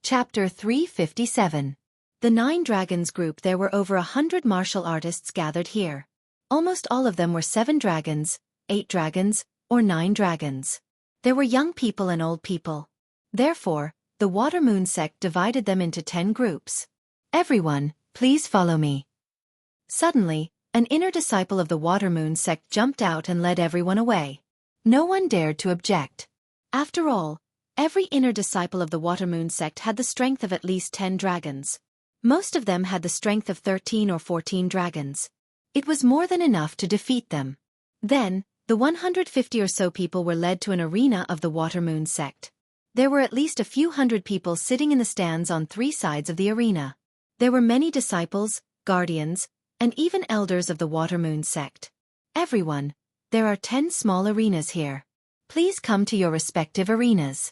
Chapter 357. The Nine Dragons group. There were over 100 martial artists gathered here. Almost all of them were 7 dragons, 8 dragons, or 9 dragons. There were young people and old people. Therefore, the Water Moon sect divided them into 10 groups. Everyone, please follow me. Suddenly, an inner disciple of the Water Moon sect jumped out and led everyone away. No one dared to object. After all, every inner disciple of the Water Moon sect had the strength of at least 10 dragons. Most of them had the strength of 13 or 14 dragons. It was more than enough to defeat them. Then, the 150 or so people were led to an arena of the Water Moon sect. There were at least a few hundred people sitting in the stands on 3 sides of the arena. There were many disciples, guardians, and even elders of the Water Moon sect. Everyone, there are 10 small arenas here. Please come to your respective arenas.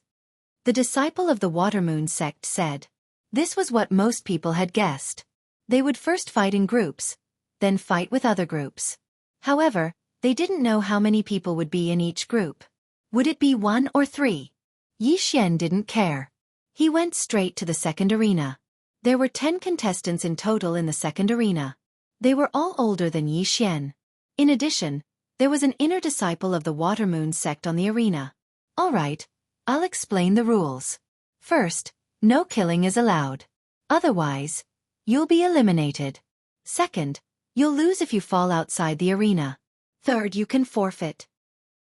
The disciple of the Water Moon sect said. This was what most people had guessed. They would first fight in groups, then fight with other groups. However, they didn't know how many people would be in each group. Would it be 1 or 3? Xianxia didn't care. He went straight to the second arena. There were 10 contestants in total in the second arena. They were all older than Xianxia. In addition, there was an inner disciple of the Water Moon sect on the arena. All right, I'll explain the rules. First, no killing is allowed. Otherwise, you'll be eliminated. Second, you'll lose if you fall outside the arena. Third, you can forfeit.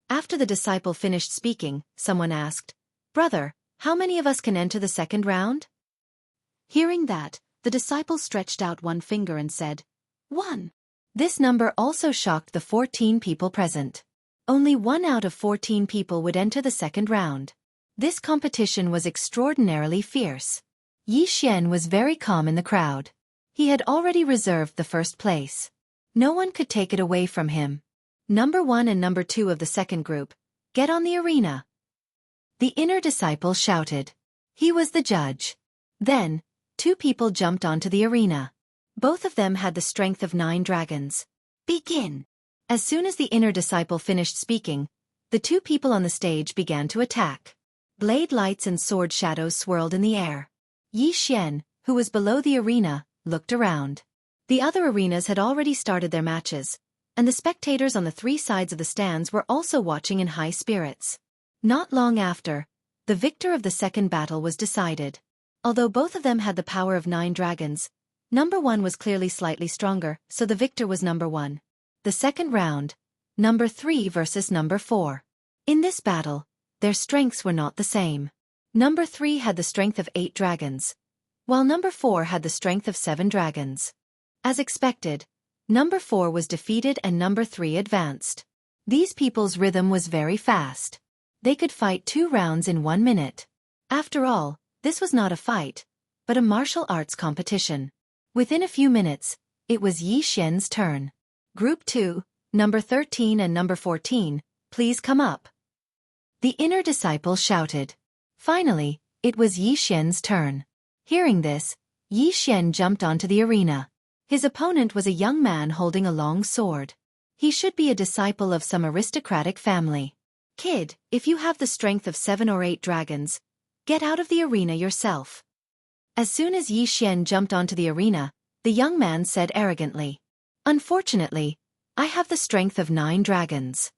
After the disciple finished speaking, someone asked, "Brother, how many of us can enter the second round?" Hearing that, the disciple stretched out one finger and said, 1. This number also shocked the 14 people present. Only 1 out of 14 people would enter the second round. This competition was extraordinarily fierce. Xianxia was very calm in the crowd. He had already reserved the first place. No one could take it away from him. Number 1 and number 2 of the second group, get on the arena. The inner disciple shouted. He was the judge. Then, 2 people jumped onto the arena. Both of them had the strength of 9 dragons. Begin. As soon as the inner disciple finished speaking, the 2 people on the stage began to attack. Blade lights and sword shadows swirled in the air. Xianxia, who was below the arena, looked around. The other arenas had already started their matches, and the spectators on the 3 sides of the stands were also watching in high spirits. Not long after, the victor of the second battle was decided. Although both of them had the power of 9 dragons, number 1 was clearly slightly stronger, so the victor was number 1. The second round, number 3 versus number 4. In this battle, their strengths were not the same. Number 3 had the strength of 8 dragons, while number 4 had the strength of 7 dragons. As expected, number 4 was defeated and number 3 advanced. These people's rhythm was very fast. They could fight 2 rounds in 1 minute. After all, this was not a fight, but a martial arts competition. Within a few minutes, it was Xianxia's turn. Group 2, number 13 and number 14, please come up. The inner disciple shouted. Finally, it was Xianxia's turn. Hearing this, Xianxia jumped onto the arena. His opponent was a young man holding a long sword. He should be a disciple of some aristocratic family. Kid, if you have the strength of 7 or 8 dragons, get out of the arena yourself. As soon as Xianxia jumped onto the arena, the young man said arrogantly, "Unfortunately, I have the strength of 9 dragons."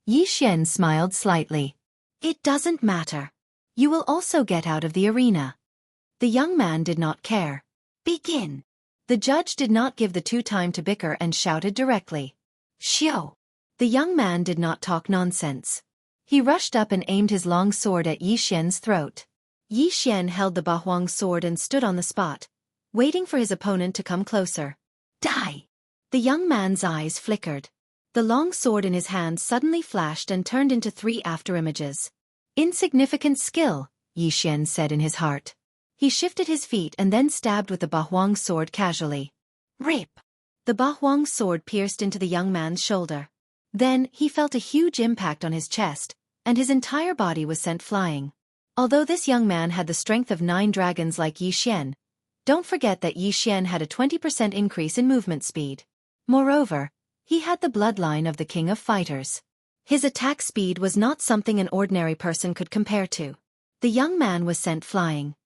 Xianxia smiled slightly. "It doesn't matter. You will also get out of the arena." The young man did not care. Begin. The judge did not give the 2 time to bicker and shouted directly. Xiao. The young man did not talk nonsense. He rushed up and aimed his long sword at Xianxia's throat. Xianxia held the Bahuang sword and stood on the spot, waiting for his opponent to come closer. Die! The young man's eyes flickered. The long sword in his hand suddenly flashed and turned into 3 afterimages. Insignificant skill, Xianxia said in his heart. He shifted his feet and then stabbed with the Bahuang sword casually. Rip! The Bahuang sword pierced into the young man's shoulder. Then he felt a huge impact on his chest, and his entire body was sent flying. Although this young man had the strength of 9 dragons like Xianxia, don't forget that Xianxia had a 20% increase in movement speed. Moreover, he had the bloodline of the King of Fighters. His attack speed was not something an ordinary person could compare to. The young man was sent flying.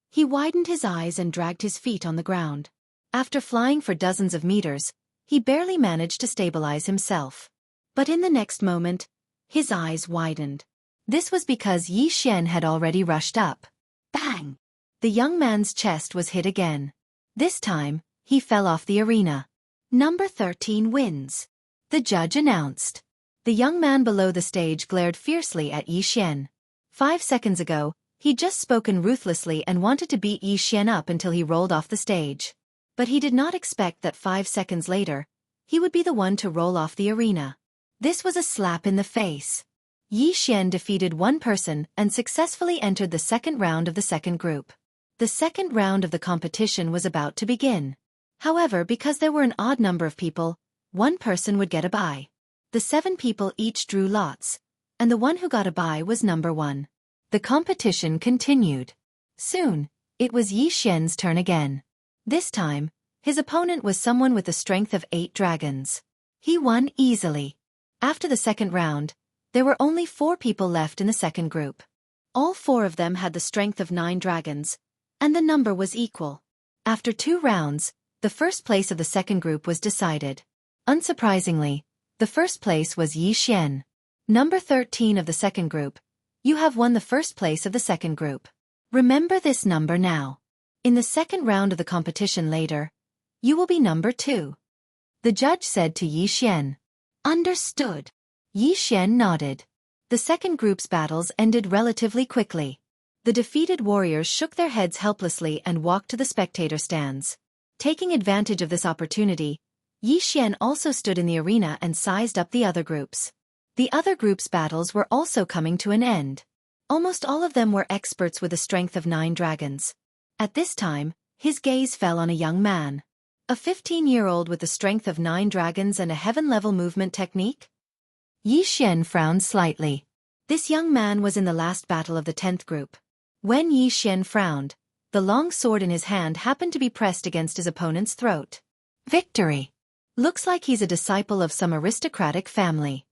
He widened his eyes and dragged his feet on the ground. After flying for dozens of meters, he barely managed to stabilize himself. But in the next moment, his eyes widened. This was because Yi Xian had already rushed up. Bang! The young man's chest was hit again. This time, he fell off the arena. Number 13 wins. The judge announced. The young man below the stage glared fiercely at Yi Xian. 5 seconds ago, he'd just spoken ruthlessly and wanted to beat Yi Xian up until he rolled off the stage. But he did not expect that 5 seconds later, he would be the one to roll off the arena. This was a slap in the face. Yi Xian defeated one person and successfully entered the second round of the second group. The second round of the competition was about to begin. However, because there were an odd number of people, one person would get a bye. The 7 people each drew lots, and the one who got a bye was number 1. The competition continued. Soon, it was Yi Xian's turn again. This time, his opponent was someone with the strength of 8 dragons. He won easily. After the second round, there were only 4 people left in the second group. All 4 of them had the strength of 9 dragons, and the number was equal. After 2 rounds, the first place of the second group was decided. Unsurprisingly, the first place was Yi Xian. Number 13 of the second group, you have won the first place of the second group. Remember this number now. In the second round of the competition later, you will be number 2. The judge said to Yi Xian. Understood. Yi Xian nodded. The second group's battles ended relatively quickly. The defeated warriors shook their heads helplessly and walked to the spectator stands. Taking advantage of this opportunity, Yi Xian also stood in the arena and sized up the other groups. The other groups' battles were also coming to an end. Almost all of them were experts with a strength of 9 dragons. At this time, his gaze fell on a young man. A 15-year-old with the strength of 9 dragons and a heaven-level movement technique? Yi Xian frowned slightly. This young man was in the last battle of the 10th group. When Yi Xian frowned, the long sword in his hand happened to be pressed against his opponent's throat. Victory! Looks like he's a disciple of some aristocratic family.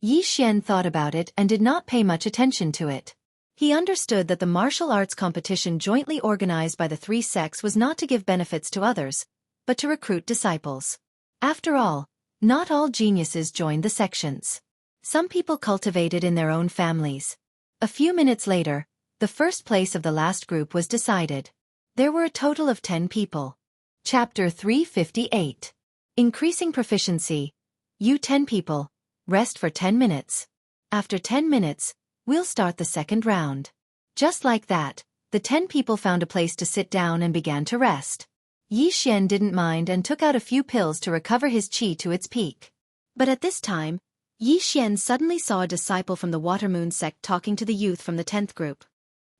Yi Xian thought about it and did not pay much attention to it. He understood that the martial arts competition jointly organized by the 3 sects was not to give benefits to others, but to recruit disciples. After all, not all geniuses joined the sections. Some people cultivated in their own families. A few minutes later, the first place of the last group was decided. There were a total of 10 people. Chapter 358. Increasing proficiency. You 10 people. Rest for 10 minutes. After 10 minutes, we'll start the second round. Just like that, the 10 people found a place to sit down and began to rest. Yi Xian didn't mind and took out a few pills to recover his qi to its peak. But at this time, Yi Xian suddenly saw a disciple from the Water Moon sect talking to the youth from the 10th group.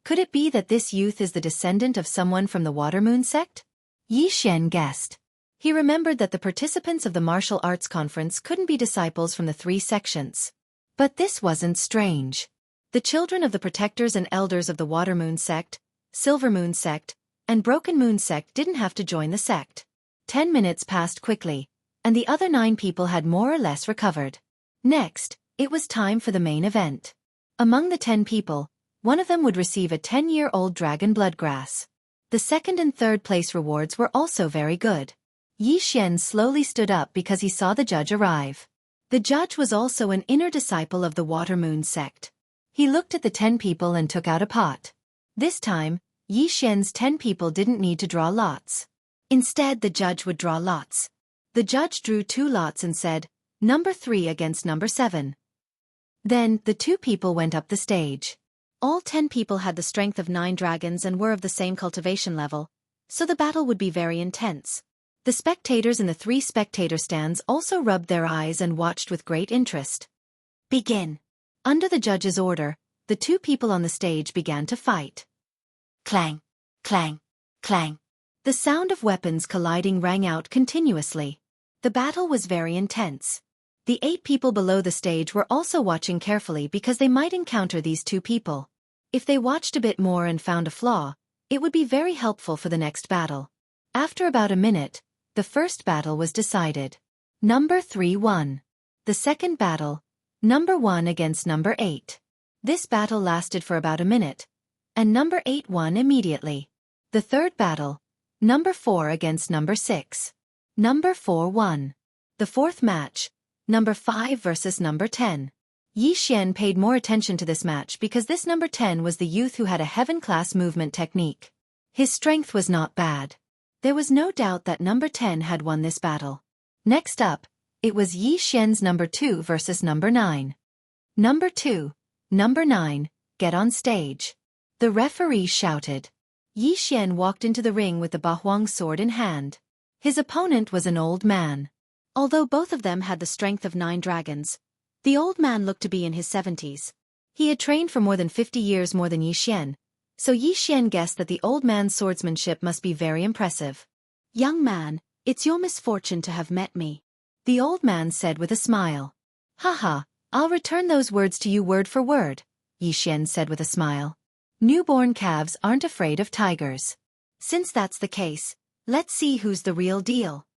Could it be that this youth is the descendant of someone from the Water Moon sect? Yi Xian guessed. He remembered that the participants of the martial arts conference couldn't be disciples from the 3 sections. But this wasn't strange. The children of the protectors and elders of the Water Moon sect, Silver Moon sect, and Broken Moon sect didn't have to join the sect. 10 minutes passed quickly, and the other 9 people had more or less recovered. Next, it was time for the main event. Among the 10 people, one of them would receive a 10-year-old dragon bloodgrass. The second and third place rewards were also very good. Yi Xian slowly stood up because he saw the judge arrive. The judge was also an inner disciple of the Water Moon sect. He looked at the 10 people and took out a pot. This time, Yi Xian's 10 people didn't need to draw lots. Instead, the judge would draw lots. The judge drew 2 lots and said, number 3 against number 7. Then, the 2 people went up the stage. All 10 people had the strength of 9 dragons and were of the same cultivation level, so the battle would be very intense. The spectators in the 3 spectator stands also rubbed their eyes and watched with great interest. Begin. Under the judge's order, the 2 people on the stage began to fight. Clang, clang, clang. The sound of weapons colliding rang out continuously. The battle was very intense. The 8 people below the stage were also watching carefully because they might encounter these 2 people. If they watched a bit more and found a flaw, it would be very helpful for the next battle. After about a minute, the first battle was decided. Number 3 won. The second battle, number 1 against number 8. This battle lasted for about a minute, and number 8 won immediately. The third battle, number 4 against number 6. Number 4 won. The fourth match, number 5 versus number 10. Xian paid more attention to this match because this number 10 was the youth who had a heaven-class movement technique. His strength was not bad. There was no doubt that number 10 had won this battle. Next up, it was Xian's number 2 versus number 9. Number 2, number 9, get on stage. The referee shouted. Xian walked into the ring with the Bahuang sword in hand. His opponent was an old man. Although both of them had the strength of 9 dragons, the old man looked to be in his 70s. He had trained for more than 50 years more than Xian, so Xian guessed that the old man's swordsmanship must be very impressive. "Young man, it's your misfortune to have met me," the old man said with a smile. "Haha, I'll return those words to you word for word," Xian said with a smile. "Newborn calves aren't afraid of tigers. Since that's the case, let's see who's the real deal."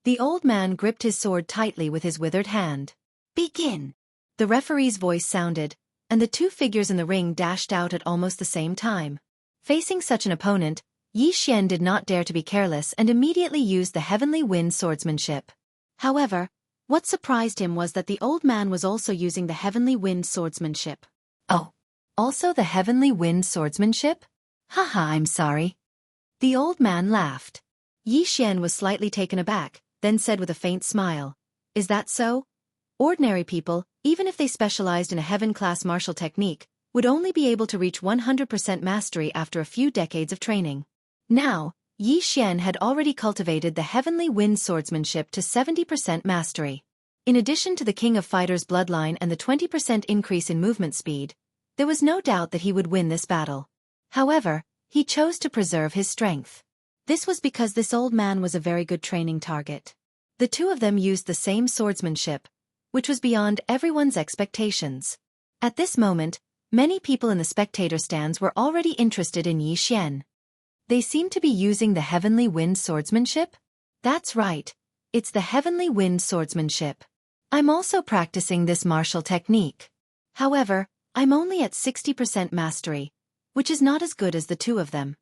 The old man gripped his sword tightly with his withered hand. "Begin!" The referee's voice sounded, and the two figures in the ring dashed out at almost the same time. Facing such an opponent, Xian did not dare to be careless and immediately used the heavenly wind swordsmanship. However, what surprised him was that the old man was also using the heavenly wind swordsmanship. "Oh, also the heavenly wind swordsmanship? Haha, I'm sorry." The old man laughed. Xian was slightly taken aback, then said with a faint smile, "Is that so? Ordinary people, even if they specialized in a heaven-class martial technique, would only be able to reach 100% mastery after a few decades of training." Now, Xian had already cultivated the heavenly wind swordsmanship to 70% mastery. In addition to the King of Fighters bloodline and the 20% increase in movement speed, there was no doubt that he would win this battle. However, he chose to preserve his strength. This was because this old man was a very good training target. The two of them used the same swordsmanship, which was beyond everyone's expectations. At this moment, many people in the spectator stands were already interested in Xian. They seemed to be using the heavenly wind swordsmanship? That's right, it's the heavenly wind swordsmanship. I'm also practicing this martial technique. However, I'm only at 60% mastery, which is not as good as the two of them.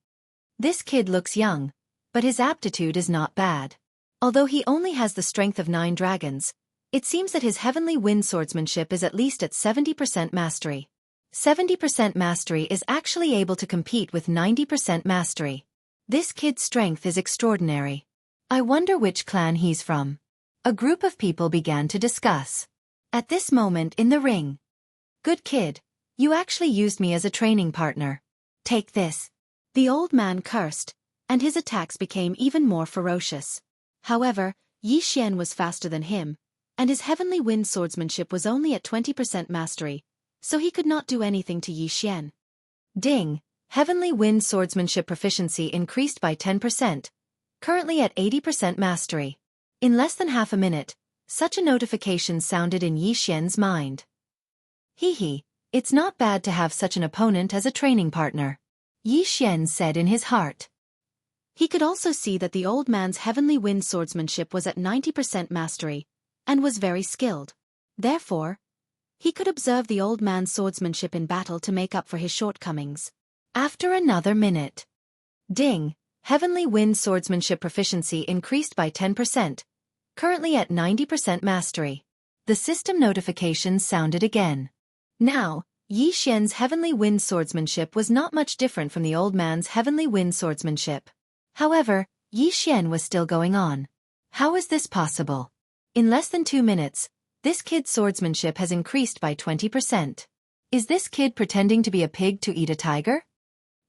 This kid looks young, but his aptitude is not bad. Although he only has the strength of 9 dragons, it seems that his heavenly wind swordsmanship is at least at 70% mastery. 70% mastery is actually able to compete with 90% mastery. This kid's strength is extraordinary. I wonder which clan he's from. A group of people began to discuss. At this moment in the ring. "Good kid, you actually used me as a training partner. Take this." The old man cursed, and his attacks became even more ferocious. However, Xian was faster than him, and his heavenly wind swordsmanship was only at 20% mastery, so he could not do anything to Xian. Ding! Heavenly wind swordsmanship proficiency increased by 10%, currently at 80% mastery. In less than half a minute, such a notification sounded in Xian's mind. Hee, it's not bad to have such an opponent as a training partner, Xian said in his heart. He could also see that the old man's heavenly wind swordsmanship was at 90% mastery, and was very skilled. Therefore, he could observe the old man's swordsmanship in battle to make up for his shortcomings. After another minute. Ding! Heavenly wind swordsmanship proficiency increased by 10%, currently at 90% mastery. The system notification sounded again. Now, Xian's heavenly wind swordsmanship was not much different from the old man's heavenly wind swordsmanship. However, Xian was still going on. How is this possible? In less than 2 minutes, this kid's swordsmanship has increased by 20%. Is this kid pretending to be a pig to eat a tiger?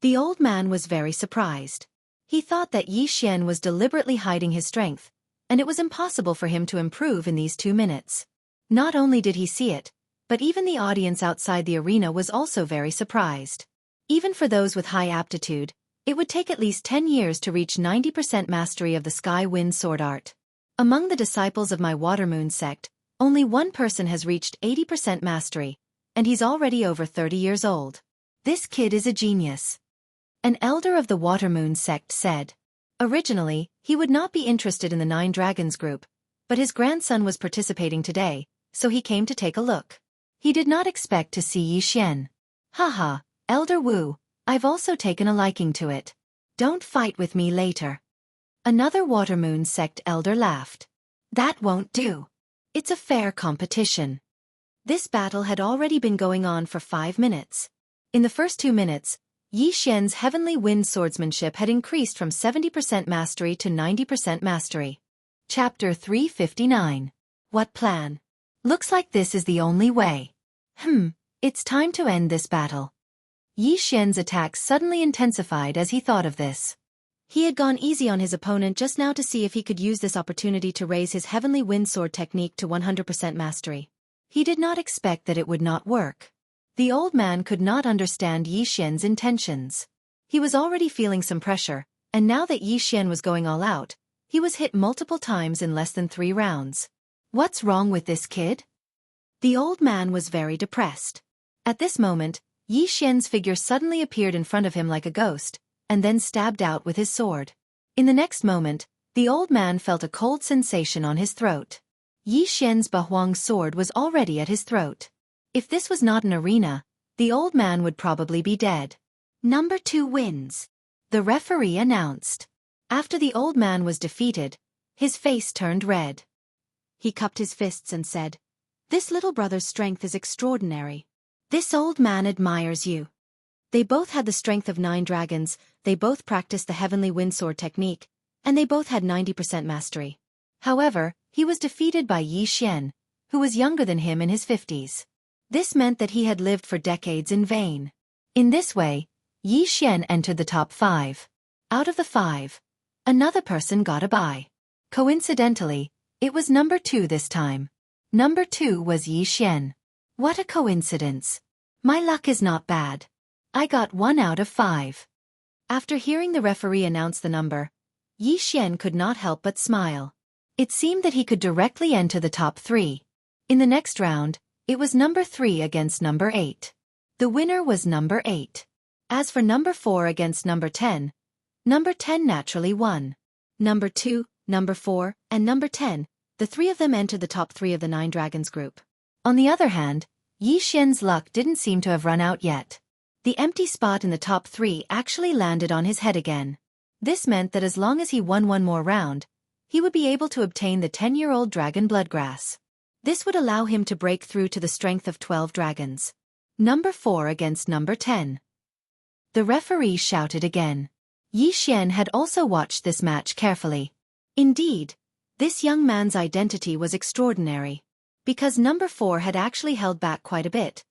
The old man was very surprised. He thought that Xian was deliberately hiding his strength, and it was impossible for him to improve in these 2 minutes. Not only did he see it, but even the audience outside the arena was also very surprised. Even for those with high aptitude, it would take at least 10 years to reach 90% mastery of the sky wind sword art. Among the disciples of my Water Moon sect, only one person has reached 80% mastery, and he's already over 30 years old. This kid is a genius. An elder of the Water Moon sect said. Originally, he would not be interested in the 9 Dragons group, but his grandson was participating today, so he came to take a look. He did not expect to see Xian. Haha, Elder Wu, I've also taken a liking to it. Don't fight with me later. Another Water Moon sect elder laughed. That won't do. It's a fair competition. This battle had already been going on for 5 minutes. In the first 2 minutes, Yi Xian's heavenly wind swordsmanship had increased from 70% mastery to 90% mastery. Chapter 359. What plan? Looks like this is the only way. It's time to end this battle. Yi Xian's attacks suddenly intensified as he thought of this. He had gone easy on his opponent just now to see if he could use this opportunity to raise his heavenly wind sword technique to 100% mastery. He did not expect that it would not work. The old man could not understand Yi Xian's intentions. He was already feeling some pressure, and now that Yi Xian was going all out, he was hit multiple times in less than 3 rounds. What's wrong with this kid? The old man was very depressed. At this moment, Yi Xian's figure suddenly appeared in front of him like a ghost, and then stabbed out with his sword. In the next moment, the old man felt a cold sensation on his throat. Yi Xian's Bahuang sword was already at his throat. If this was not an arena, the old man would probably be dead. Number 2 wins. The referee announced. After the old man was defeated, his face turned red. He cupped his fists and said, "This little brother's strength is extraordinary. This old man admires you." They both had the strength of 9 dragons, they both practiced the heavenly wind sword technique, and they both had 90% mastery. However, he was defeated by Yi Xian, who was younger than him in his 50s. This meant that he had lived for decades in vain. In this way, Yi Xian entered the top 5. Out of the 5, another person got a bye. Coincidentally, it was number 2 this time. Number 2 was Yi Xian. What a coincidence. My luck is not bad. I got 1 out of 5. After hearing the referee announce the number, Yi Xian could not help but smile. It seemed that he could directly enter the top 3. In the next round, it was number 3 against number 8. The winner was number 8. As for number 4 against number 10, number 10 naturally won. Number 2, number 4, and number 10, the 3 of them entered the top 3 of the 9 Dragons group. On the other hand, Yi Xian's luck didn't seem to have run out yet. The empty spot in the top 3 actually landed on his head again. This meant that as long as he won 1 more round, he would be able to obtain the 10-year-old dragon bloodgrass. This would allow him to break through to the strength of 12 dragons. Number 4 against number 10. The referee shouted again. Yi Xian had also watched this match carefully. Indeed, this young man's identity was extraordinary. Because number 4 had actually held back quite a bit,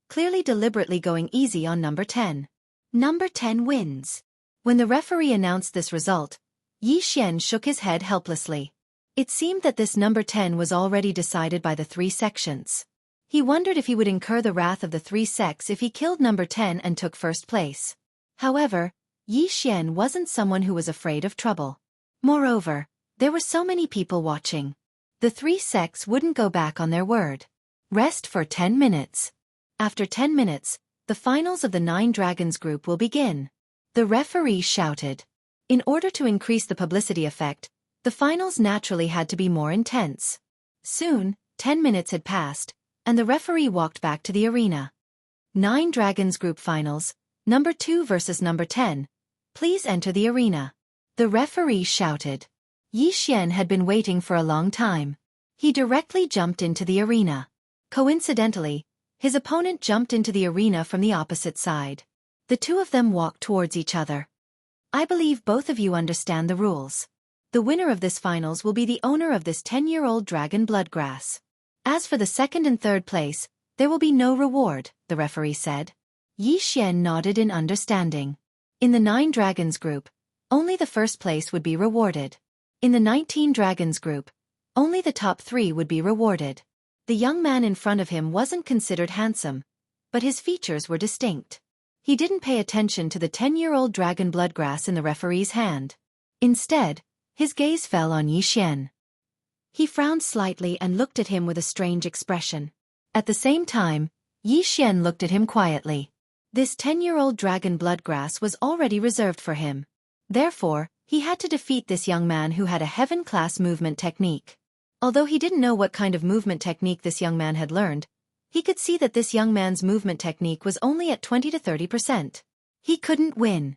clearly deliberately going easy on number 10. Number 10 wins. When the referee announced this result, Yi Xian shook his head helplessly. It seemed that this number 10 was already decided by the 3 sections. He wondered if he would incur the wrath of the 3 sects if he killed number 10 and took first place. However, Yi Xian wasn't someone who was afraid of trouble. Moreover, there were so many people watching. The 3 sects wouldn't go back on their word. Rest for 10 minutes. After 10 minutes, the finals of the 9 Dragons group will begin. The referee shouted. In order to increase the publicity effect, the finals naturally had to be more intense. Soon, 10 minutes had passed, and the referee walked back to the arena. 9 Dragons group finals, number 2 versus number 10. Please enter the arena. The referee shouted. Yi Xian had been waiting for a long time. He directly jumped into the arena. Coincidentally, his opponent jumped into the arena from the opposite side. The 2 of them walked towards each other. I believe both of you understand the rules. The winner of this finals will be the owner of this 10-year-old dragon bloodgrass. As for the 2nd and 3rd place, there will be no reward, the referee said. Yi Xian nodded in understanding. In the 9 Dragons group, only the 1st place would be rewarded. In the 19 Dragons group, only the top 3 would be rewarded. The young man in front of him wasn't considered handsome, but his features were distinct. He didn't pay attention to the 10-year-old dragon bloodgrass in the referee's hand. Instead, his gaze fell on Yi Xian. He frowned slightly and looked at him with a strange expression. At the same time, Yi Xian looked at him quietly. This 10-year-old dragon bloodgrass was already reserved for him. Therefore, he had to defeat this young man who had a heaven-class movement technique. Although he didn't know what kind of movement technique this young man had learned, he could see that this young man's movement technique was only at 20 to 30%. He couldn't win.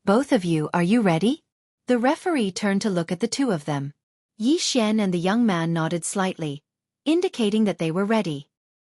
Both of you, are you ready? The referee turned to look at the two of them. Yi Xian and the young man nodded slightly, indicating that they were ready.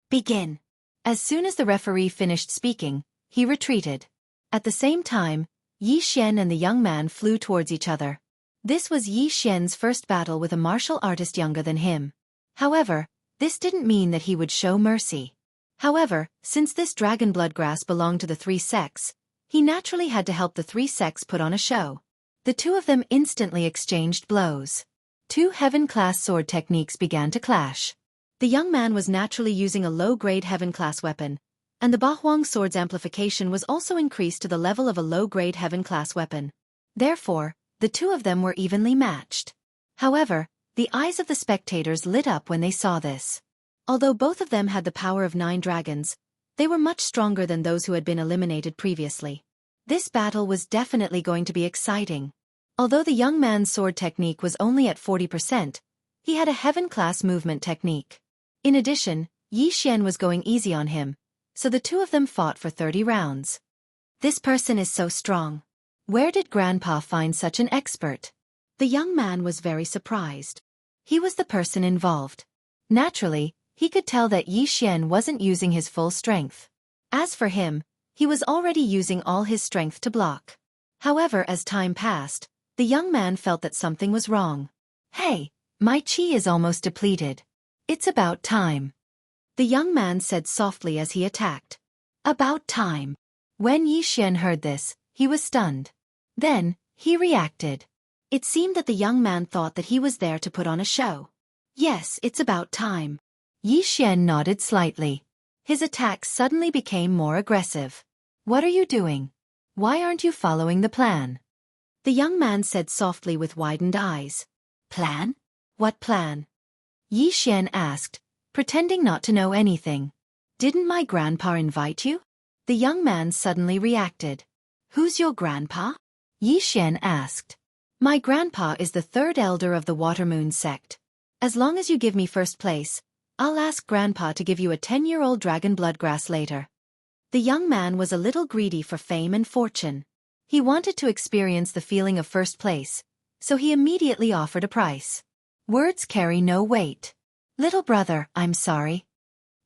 Begin. As soon as the referee finished speaking, he retreated. At the same time, Yi Xian and the young man flew towards each other. This was Yi Xian's first battle with a martial artist younger than him. However, this didn't mean that he would show mercy. However, since this dragon bloodgrass belonged to the three sects, he naturally had to help the three sects put on a show. The two of them instantly exchanged blows. Two heaven-class sword techniques began to clash. The young man was naturally using a low-grade heaven-class weapon, and the Bahuang sword's amplification was also increased to the level of a low-grade heaven-class weapon. Therefore, the two of them were evenly matched. However, the eyes of the spectators lit up when they saw this. Although both of them had the power of 9 dragons, they were much stronger than those who had been eliminated previously. This battle was definitely going to be exciting. Although the young man's sword technique was only at 40%, he had a heaven-class movement technique. In addition, Yi Xian was going easy on him, so the two of them fought for 30 rounds. This person is so strong. Where did Grandpa find such an expert? The young man was very surprised. He was the person involved. Naturally, he could tell that Yi Xian wasn't using his full strength. As for him, he was already using all his strength to block. However, as time passed, the young man felt that something was wrong. Hey, my chi is almost depleted. It's about time. The young man said softly as he attacked. About time. When Yi Xian heard this, he was stunned. Then, he reacted. It seemed that the young man thought that he was there to put on a show. Yes, it's about time. Yi Xian nodded slightly. His attack suddenly became more aggressive. What are you doing? Why aren't you following the plan? The young man said softly with widened eyes. Plan? What plan? Yi Xian asked, pretending not to know anything. Didn't my grandpa invite you? The young man suddenly reacted. Who's your grandpa? Yi Xian asked. My grandpa is the third elder of the Watermoon sect. As long as you give me first place, I'll ask Grandpa to give you a 10-year-old dragon bloodgrass later. The young man was a little greedy for fame and fortune. He wanted to experience the feeling of first place, so he immediately offered a price. Words carry no weight. Little brother, I'm sorry.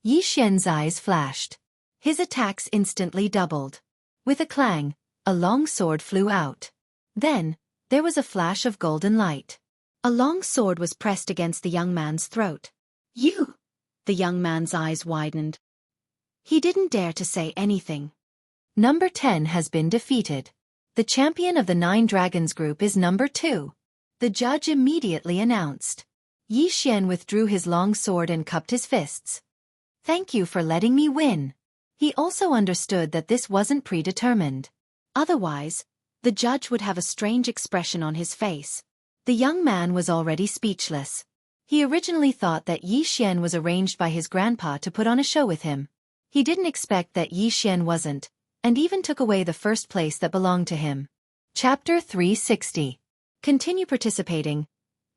Yi Xian's eyes flashed. His attacks instantly doubled. With a clang, a long sword flew out. Then, there was a flash of golden light. A long sword was pressed against the young man's throat. You! The young man's eyes widened. He didn't dare to say anything. Number 10 has been defeated. The champion of the 9 Dragons group is number 2. The judge immediately announced. Yi Xian withdrew his long sword and cupped his fists. Thank you for letting me win. He also understood that this wasn't predetermined. Otherwise, the judge would have a strange expression on his face. The young man was already speechless. He originally thought that Yi Xian was arranged by his grandpa to put on a show with him. He didn't expect that Yi Xian wasn't, and even took away the first place that belonged to him. Chapter 360. Continue participating.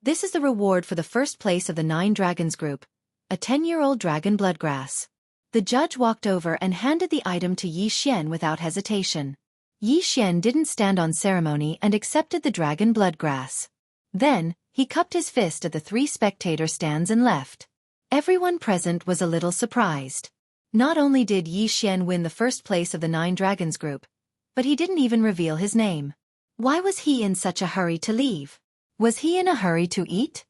This is the reward for the first place of the 9 Dragons group, a 10-year-old dragon bloodgrass. The judge walked over and handed the item to Yi Xian without hesitation. Yi Xian didn't stand on ceremony and accepted the dragon bloodgrass. Then, he cupped his fist at the 3 spectator stands and left. Everyone present was a little surprised. Not only did Yi Xian win the first place of the 9 Dragons group, but he didn't even reveal his name. Why was he in such a hurry to leave? Was he in a hurry to eat?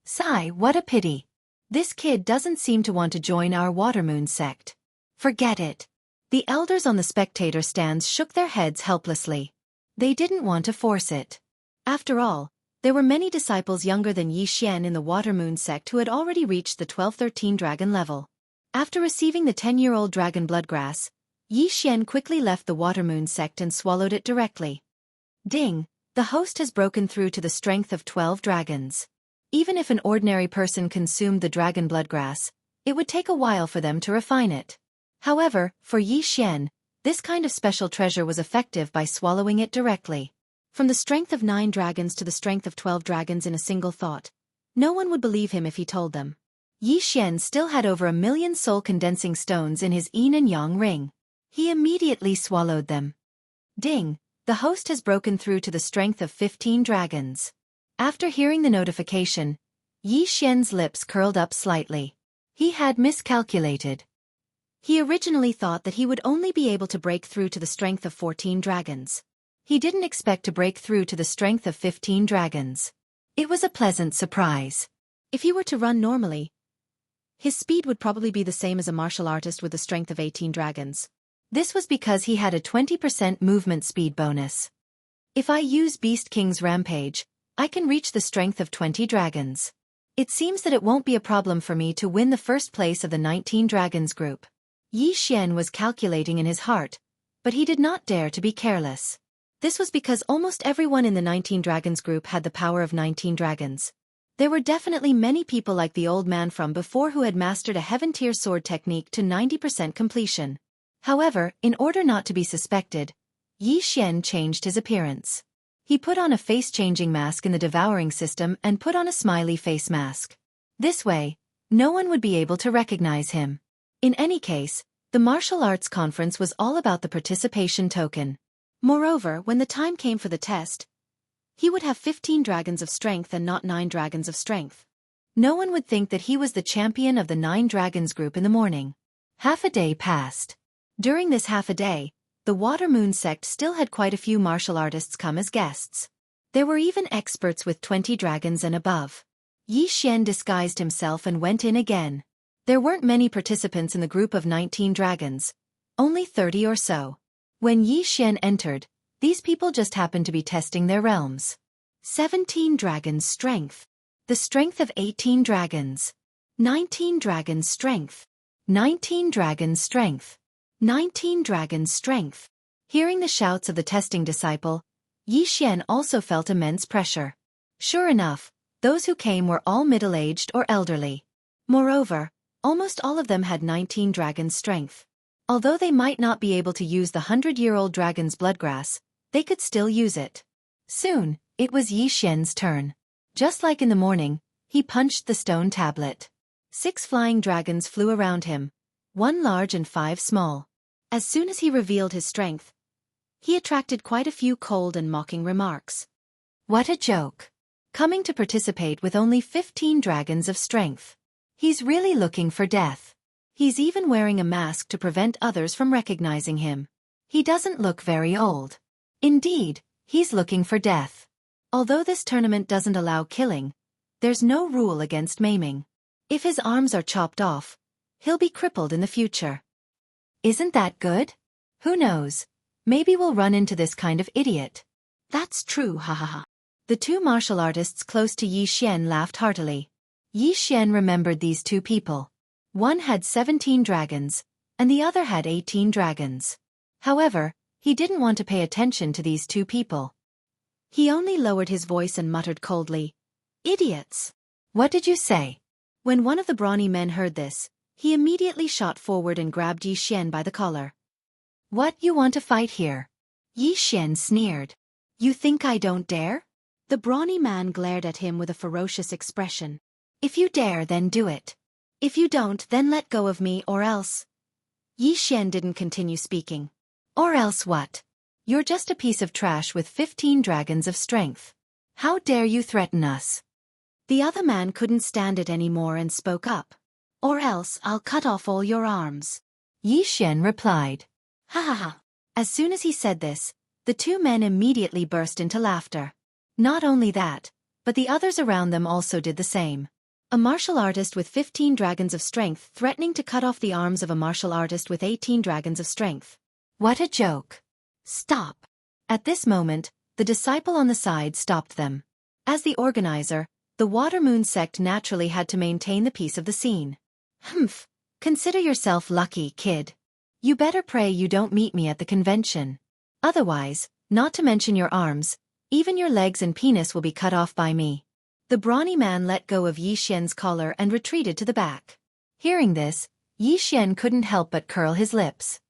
Sigh, what a pity. This kid doesn't seem to want to join our Watermoon sect. Forget it. The elders on the spectator stands shook their heads helplessly. They didn't want to force it. After all, there were many disciples younger than Yi Xian in the Watermoon sect who had already reached the 12-13 dragon level. After receiving the 10-year-old dragon bloodgrass, Yi Xian quickly left the Watermoon sect and swallowed it directly. Ding! The host has broken through to the strength of 12 dragons. Even if an ordinary person consumed the dragon bloodgrass, it would take a while for them to refine it. However, for Yi Xian, this kind of special treasure was effective by swallowing it directly. From the strength of 9 dragons to the strength of 12 dragons in a single thought. No one would believe him if he told them. Yi Xian still had over 1 million soul condensing stones in his yin and yang ring. He immediately swallowed them. Ding! The host has broken through to the strength of 15 dragons. After hearing the notification, Yi Xian's lips curled up slightly. He had miscalculated. He originally thought that he would only be able to break through to the strength of 14 dragons. He didn't expect to break through to the strength of 15 dragons. It was a pleasant surprise. If he were to run normally, his speed would probably be the same as a martial artist with the strength of 18 dragons. This was because he had a 20% movement speed bonus. If I use Beast King's Rampage, I can reach the strength of 20 dragons. It seems that it won't be a problem for me to win the first place of the 19 dragons group. Yi Xian was calculating in his heart, but he did not dare to be careless. This was because almost everyone in the 19 dragons group had the power of 19 dragons. There were definitely many people like the old man from before who had mastered a heaven-tier sword technique to 90% completion. However, in order not to be suspected, Yi Xian changed his appearance. He put on a face-changing mask in the devouring system and put on a smiley face mask. This way, no one would be able to recognize him. In any case, the martial arts conference was all about the participation token. Moreover, when the time came for the test, he would have 15 dragons of strength and not 9 dragons of strength. No one would think that he was the champion of the 9 dragons group in the morning. Half a day passed. During this half a day, the Water Moon sect still had quite a few martial artists come as guests. There were even experts with 20 dragons and above. Yi Xian disguised himself and went in again. There weren't many participants in the group of 19 dragons, only 30 or so. When Yi Xian entered, these people just happened to be testing their realms. 17 dragons strength. The strength of 18 dragons. 19 dragons strength. 19 dragons strength. 19 dragons strength. Hearing the shouts of the testing disciple, Yi Xian also felt immense pressure. Sure enough, those who came were all middle-aged or elderly. Moreover, almost all of them had 19 dragons strength. Although they might not be able to use the 100-year-old dragon's bloodgrass, they could still use it. Soon, it was Yi Xian's turn. Just like in the morning, he punched the stone tablet. 6 flying dragons flew around him, 1 large and 5 small. As soon as he revealed his strength, he attracted quite a few cold and mocking remarks. What a joke! Coming to participate with only 15 dragons of strength. He's really looking for death. He's even wearing a mask to prevent others from recognizing him. He doesn't look very old. Indeed, he's looking for death. Although this tournament doesn't allow killing, there's no rule against maiming. If his arms are chopped off, he'll be crippled in the future. Isn't that good? Who knows? Maybe we'll run into this kind of idiot. That's true, ha ha ha. The 2 martial artists close to Yi Xian laughed heartily. Yi Xian remembered these 2 people. One had 17 dragons, and the other had 18 dragons. However, he didn't want to pay attention to these 2 people. He only lowered his voice and muttered coldly, "Idiots! What did you say?" When one of the brawny men heard this, he immediately shot forward and grabbed Yi Xian by the collar. "What, you want to fight here?" Yi Xian sneered. "You think I don't dare?" The brawny man glared at him with a ferocious expression. "If you dare, then do it. If you don't, then let go of me or else." Yi Xian didn't continue speaking. "Or else what? You're just a piece of trash with 15 dragons of strength. How dare you threaten us?" The other man couldn't stand it anymore and spoke up. "Or else I'll cut off all your arms." Yi Xian replied. Ha ha ha. As soon as he said this, the 2 men immediately burst into laughter. Not only that, but the others around them also did the same. A martial artist with 15 dragons of strength threatening to cut off the arms of a martial artist with 18 dragons of strength. What a joke. Stop. At this moment, the disciple on the side stopped them. As the organizer, the Water Moon sect naturally had to maintain the peace of the scene. Humph. Consider yourself lucky, kid. You better pray you don't meet me at the convention. Otherwise, not to mention your arms, even your legs and penis will be cut off by me. The brawny man let go of Yi Xian's collar and retreated to the back. Hearing this, Yi Xian couldn't help but curl his lips.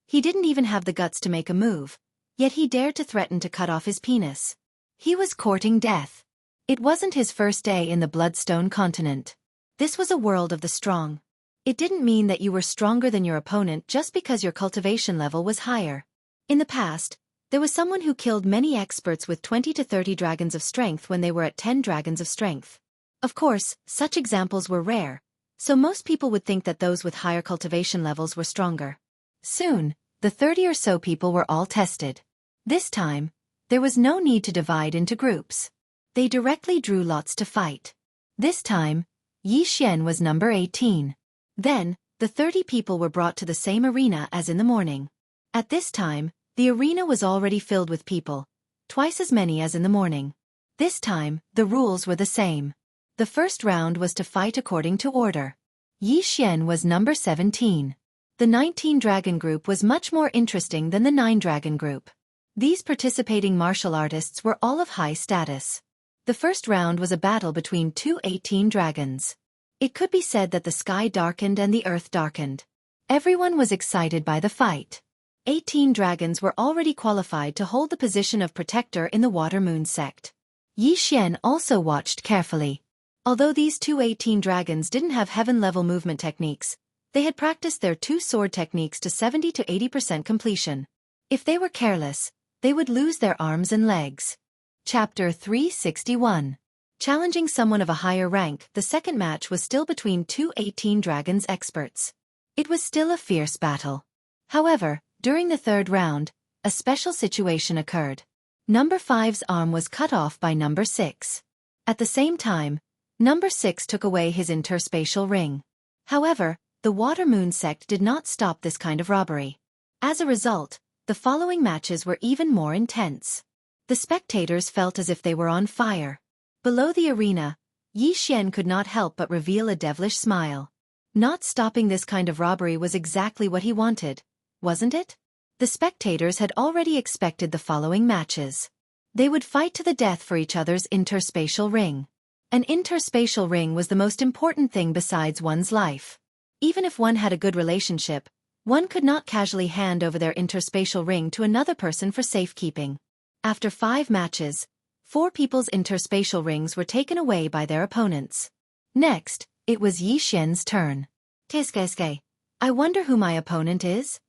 He didn't even have the guts to make a move, yet he dared to threaten to cut off his penis. He was courting death. It wasn't his first day in the Bloodstone continent. This was a world of the strong. It didn't mean that you were stronger than your opponent just because your cultivation level was higher. In the past, There was someone who killed many experts with 20 to 30 dragons of strength when they were at 10 dragons of strength. Of course, such examples were rare, so most people would think that those with higher cultivation levels were stronger. Soon, the 30 or so people were all tested. This time, there was no need to divide into groups. They directly drew lots to fight. This time, Xianxia was number 18. Then, the 30 people were brought to the same arena as in the morning. At this time, the arena was already filled with people, twice as many as in the morning. This time, the rules were the same. The first round was to fight according to order. Xianxia was number 17. The 19-dragon group was much more interesting than the 9-dragon group. These participating martial artists were all of high status. The first round was a battle between two 18 dragons. It could be said that the sky darkened and the earth darkened. Everyone was excited by the fight. 18 dragons were already qualified to hold the position of protector in the Water Moon sect. Xianxia also watched carefully. Although these two 18 dragons didn't have heaven-level movement techniques, they had practiced their two sword techniques to 70 to 80% completion. If they were careless, they would lose their arms and legs. Chapter 361. Challenging someone of a higher rank, the second match was still between two 18 dragons experts. It was still a fierce battle. However, during the third round, a special situation occurred. Number 5's arm was cut off by number 6. At the same time, number 6 took away his interspatial ring. However, the Water Moon sect did not stop this kind of robbery. As a result, the following matches were even more intense. The spectators felt as if they were on fire. Below the arena, Xianxia could not help but reveal a devilish smile. Not stopping this kind of robbery was exactly what he wanted, wasn't it? The spectators had already expected the following matches. They would fight to the death for each other's interspatial ring. An interspatial ring was the most important thing besides one's life. Even if one had a good relationship, one could not casually hand over their interspatial ring to another person for safekeeping. After 5 matches, 4 people's interspatial rings were taken away by their opponents. Next, it was Xianxia's turn. Tiskeske, I wonder who my opponent is?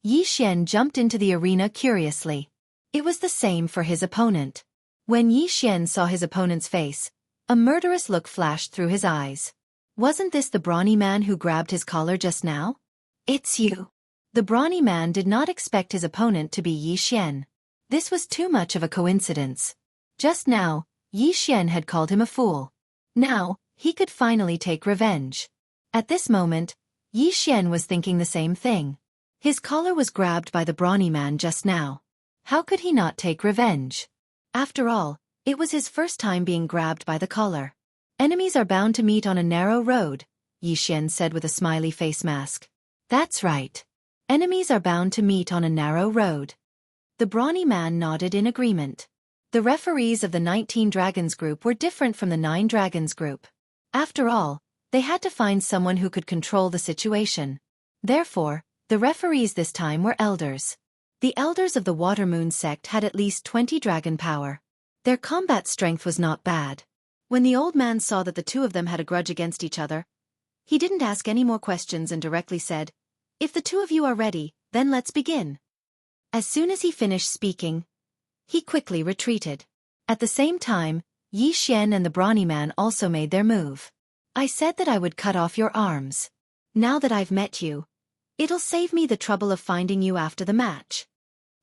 Xianxia jumped into the arena curiously. It was the same for his opponent. When Xianxia saw his opponent's face, a murderous look flashed through his eyes. Wasn't this the brawny man who grabbed his collar just now? It's you. The brawny man did not expect his opponent to be Xianxia. This was too much of a coincidence. Just now, Xianxia had called him a fool. Now, he could finally take revenge. At this moment, Xianxia was thinking the same thing. His collar was grabbed by the brawny man just now. How could he not take revenge? After all, it was his first time being grabbed by the collar. Enemies are bound to meet on a narrow road, Xianxia said with a smiley face mask. That's right. Enemies are bound to meet on a narrow road. The brawny man nodded in agreement. The referees of the 19 Dragons group were different from the 9 Dragons group. After all, they had to find someone who could control the situation. Therefore, the referees this time were elders. The elders of the Water Moon sect had at least 20 dragon power. Their combat strength was not bad. When the old man saw that the two of them had a grudge against each other, he didn't ask any more questions and directly said, "If the two of you are ready, then let's begin." As soon as he finished speaking, he quickly retreated. At the same time, Xianxia and the brawny man also made their move. I said that I would cut off your arms. Now that I've met you, it'll save me the trouble of finding you after the match.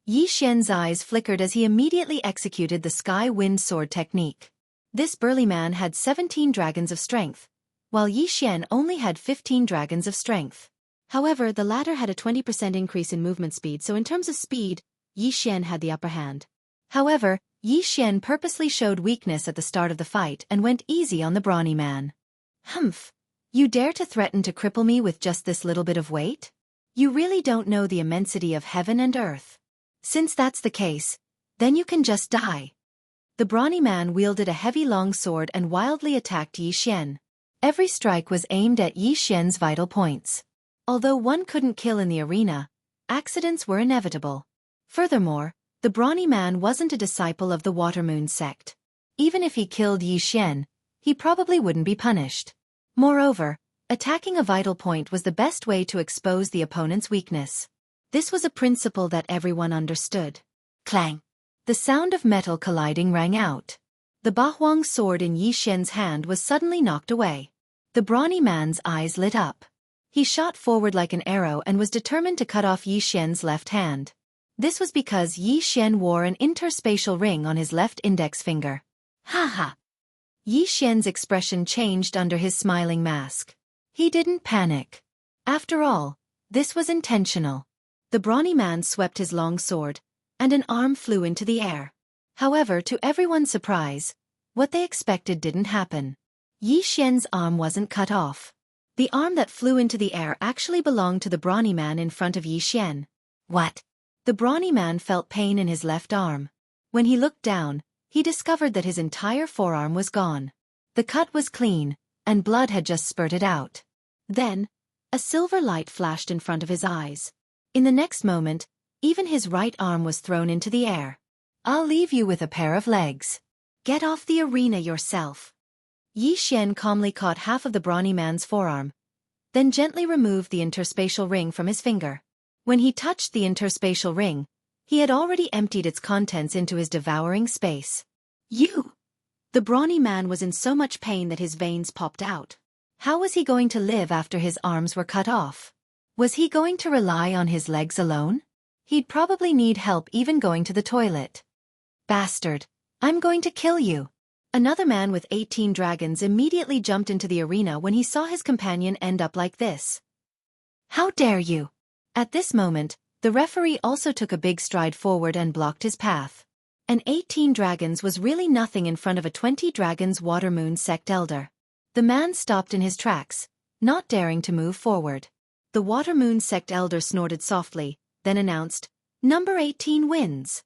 Xianxia's eyes flickered as he immediately executed the Sky Wind Sword technique. This burly man had 17 dragons of strength, while Xianxia only had 15 dragons of strength. However, the latter had a 20% increase in movement speed, so in terms of speed, Xianxia had the upper hand. However, Xianxia purposely showed weakness at the start of the fight and went easy on the brawny man. Humph! You dare to threaten to cripple me with just this little bit of weight? You really don't know the immensity of heaven and earth. Since that's the case, then you can just die. The brawny man wielded a heavy long sword and wildly attacked Xianxia. Every strike was aimed at Xianxia's vital points. Although one couldn't kill in the arena, accidents were inevitable. Furthermore, the brawny man wasn't a disciple of the Water Moon sect. Even if he killed Xianxia, he probably wouldn't be punished. Moreover, attacking a vital point was the best way to expose the opponent's weakness. This was a principle that everyone understood. Clang! The sound of metal colliding rang out. The Bahuang sword in Yi Xian's hand was suddenly knocked away. The brawny man's eyes lit up. He shot forward like an arrow and was determined to cut off Yi Xian's left hand. This was because Yi Xian wore an interspatial ring on his left index finger. Ha ha! Yi Xian's expression changed under his smiling mask. He didn't panic. After all, this was intentional. The brawny man swept his long sword, and an arm flew into the air. However, to everyone's surprise, what they expected didn't happen. Yi Xian's arm wasn't cut off. The arm that flew into the air actually belonged to the brawny man in front of Yi Xian. What? The brawny man felt pain in his left arm. When he looked down, he discovered that his entire forearm was gone. The cut was clean, and blood had just spurted out. Then, a silver light flashed in front of his eyes. In the next moment, even his right arm was thrown into the air. I'll leave you with a pair of legs. Get off the arena yourself. Yi Xian calmly caught half of the brawny man's forearm, then gently removed the interspatial ring from his finger. When he touched the interspatial ring, he had already emptied its contents into his devouring space. You! The brawny man was in so much pain that his veins popped out. How was he going to live after his arms were cut off? Was he going to rely on his legs alone? He'd probably need help even going to the toilet. Bastard! I'm going to kill you! Another man with 18 dragons immediately jumped into the arena when he saw his companion end up like this. How dare you! At this moment, the referee also took a big stride forward and blocked his path. An 18 dragons was really nothing in front of a 20 dragons water moon sect elder. The man stopped in his tracks, not daring to move forward. The water moon sect elder snorted softly, then announced, "Number 18 wins."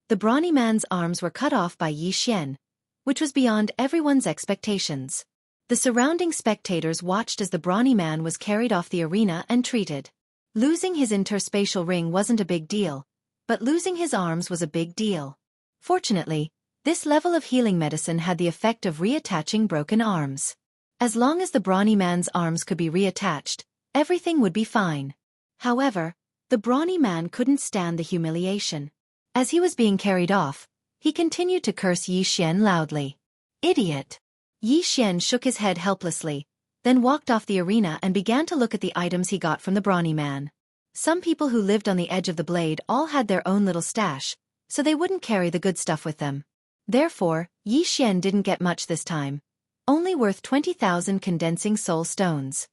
The brawny man's arms were cut off by Yi Xian, which was beyond everyone's expectations. The surrounding spectators watched as the brawny man was carried off the arena and treated. Losing his interspatial ring wasn't a big deal, but losing his arms was a big deal. Fortunately, this level of healing medicine had the effect of reattaching broken arms. As long as the brawny man's arms could be reattached, everything would be fine. However, the brawny man couldn't stand the humiliation. As he was being carried off, he continued to curse Yi Xian loudly. Idiot! Yi Xian shook his head helplessly, then walked off the arena and began to look at the items he got from the brawny man. Some people who lived on the edge of the blade all had their own little stash, so they wouldn't carry the good stuff with them. Therefore, Yi Xian didn't get much this time, only worth 20,000 condensing soul stones.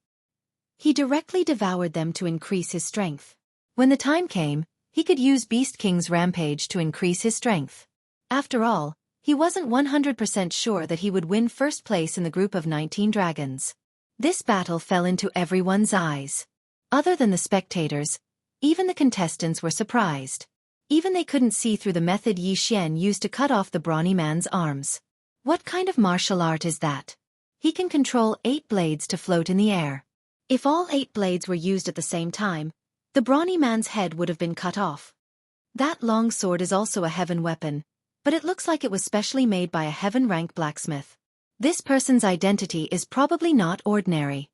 He directly devoured them to increase his strength. When the time came, he could use Beast King's rampage to increase his strength. After all, he wasn't 100% sure that he would win first place in the group of 19 dragons. This battle fell into everyone's eyes. Other than the spectators, even the contestants were surprised. Even they couldn't see through the method Yi Xian used to cut off the brawny man's arms. What kind of martial art is that? He can control 8 blades to float in the air. If all 8 blades were used at the same time, the brawny man's head would have been cut off. That long sword is also a heaven weapon, but it looks like it was specially made by a heaven-rank blacksmith. This person's identity is probably not ordinary.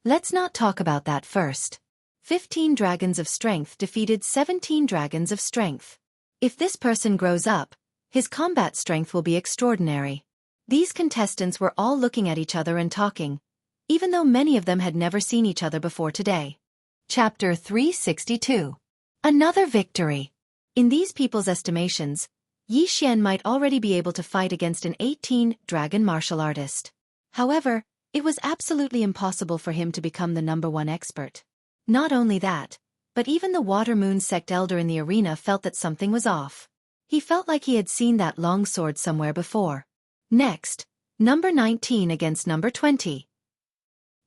Let's not talk about that first. 15 dragons of strength defeated 17 dragons of strength. If this person grows up, his combat strength will be extraordinary. These contestants were all looking at each other and talking, even though many of them had never seen each other before today. Chapter 362. Another victory. In these people's estimations, Yi Xian might already be able to fight against an 18-dragon martial artist. However, it was absolutely impossible for him to become the #1 expert. Not only that, but even the Water Moon sect elder in the arena felt that something was off. He felt like he had seen that long sword somewhere before. Next, number 19 against number 20.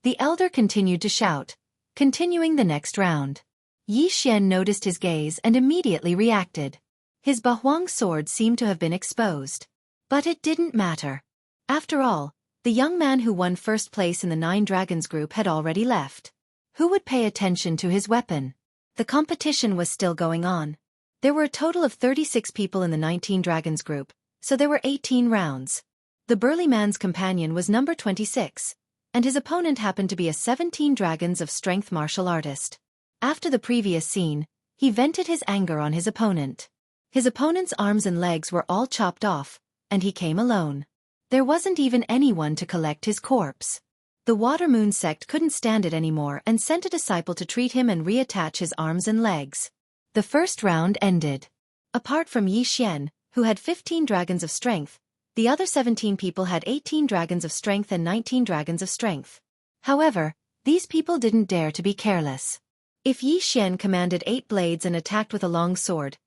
The elder continued to shout, continuing the next round. Yi Xian noticed his gaze and immediately reacted. His Bahuang sword seemed to have been exposed. But it didn't matter. After all, the young man who won first place in the 9 Dragons group had already left. Who would pay attention to his weapon? The competition was still going on. There were a total of 36 people in the 19 Dragons group, so there were 18 rounds. The burly man's companion was number 26, and his opponent happened to be a 17 Dragons of strength martial artist. After the previous scene, he vented his anger on his opponent. His opponent's arms and legs were all chopped off, and he came alone. There wasn't even anyone to collect his corpse. The Water Moon sect couldn't stand it anymore and sent a disciple to treat him and reattach his arms and legs. The first round ended. Apart from Xianxia, who had 15 dragons of strength, the other 17 people had 18 dragons of strength and 19 dragons of strength. However, these people didn't dare to be careless. If Xianxia commanded 8 blades and attacked with a long sword,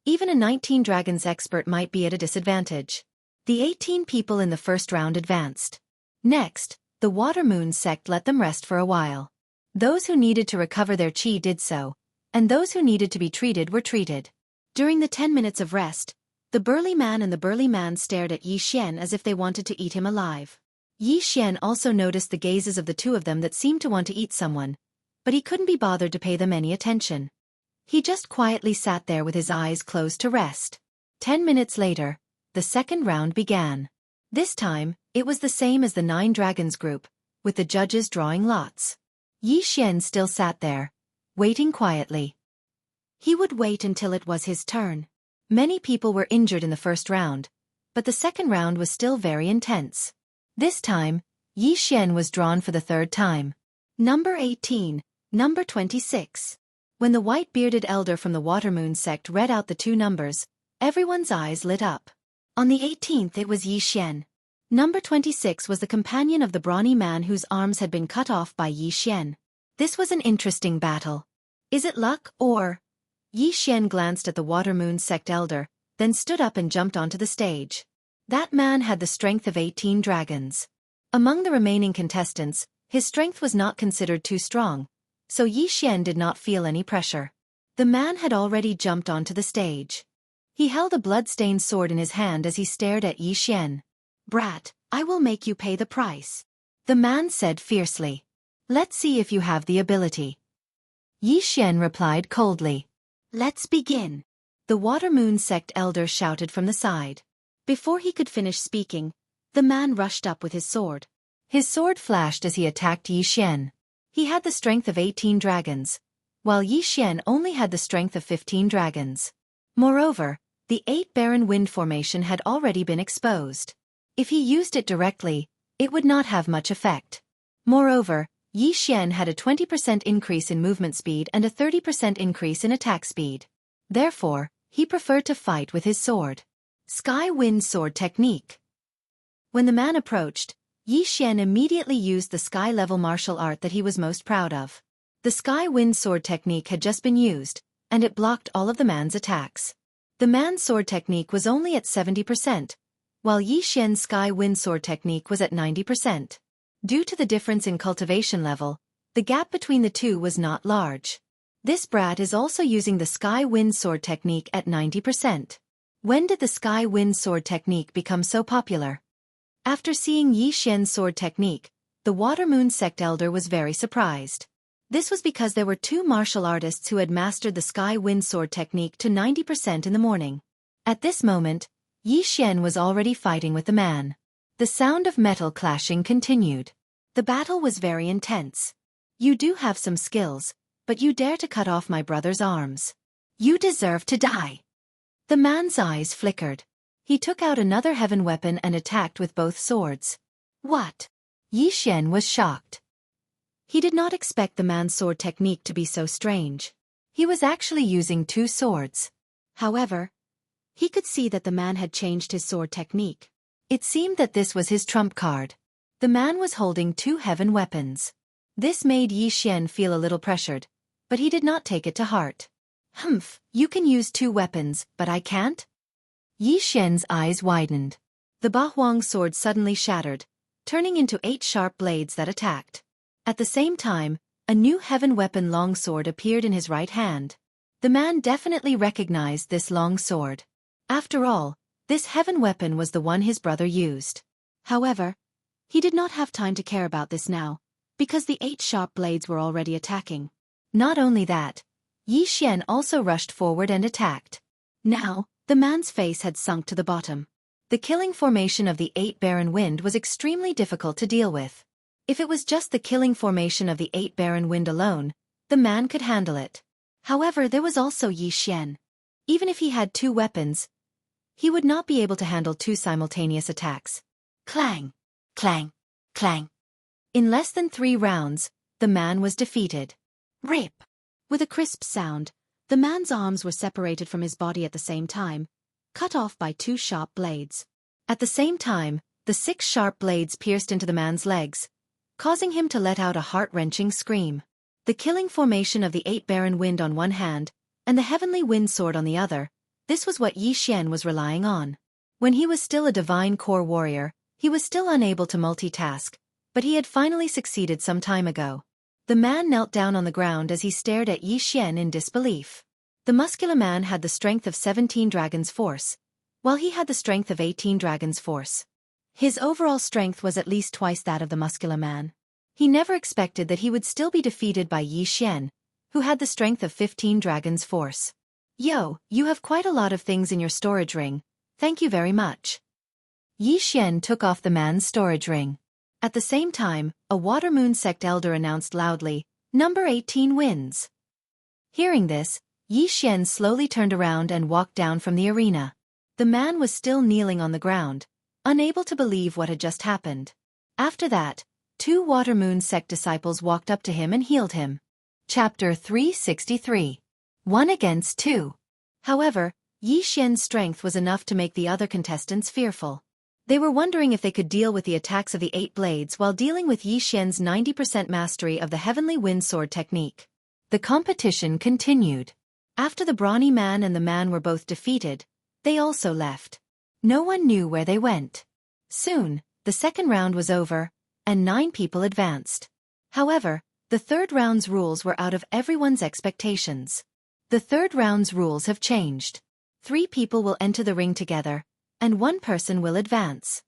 even a 19 dragons expert might be at a disadvantage. The 18 people in the first round advanced. Next, the Water Moon sect let them rest for a while. Those who needed to recover their chi did so, and those who needed to be treated were treated. During the 10 minutes of rest, the burly man and the burly man stared at Xianxia as if they wanted to eat him alive. Xianxia also noticed the gazes of the two of them that seemed to want to eat someone, but he couldn't be bothered to pay them any attention. He just quietly sat there with his eyes closed to rest. 10 minutes later, the second round began. This time, it was the same as the 9 dragons group, with the judges drawing lots. Xianxia still sat there, waiting quietly. He would wait until it was his turn. Many people were injured in the first round, but the second round was still very intense. This time, Xianxia was drawn for the third time. Number 18, number 26. When the white-bearded elder from the Water Moon sect read out the 2 numbers, everyone's eyes lit up. On the 18th it was Xianxia. Number 26 was the companion of the brawny man whose arms had been cut off by Xianxia. This was an interesting battle. Is it luck or... Xianxia glanced at the Water Moon sect elder, then stood up and jumped onto the stage. That man had the strength of 18 dragons. Among the remaining contestants, his strength was not considered too strong, so Xianxia did not feel any pressure. The man had already jumped onto the stage. He held a blood-stained sword in his hand as he stared at Xianxia. "Brat, I will make you pay the price," the man said fiercely. "Let's see if you have the ability." Xianxia replied coldly. "Let's begin," the Water Moon sect elder shouted from the side. Before he could finish speaking, the man rushed up with his sword. His sword flashed as he attacked Xianxia. He had the strength of 18 dragons, while Xianxia only had the strength of 15 dragons. Moreover, the 8 barren wind formation had already been exposed. If he used it directly, it would not have much effect. Moreover, Xianxia had a 20% increase in movement speed and a 30% increase in attack speed. Therefore, he preferred to fight with his sword. Sky Wind Sword Technique. When the man approached, Xianxia immediately used the sky-level martial art that he was most proud of. The Sky Wind Sword Technique had just been used, and it blocked all of the man's attacks. The man's sword technique was only at 70%, while Xianxia's Sky Wind Sword Technique was at 90%. Due to the difference in cultivation level, the gap between the two was not large. This brat is also using the Sky Wind Sword Technique at 90%. When did the Sky Wind Sword Technique become so popular? After seeing Xianxia's sword technique, the Water Moon sect elder was very surprised. This was because there were 2 martial artists who had mastered the Sky Wind Sword Technique to 90% in the morning. At this moment, Xianxia was already fighting with the man. The sound of metal clashing continued. The battle was very intense. "You do have some skills, but you dare to cut off my brother's arms. You deserve to die." The man's eyes flickered. He took out another heaven weapon and attacked with both swords. "What?" Xianxia was shocked. He did not expect the man's sword technique to be so strange. He was actually using 2 swords. However, he could see that the man had changed his sword technique. It seemed that this was his trump card. The man was holding 2 heaven weapons. This made Xianxia feel a little pressured, but he did not take it to heart. "Humph, you can use 2 weapons, but I can't?" Xianxia's eyes widened. The Bahuang sword suddenly shattered, turning into 8 sharp blades that attacked. At the same time, a new heaven weapon long sword appeared in his right hand. The man definitely recognized this long sword. After all, this heaven weapon was the one his brother used. However, he did not have time to care about this now, because the 8 sharp blades were already attacking. Not only that, Xianxia also rushed forward and attacked. Now, the man's face had sunk to the bottom. The killing formation of the 8 barren wind was extremely difficult to deal with. If it was just the killing formation of the 8 barren wind alone, the man could handle it. However, there was also Xianxia. Even if he had 2 weapons, he would not be able to handle 2 simultaneous attacks. Clang! Clang! Clang! In less than 3 rounds, the man was defeated. Rip! With a crisp sound, the man's arms were separated from his body at the same time, cut off by 2 sharp blades. At the same time, the 6 sharp blades pierced into the man's legs, causing him to let out a heart-wrenching scream. The killing formation of the 8 Baron Wind on one hand, and the Heavenly Wind Sword on the other, this was what Xianxia was relying on. When he was still a divine core warrior, he was still unable to multitask, but he had finally succeeded some time ago. The man knelt down on the ground as he stared at Xianxia in disbelief. The muscular man had the strength of 17 dragons' force, while he had the strength of 18 dragons' force. His overall strength was at least twice that of the muscular man. He never expected that he would still be defeated by Xianxia, who had the strength of 15 dragons' force. Yo, you have quite a lot of things in your storage ring, thank you very much. Xianxia took off the man's storage ring. At the same time, a Water Moon sect elder announced loudly, "Number 18 wins." Hearing this, Xianxia slowly turned around and walked down from the arena. The man was still kneeling on the ground, unable to believe what had just happened. After that, 2 Water Moon sect disciples walked up to him and healed him. Chapter 363. 1 against 2. However, Xianxia's strength was enough to make the other contestants fearful. They were wondering if they could deal with the attacks of the 8 blades while dealing with Xianxia's 90% mastery of the Heavenly Wind Sword technique. The competition continued. After the brawny man and the man were both defeated, they also left. No one knew where they went. Soon, the second round was over, and 9 people advanced. However, the third round's rules were out of everyone's expectations. The third round's rules have changed. 3 people will enter the ring together, and 1 person will advance.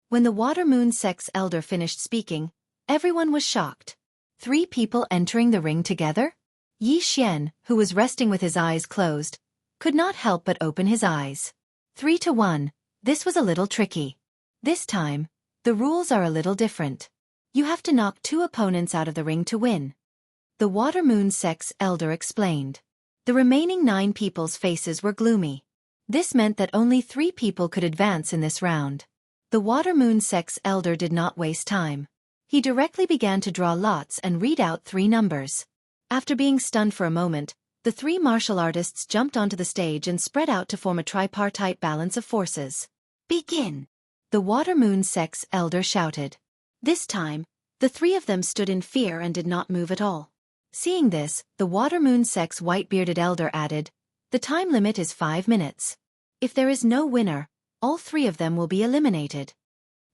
When the Water Moon sect's elder finished speaking, everyone was shocked. 3 people entering the ring together? Xianxia, who was resting with his eyes closed, could not help but open his eyes. 3 to 1, this was a little tricky. This time, the rules are a little different. You have to knock 2 opponents out of the ring to win. The Water Moon sect's elder explained. The remaining 9 people's faces were gloomy. This meant that only 3 people could advance in this round. The Water Moon sect's elder did not waste time. He directly began to draw lots and read out 3 numbers. After being stunned for a moment, the 3 martial artists jumped onto the stage and spread out to form a tripartite balance of forces. Begin! The Water Moon sect's elder shouted. This time, the 3 of them stood in fear and did not move at all. Seeing this, the Water Moon sect's white-bearded elder added, "The time limit is 5 minutes. If there is no winner, all 3 of them will be eliminated."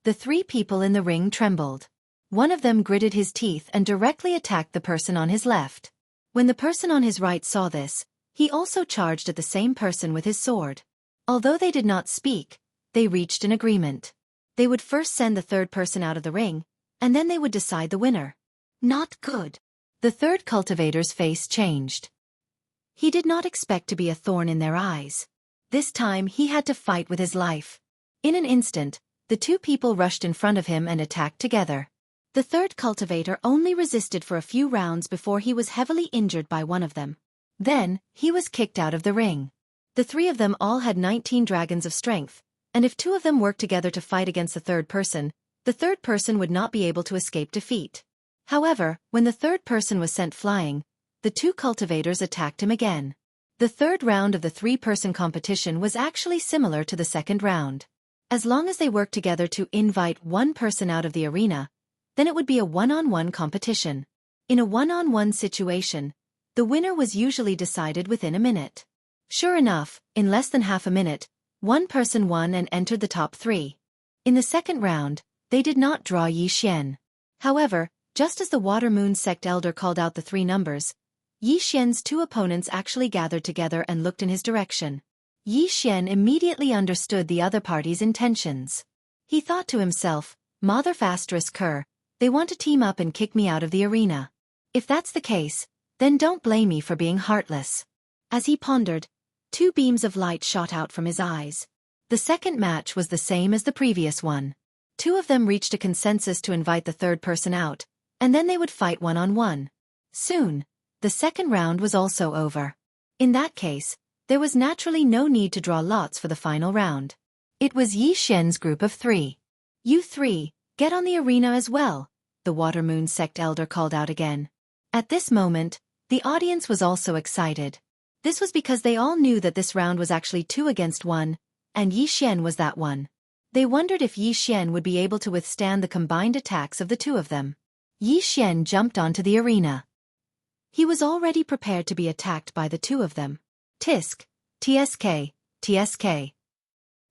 The 3 people in the ring trembled. One of them gritted his teeth and directly attacked the person on his left. When the person on his right saw this, he also charged at the same person with his sword. Although they did not speak, they reached an agreement. They would first send the third person out of the ring, and then they would decide the winner. Not good. The third cultivator's face changed. He did not expect to be a thorn in their eyes. This time he had to fight with his life. In an instant, the 2 people rushed in front of him and attacked together. The third cultivator only resisted for a few rounds before he was heavily injured by one of them. Then, he was kicked out of the ring. The 3 of them all had 19 dragons of strength, and if 2 of them worked together to fight against the third person would not be able to escape defeat. However, when the third person was sent flying, the 2 cultivators attacked him again. The third round of the 3-person competition was actually similar to the second round. As long as they worked together to invite 1 person out of the arena, then it would be a one-on-one competition. In a one-on-one situation, the winner was usually decided within a minute. Sure enough, in less than half a minute, 1 person won and entered the top 3. In the second round, they did not draw Xianxia. However, just as the Water Moon sect elder called out the 3 numbers, Xianxia's 2 opponents actually gathered together and looked in his direction. Xianxia immediately understood the other party's intentions. He thought to himself, Mother***, they want to team up and kick me out of the arena. If that's the case, then don't blame me for being heartless. As he pondered, 2 beams of light shot out from his eyes. The second match was the same as the previous one. 2 of them reached a consensus to invite the third person out, and then they would fight one-on-one. Soon, the second round was also over. In that case, There was naturally no need to draw lots for the final round. It was Yi Xian's group of 3. "You 3, get on the arena as well," the Water Moon sect elder called out again. At this moment, the audience was also excited. This was because they all knew that this round was actually 2 against 1, and Yi Xian was that one. They wondered if Yi Xian would be able to withstand the combined attacks of the 2 of them. Yi Xian jumped onto the arena. He was already prepared to be attacked by the 2 of them. Tisk, tsk, tsk.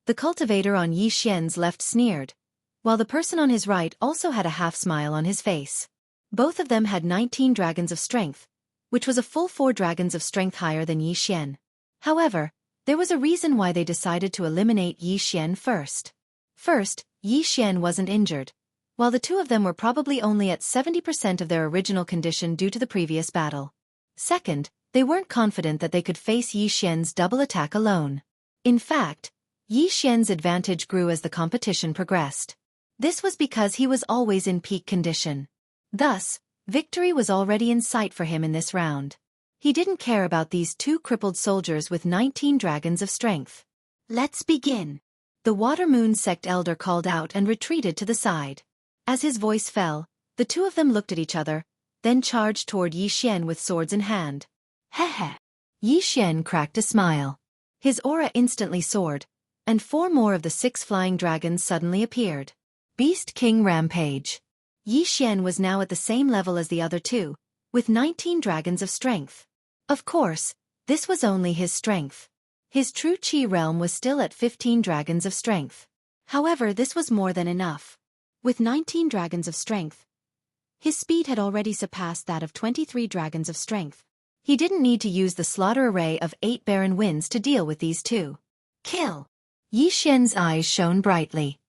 The cultivator on Yi Xian's left sneered, while the person on his right also had a half-smile on his face. Both of them had 19 dragons of strength, which was a full 4 dragons of strength higher than Yi Xian. However, there was a reason why they decided to eliminate Yi Xian first. First, Yi Xian wasn't injured, while the 2 of them were probably only at 70% of their original condition due to the previous battle. Second, they weren't confident that they could face Yi Xian's double attack alone. In fact, Yi Xian's advantage grew as the competition progressed. This was because he was always in peak condition. Thus, victory was already in sight for him in this round. He didn't care about these 2 crippled soldiers with 19 dragons of strength. "Let's begin," the Water Moon sect elder called out and retreated to the side. As his voice fell, the 2 of them looked at each other, then charged toward Yi Xian with swords in hand. Heh. Yi Xian cracked a smile. His aura instantly soared, and 4 more of the 6 flying dragons suddenly appeared. Beast King Rampage. Yi Xian was now at the same level as the other 2, with 19 dragons of strength. Of course, this was only his strength. His true Qi realm was still at 15 dragons of strength. However, this was more than enough. With 19 dragons of strength, his speed had already surpassed that of 23 dragons of strength. He didn't need to use the slaughter array of 8 barren winds to deal with these 2. Kill! Yi Xian's eyes shone brightly.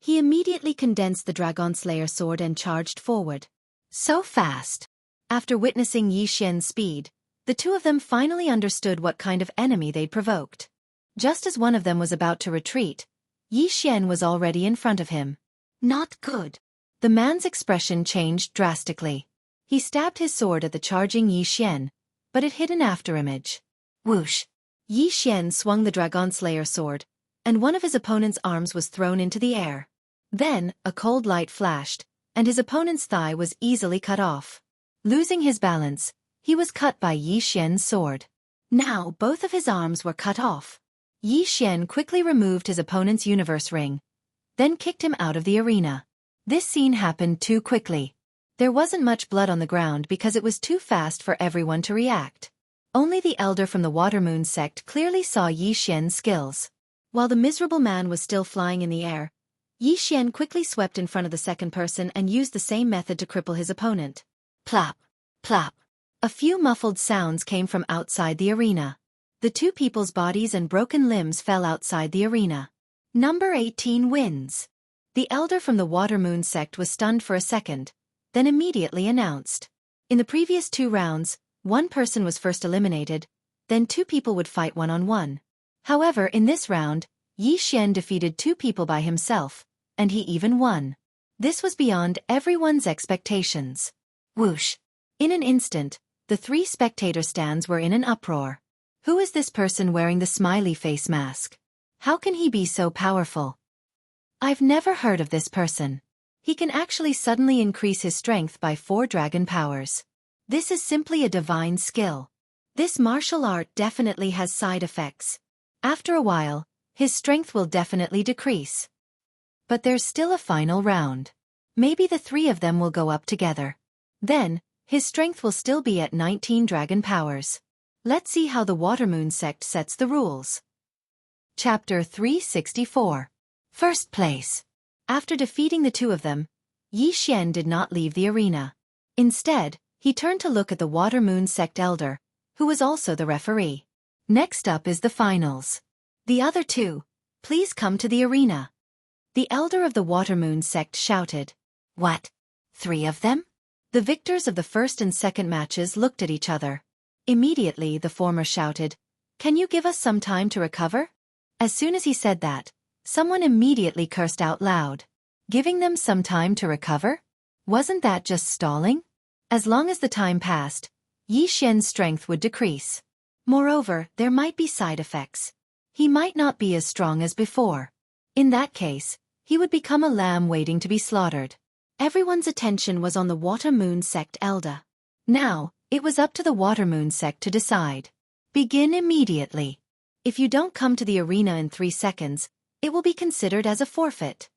He immediately condensed the Dragon Slayer sword and charged forward. So fast! After witnessing Yi Xian's speed, the 2 of them finally understood what kind of enemy they'd provoked. Just as one of them was about to retreat, Yi Xian was already in front of him. Not good. The man's expression changed drastically. He stabbed his sword at the charging Yi Xian, but it hit an afterimage. Whoosh! Yi Xian swung the Dragon Slayer sword, and one of his opponent's arms was thrown into the air. Then, a cold light flashed, and his opponent's thigh was easily cut off. Losing his balance, he was cut by Yi Xian's sword. Now both of his arms were cut off. Yi Xian quickly removed his opponent's universe ring, then kicked him out of the arena. This scene happened too quickly. There wasn't much blood on the ground because it was too fast for everyone to react. Only the elder from the Water Moon sect clearly saw Yi Xian's skills. While the miserable man was still flying in the air, Yi Xian quickly swept in front of the second person and used the same method to cripple his opponent. Plop! Plop! A few muffled sounds came from outside the arena. The 2 people's bodies and broken limbs fell outside the arena. Number 18 wins. The elder from the Water Moon sect was stunned for a second, then immediately announced. In the previous 2 rounds, 1 person was first eliminated, then 2 people would fight one-on-one. However, in this round, Yi Xian defeated 2 people by himself, and he even won. This was beyond everyone's expectations. Whoosh! In an instant, the 3 spectator stands were in an uproar. Who is this person wearing the smiley face mask? How can he be so powerful? I've never heard of this person. He can actually suddenly increase his strength by 4 dragon powers. This is simply a divine skill. This martial art definitely has side effects. After a while, his strength will definitely decrease. But there's still a final round. Maybe the 3 of them will go up together. Then, his strength will still be at 19 dragon powers. Let's see how the Water Moon sect sets the rules. Chapter 364. First place. After defeating the 2 of them, Yi Xian did not leave the arena. Instead, he turned to look at the Water Moon sect elder, who was also the referee. Next up is the finals. The other 2, please come to the arena. The elder of the Water Moon sect shouted. What? 3 of them? The victors of the first and second matches looked at each other. Immediately the former shouted, Can you give us some time to recover? As soon as he said that, someone immediately cursed out loud. Giving them some time to recover? Wasn't that just stalling? As long as the time passed, Yi Xian's strength would decrease. Moreover, there might be side effects. He might not be as strong as before. In that case, he would become a lamb waiting to be slaughtered. Everyone's attention was on the Water Moon Sect elder. Now, it was up to the Water Moon Sect to decide. Begin immediately. If you don't come to the arena in 3 seconds, it will be considered as a forfeit.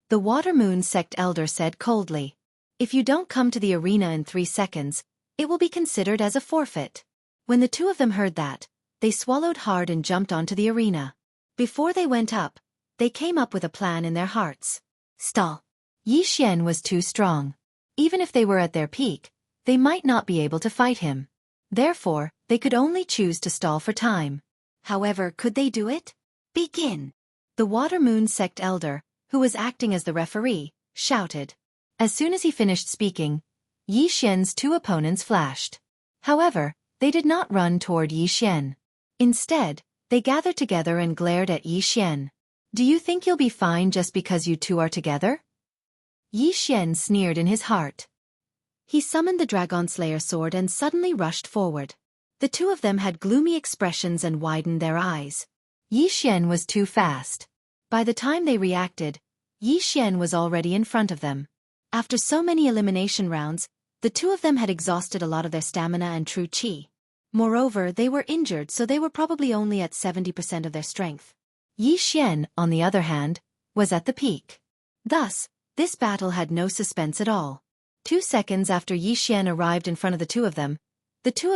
The Water Moon Sect elder said coldly. If you don't come to the arena in 3 seconds, it will be considered as a forfeit. When the two of them heard that, they swallowed hard and jumped onto the arena. Before they went up, they came up with a plan in their hearts. Stall. Xianxia was too strong. Even if they were at their peak, they might not be able to fight him. Therefore, they could only choose to stall for time. However, could they do it? Begin. The Water Moon Sect elder, who was acting as the referee, shouted. As soon as he finished speaking, Xianxia's 2 opponents flashed. However, they did not run toward Xianxia. Instead, they gathered together and glared at Xianxia. Do you think you'll be fine just because you two are together? Xianxia sneered in his heart. He summoned the Dragon Slayer sword and suddenly rushed forward. The two of them had gloomy expressions and widened their eyes. Xianxia was too fast. By the time they reacted, Xianxia was already in front of them. After so many elimination rounds, the two of them had exhausted a lot of their stamina and true chi. Moreover, they were injured, so they were probably only at 70% of their strength. Xianxia, on the other hand, was at the peak. Thus, this battle had no suspense at all. 2 seconds after Xianxia arrived in front of the two of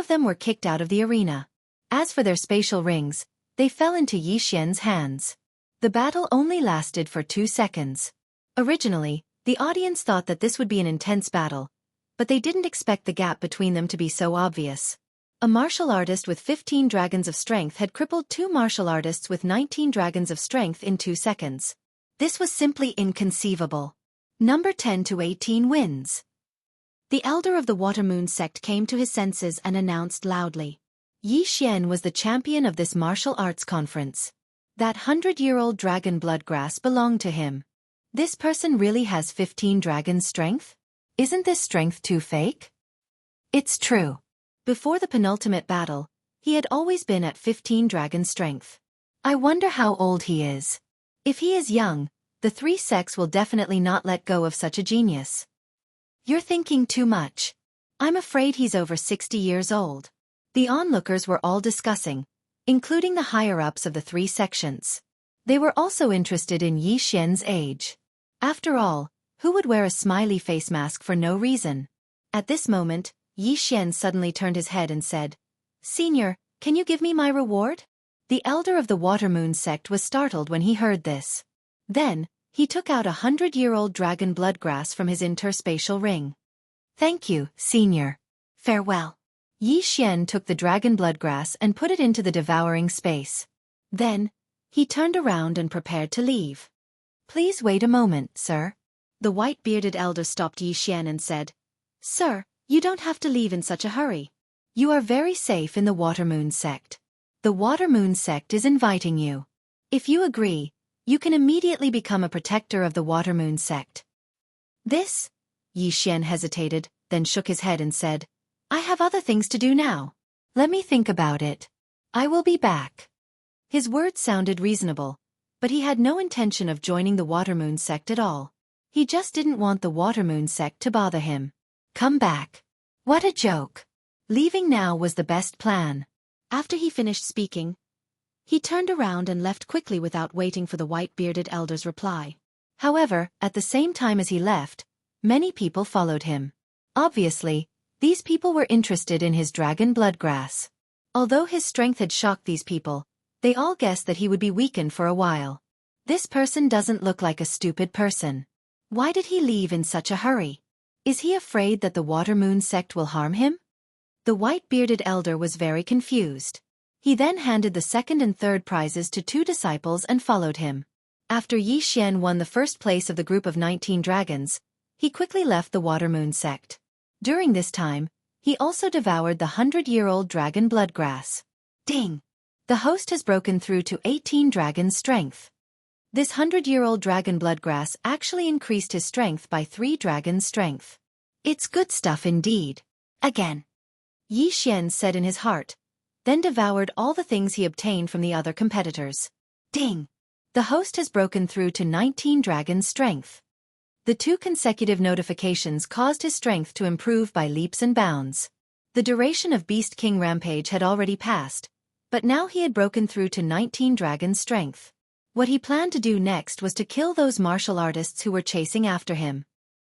them were kicked out of the arena. As for their spatial rings, they fell into Xianxia's hands. The battle only lasted for 2 seconds. Originally, the audience thought that this would be an intense battle, but they didn't expect the gap between them to be so obvious. A martial artist with 15 dragons of strength had crippled 2 martial artists with 19 dragons of strength in 2 seconds. This was simply inconceivable. Number 10 to 18 wins. The elder of the Water Moon Sect came to his senses and announced loudly. Xianxia was the champion of this martial arts conference. That 100-year-old dragon bloodgrass belonged to him. This person really has 15 dragon strength? Isn't this strength too fake? It's true. Before the penultimate battle, he had always been at 15 dragon strength. I wonder how old he is. If he is young, the 3 sects will definitely not let go of such a genius. You're thinking too much. I'm afraid he's over 60 years old. The onlookers were all discussing, including the higher-ups of the 3 sections. They were also interested in Xianxia's age. After all, who would wear a smiley face mask for no reason? At this moment, Xianxia suddenly turned his head and said, "Senior, can you give me my reward?" The elder of the Water Moon Sect was startled when he heard this. Then, he took out a 100-year-old dragon bloodgrass from his interspatial ring. "Thank you, Senior. Farewell." Xianxia took the dragon bloodgrass and put it into the devouring space. Then, he turned around and prepared to leave. "Please wait a moment, sir." The white-bearded elder stopped Xianxia and said, "Sir, you don't have to leave in such a hurry. You are very safe in the Water Moon Sect. The Water Moon Sect is inviting you. If you agree, you can immediately become a protector of the Water Moon Sect." This? Xianxia hesitated, then shook his head and said, "I have other things to do now. Let me think about it. I will be back." His words sounded reasonable, but he had no intention of joining the Water Moon Sect at all. He just didn't want the Water Moon Sect to bother him. Come back. What a joke. Leaving now was the best plan. After he finished speaking, he turned around and left quickly without waiting for the white-bearded elder's reply. However, at the same time as he left, many people followed him. Obviously, these people were interested in his dragon bloodgrass. Although his strength had shocked these people, they all guessed that he would be weakened for a while. This person doesn't look like a stupid person. Why did he leave in such a hurry? Is he afraid that the Water Moon Sect will harm him? The white-bearded elder was very confused. He then handed the second and third prizes to 2 disciples and followed him. After Xianxia won the first place of the group of 19 dragons, he quickly left the Water Moon Sect. During this time, he also devoured the 100-year-old dragon bloodgrass. Ding! The host has broken through to 18 dragon strength. This 100-year-old dragon bloodgrass actually increased his strength by 3 dragon strength. It's good stuff indeed. Again. Xianxia said in his heart, then devoured all the things he obtained from the other competitors. Ding! The host has broken through to 19 dragons' strength. The 2 consecutive notifications caused his strength to improve by leaps and bounds. The duration of Beast King Rampage had already passed, but now he had broken through to 19 dragons' strength. What he planned to do next was to kill those martial artists who were chasing after him.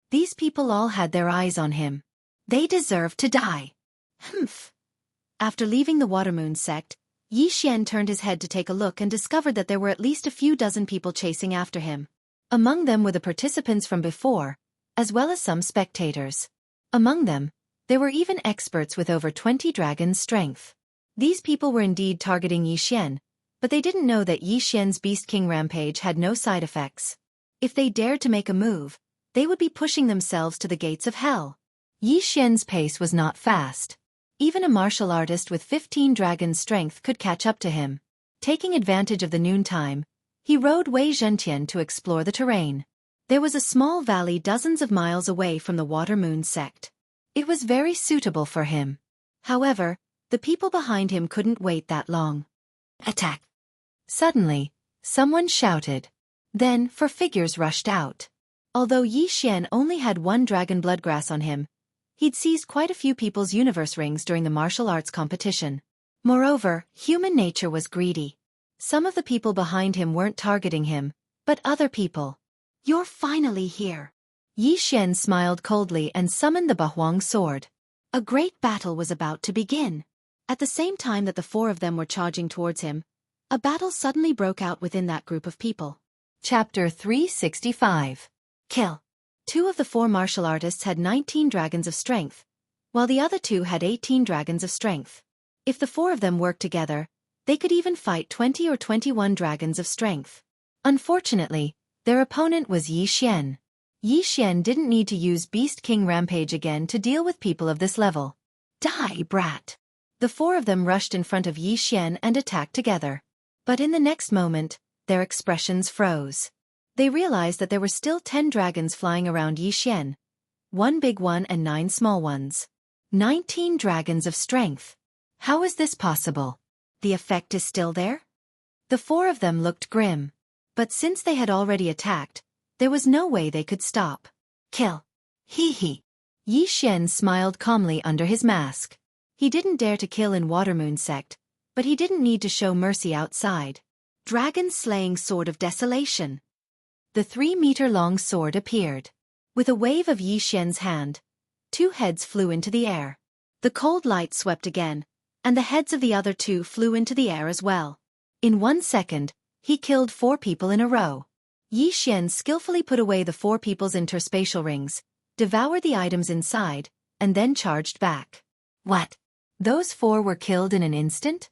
These people all had their eyes on him. They deserved to die. Humph. After leaving the Watermoon sect, Xianxia turned his head to take a look and discovered that there were at least a few dozen people chasing after him. Among them were the participants from before, as well as some spectators. Among them, there were even experts with over 20 dragons' strength. These people were indeed targeting Xianxia, but they didn't know that Xianxia's Beast King Rampage had no side effects. If they dared to make a move, they would be pushing themselves to the gates of hell. Xianxia's pace was not fast. Even a martial artist with 15 dragons' strength could catch up to him. Taking advantage of the noontime, he rode Wei Zhentian to explore the terrain. There was a small valley dozens of miles away from the Watermoon sect. It was very suitable for him. However, the people behind him couldn't wait that long. Attack! Suddenly, someone shouted. Then, 4 figures rushed out. Although Xianxia only had 1 dragon bloodgrass on him, he'd seized quite a few people's universe rings during the martial arts competition. Moreover, human nature was greedy. Some of the people behind him weren't targeting him, but other people. You're finally here. Xianxia smiled coldly and summoned the Bahuang sword. A great battle was about to begin. At the same time that the 4 of them were charging towards him, a battle suddenly broke out within that group of people. Chapter 365. Kill. 2 of the 4 martial artists had 19 dragons of strength, while the other 2 had 18 dragons of strength. If the 4 of them worked together, they could even fight 20 or 21 dragons of strength. Unfortunately, their opponent was Xianxia. Xianxia didn't need to use Beast King Rampage again to deal with people of this level. Die, brat! The 4 of them rushed in front of Xianxia and attacked together. But in the next moment, their expressions froze. They realized that there were still 10 dragons flying around Xianxia. 1 big one and 9 small ones. 19 dragons of strength. How is this possible? The effect is still there? The 4 of them looked grim. But since they had already attacked, there was no way they could stop. Kill. Hee hee. Xianxia smiled calmly under his mask. He didn't dare to kill in Watermoon sect, but he didn't need to show mercy outside. Dragon-slaying sword of desolation. The 3-meter-long sword appeared. With a wave of Xianxia's hand, 2 heads flew into the air. The cold light swept again, and the heads of the other 2 flew into the air as well. In 1 second, he killed 4 people in a row. Xianxia skillfully put away the 4 people's interspatial rings, devoured the items inside, and then charged back. What? Those 4 were killed in an instant?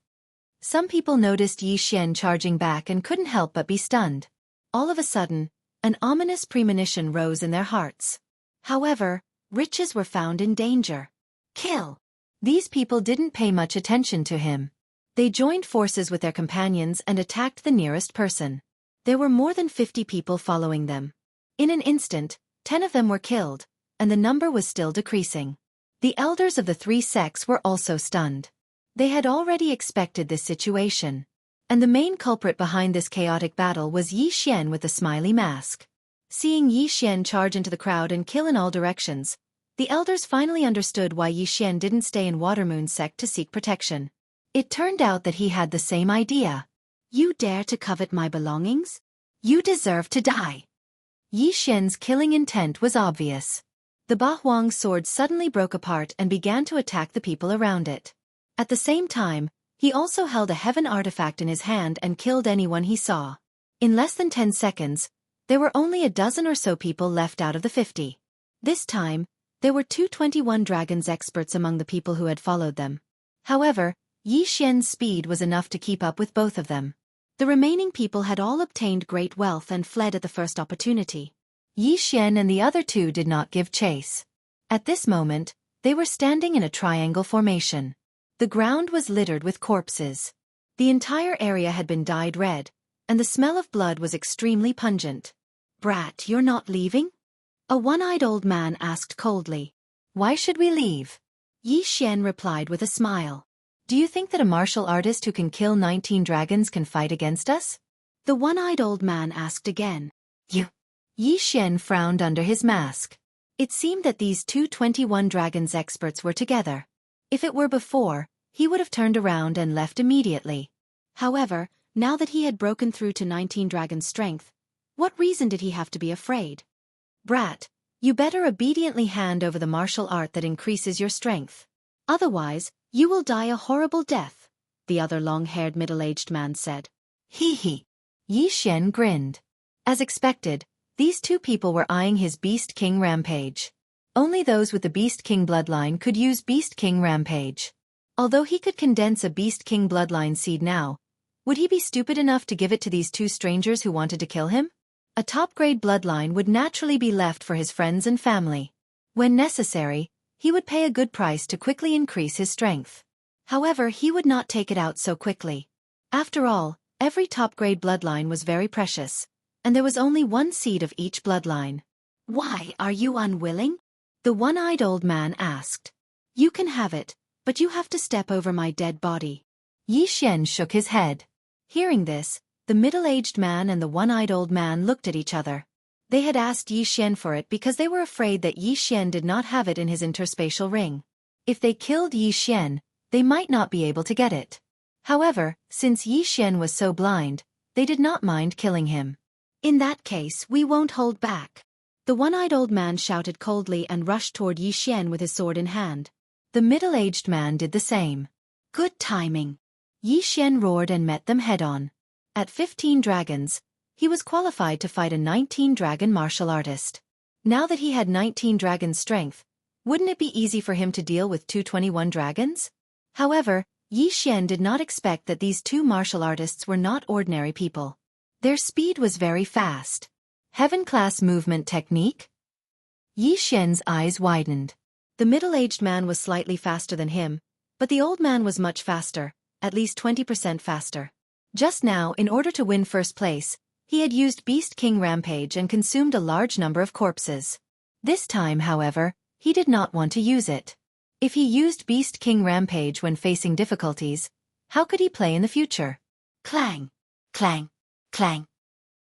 Some people noticed Xianxia charging back and couldn't help but be stunned. All of a sudden, an ominous premonition rose in their hearts. However, riches were found in danger. Kill! These people didn't pay much attention to him. They joined forces with their companions and attacked the nearest person. There were more than 50 people following them. In an instant, 10 of them were killed, and the number was still decreasing. The elders of the 3 sects were also stunned. They had already expected this situation. And the main culprit behind this chaotic battle was Xianxia with the smiley mask. Seeing Xianxia charge into the crowd and kill in all directions, the elders finally understood why Xianxia didn't stay in Watermoon sect to seek protection. It turned out that he had the same idea. You dare to covet my belongings? You deserve to die. Xianxia's killing intent was obvious. The Bahuang sword suddenly broke apart and began to attack the people around it. At the same time, he also held a heaven artifact in his hand and killed anyone he saw. In less than 10 seconds, there were only a dozen or so people left out of the 50. This time, there were 221 dragons experts among the people who had followed them. However, Xianxia's speed was enough to keep up with both of them. The remaining people had all obtained great wealth and fled at the first opportunity. Xianxia and the other 2 did not give chase. At this moment, they were standing in a triangle formation. The ground was littered with corpses. The entire area had been dyed red, and the smell of blood was extremely pungent. Brat, you're not leaving? A one-eyed old man asked coldly. Why should we leave? Xianxia replied with a smile. Do you think that a martial artist who can kill 19 dragons can fight against us? The one-eyed old man asked again. You. Yi Xian frowned under his mask. It seemed that these two 21 dragons experts were together. If it were before, he would have turned around and left immediately. However, now that he had broken through to 19 dragon strength, what reason did he have to be afraid? Brat, you better obediently hand over the martial art that increases your strength. Otherwise, you will die a horrible death, the other long-haired middle-aged man said. Hee hee. Yi Xian grinned. As expected, these two people were eyeing his Beast King Rampage. Only those with the Beast King bloodline could use Beast King Rampage. Although he could condense a Beast King bloodline seed now, would he be stupid enough to give it to these two strangers who wanted to kill him? A top-grade bloodline would naturally be left for his friends and family. When necessary, he would pay a good price to quickly increase his strength. However, he would not take it out so quickly. After all, every top-grade bloodline was very precious, and there was only one seed of each bloodline. Why are you unwilling? The one-eyed old man asked. You can have it, but you have to step over my dead body. Yi Xian shook his head. Hearing this, the middle-aged man and the one-eyed old man looked at each other. They had asked Yi Xian for it because they were afraid that Yi Xian did not have it in his interspatial ring. If they killed Yi Xian, they might not be able to get it. However, since Yi Xian was so blind, they did not mind killing him. In that case, we won't hold back. The one-eyed old man shouted coldly and rushed toward Yi Xian with his sword in hand. The middle-aged man did the same. Good timing. Yi Xian roared and met them head-on. At 15 dragons, he was qualified to fight a 19-dragon martial artist. Now that he had 19 dragon strength, wouldn't it be easy for him to deal with 221 dragons? However, Yi Xian did not expect that these two martial artists were not ordinary people. Their speed was very fast. Heaven-class movement technique? Yi Xian's eyes widened. The middle-aged man was slightly faster than him, but the old man was much faster, at least 20% faster. Just now, in order to win first place, he had used Beast King Rampage and consumed a large number of corpses. This time, however, he did not want to use it. If he used Beast King Rampage when facing difficulties, how could he play in the future? Clang! Clang! Clang!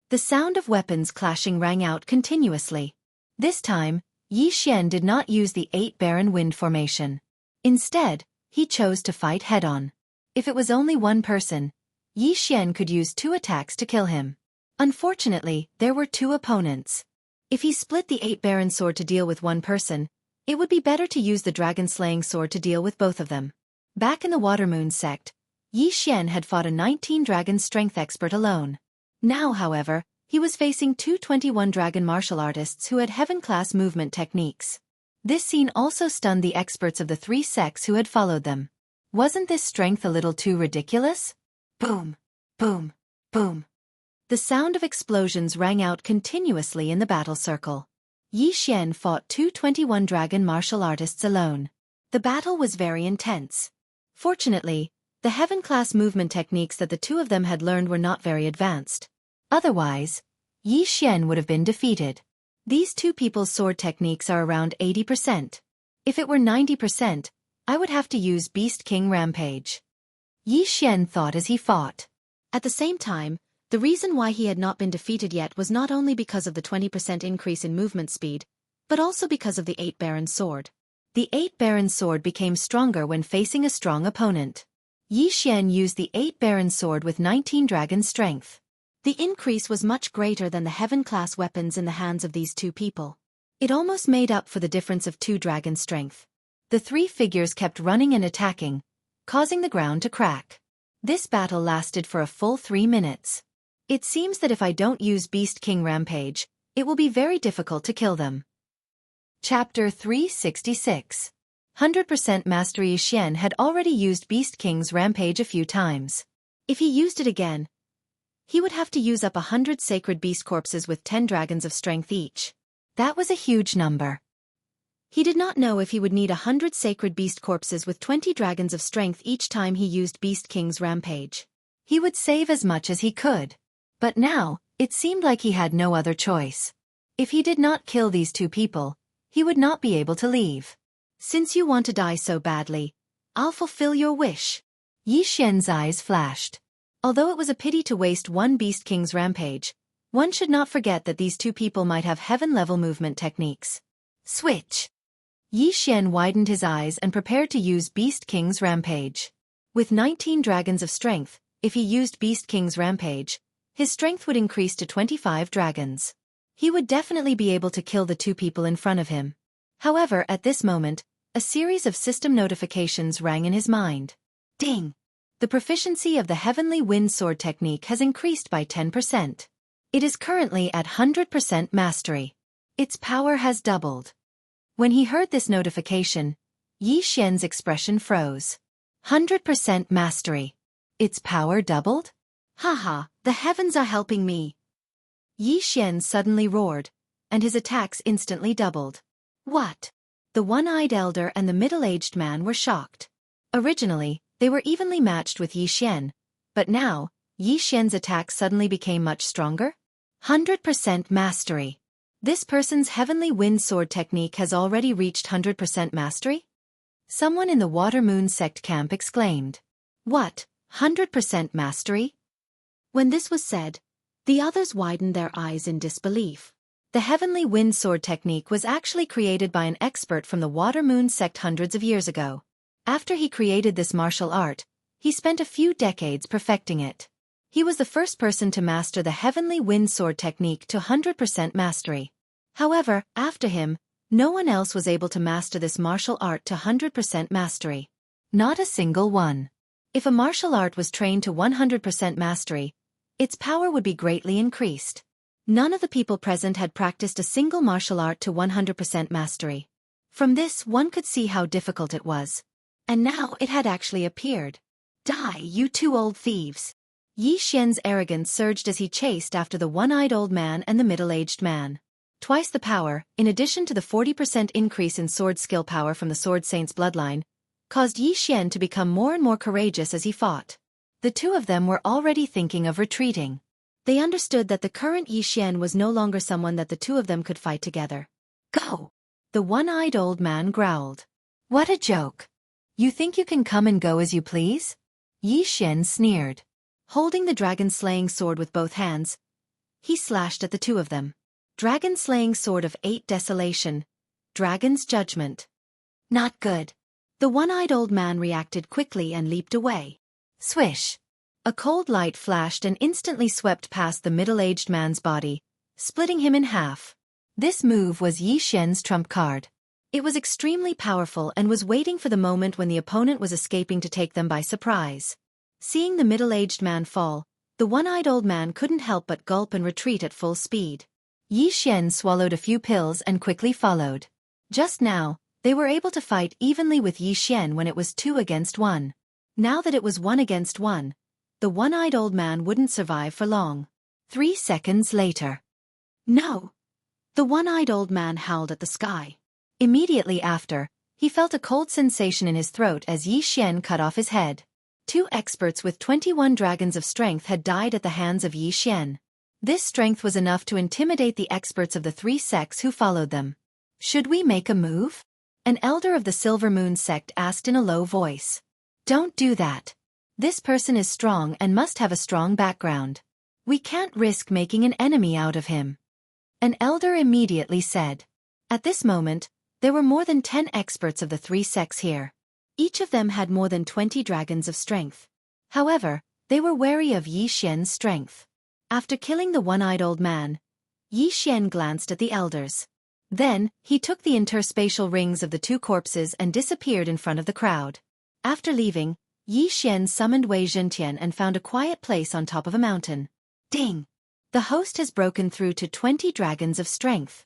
The sound of weapons clashing rang out continuously. This time, Yi Xian did not use the 8 Baron Wind formation. Instead, he chose to fight head-on. If it was only one person, Yi Xian could use 2 attacks to kill him. Unfortunately, there were 2 opponents. If he split the 8 Baron sword to deal with one person, it would be better to use the dragon-slaying sword to deal with both of them. Back in the Watermoon sect, Yi Xian had fought a 19-dragon strength expert alone. Now, however, he was facing 221 dragon martial artists who had heaven-class movement techniques. This scene also stunned the experts of the 3 sects who had followed them. Wasn't this strength a little too ridiculous? Boom! Boom! Boom! The sound of explosions rang out continuously in the battle circle. Yi Xian fought 221 dragon martial artists alone. The battle was very intense. Fortunately, the heaven-class movement techniques that the 2 of them had learned were not very advanced. Otherwise, Yi Xian would have been defeated. These 2 people's sword techniques are around 80%. If it were 90%, I would have to use Beast King Rampage. Yi Xian thought as he fought. At the same time, the reason why he had not been defeated yet was not only because of the 20% increase in movement speed, but also because of the 8 Baron sword. The 8 Baron sword became stronger when facing a strong opponent. Yi Xian used the 8 Baron sword with 19 dragon strength. The increase was much greater than the heaven-class weapons in the hands of these 2 people. It almost made up for the difference of 2 dragon strength. The 3 figures kept running and attacking, causing the ground to crack. This battle lasted for a full 3 minutes. It seems that if I don't use Beast King Rampage, it will be very difficult to kill them. Chapter 366. 100% Mastery. Yi Xian had already used Beast King's Rampage a few times. If he used it again, he would have to use up 100 sacred beast corpses with 10 dragons of strength each. That was a huge number. He did not know if he would need 100 sacred beast corpses with 20 dragons of strength each time he used Beast King's Rampage. He would save as much as he could. But now, it seemed like he had no other choice. If he did not kill these 2 people, he would not be able to leave. Since you want to die so badly, I'll fulfill your wish. Yi Xian's eyes flashed. Although it was a pity to waste one Beast King's rampage, one should not forget that these two people might have heaven-level movement techniques. Switch! Yi Xian widened his eyes and prepared to use Beast King's rampage. With 19 dragons of strength, if he used Beast King's rampage, his strength would increase to 25 dragons. He would definitely be able to kill the two people in front of him. However, at this moment, a series of system notifications rang in his mind. Ding! The proficiency of the Heavenly Wind Sword technique has increased by 10%. It is currently at 100% mastery. Its power has doubled. When he heard this notification, Yi Xian's expression froze. 100% mastery. Its power doubled? Haha, the heavens are helping me. Yi Xian suddenly roared, and his attacks instantly doubled. What? The one-eyed elder and the middle-aged man were shocked. Originally, they were evenly matched with Yi Xian, but now, Yi Xian's attacks suddenly became much stronger? 100% mastery. This person's Heavenly Wind Sword technique has already reached 100% mastery? Someone in the Water Moon sect camp exclaimed. What, 100% mastery? When this was said, the others widened their eyes in disbelief. The Heavenly Wind Sword technique was actually created by an expert from the Water Moon sect hundreds of years ago. After he created this martial art, he spent a few decades perfecting it. He was the first person to master the Heavenly Wind Sword technique to 100% mastery. However, after him, no one else was able to master this martial art to 100% mastery. Not a single one. If a martial art was trained to 100% mastery, its power would be greatly increased. None of the people present had practiced a single martial art to 100% mastery. From this, one could see how difficult it was. And now it had actually appeared. Die, you two old thieves! Yi Xian's arrogance surged as he chased after the one-eyed old man and the middle-aged man. Twice the power, in addition to the 40% increase in sword skill power from the Sword Saint's bloodline, caused Yi Xian to become more and more courageous as he fought. The two of them were already thinking of retreating. They understood that the current Yi Xian was no longer someone that the two of them could fight together. Go! The one-eyed old man growled. What a joke! You think you can come and go as you please? Yi Xian sneered. Holding the dragon-slaying sword with both hands, he slashed at the two of them. Dragon-slaying sword of 8 desolation. Dragon's judgment. Not good. The one-eyed old man reacted quickly and leaped away. Swish! A cold light flashed and instantly swept past the middle-aged man's body, splitting him in half. This move was Yi Xian's trump card. It was extremely powerful and was waiting for the moment when the opponent was escaping to take them by surprise. Seeing the middle-aged man fall, the one-eyed old man couldn't help but gulp and retreat at full speed. Yi Xian swallowed a few pills and quickly followed. Just now, they were able to fight evenly with Yi Xian when it was 2 against 1. Now that it was 1 against 1, the one-eyed old man wouldn't survive for long. 3 seconds later. No! The one-eyed old man howled at the sky. Immediately after, he felt a cold sensation in his throat as Yi Xian cut off his head. 2 experts with 21 dragons of strength had died at the hands of Yi Xian. This strength was enough to intimidate the experts of the 3 sects who followed them. Should we make a move? An elder of the Silver Moon sect asked in a low voice. Don't do that. This person is strong and must have a strong background. We can't risk making an enemy out of him. An elder immediately said. At this moment, there were more than 10 experts of the 3 sects here. Each of them had more than 20 dragons of strength. However, they were wary of Yi Xian's strength. After killing the one-eyed old man, Yi Xian glanced at the elders. Then, he took the interspatial rings of the 2 corpses and disappeared in front of the crowd. After leaving, Yi Xian summoned Wei Zhentian and found a quiet place on top of a mountain. Ding! The host has broken through to 20 dragons of strength.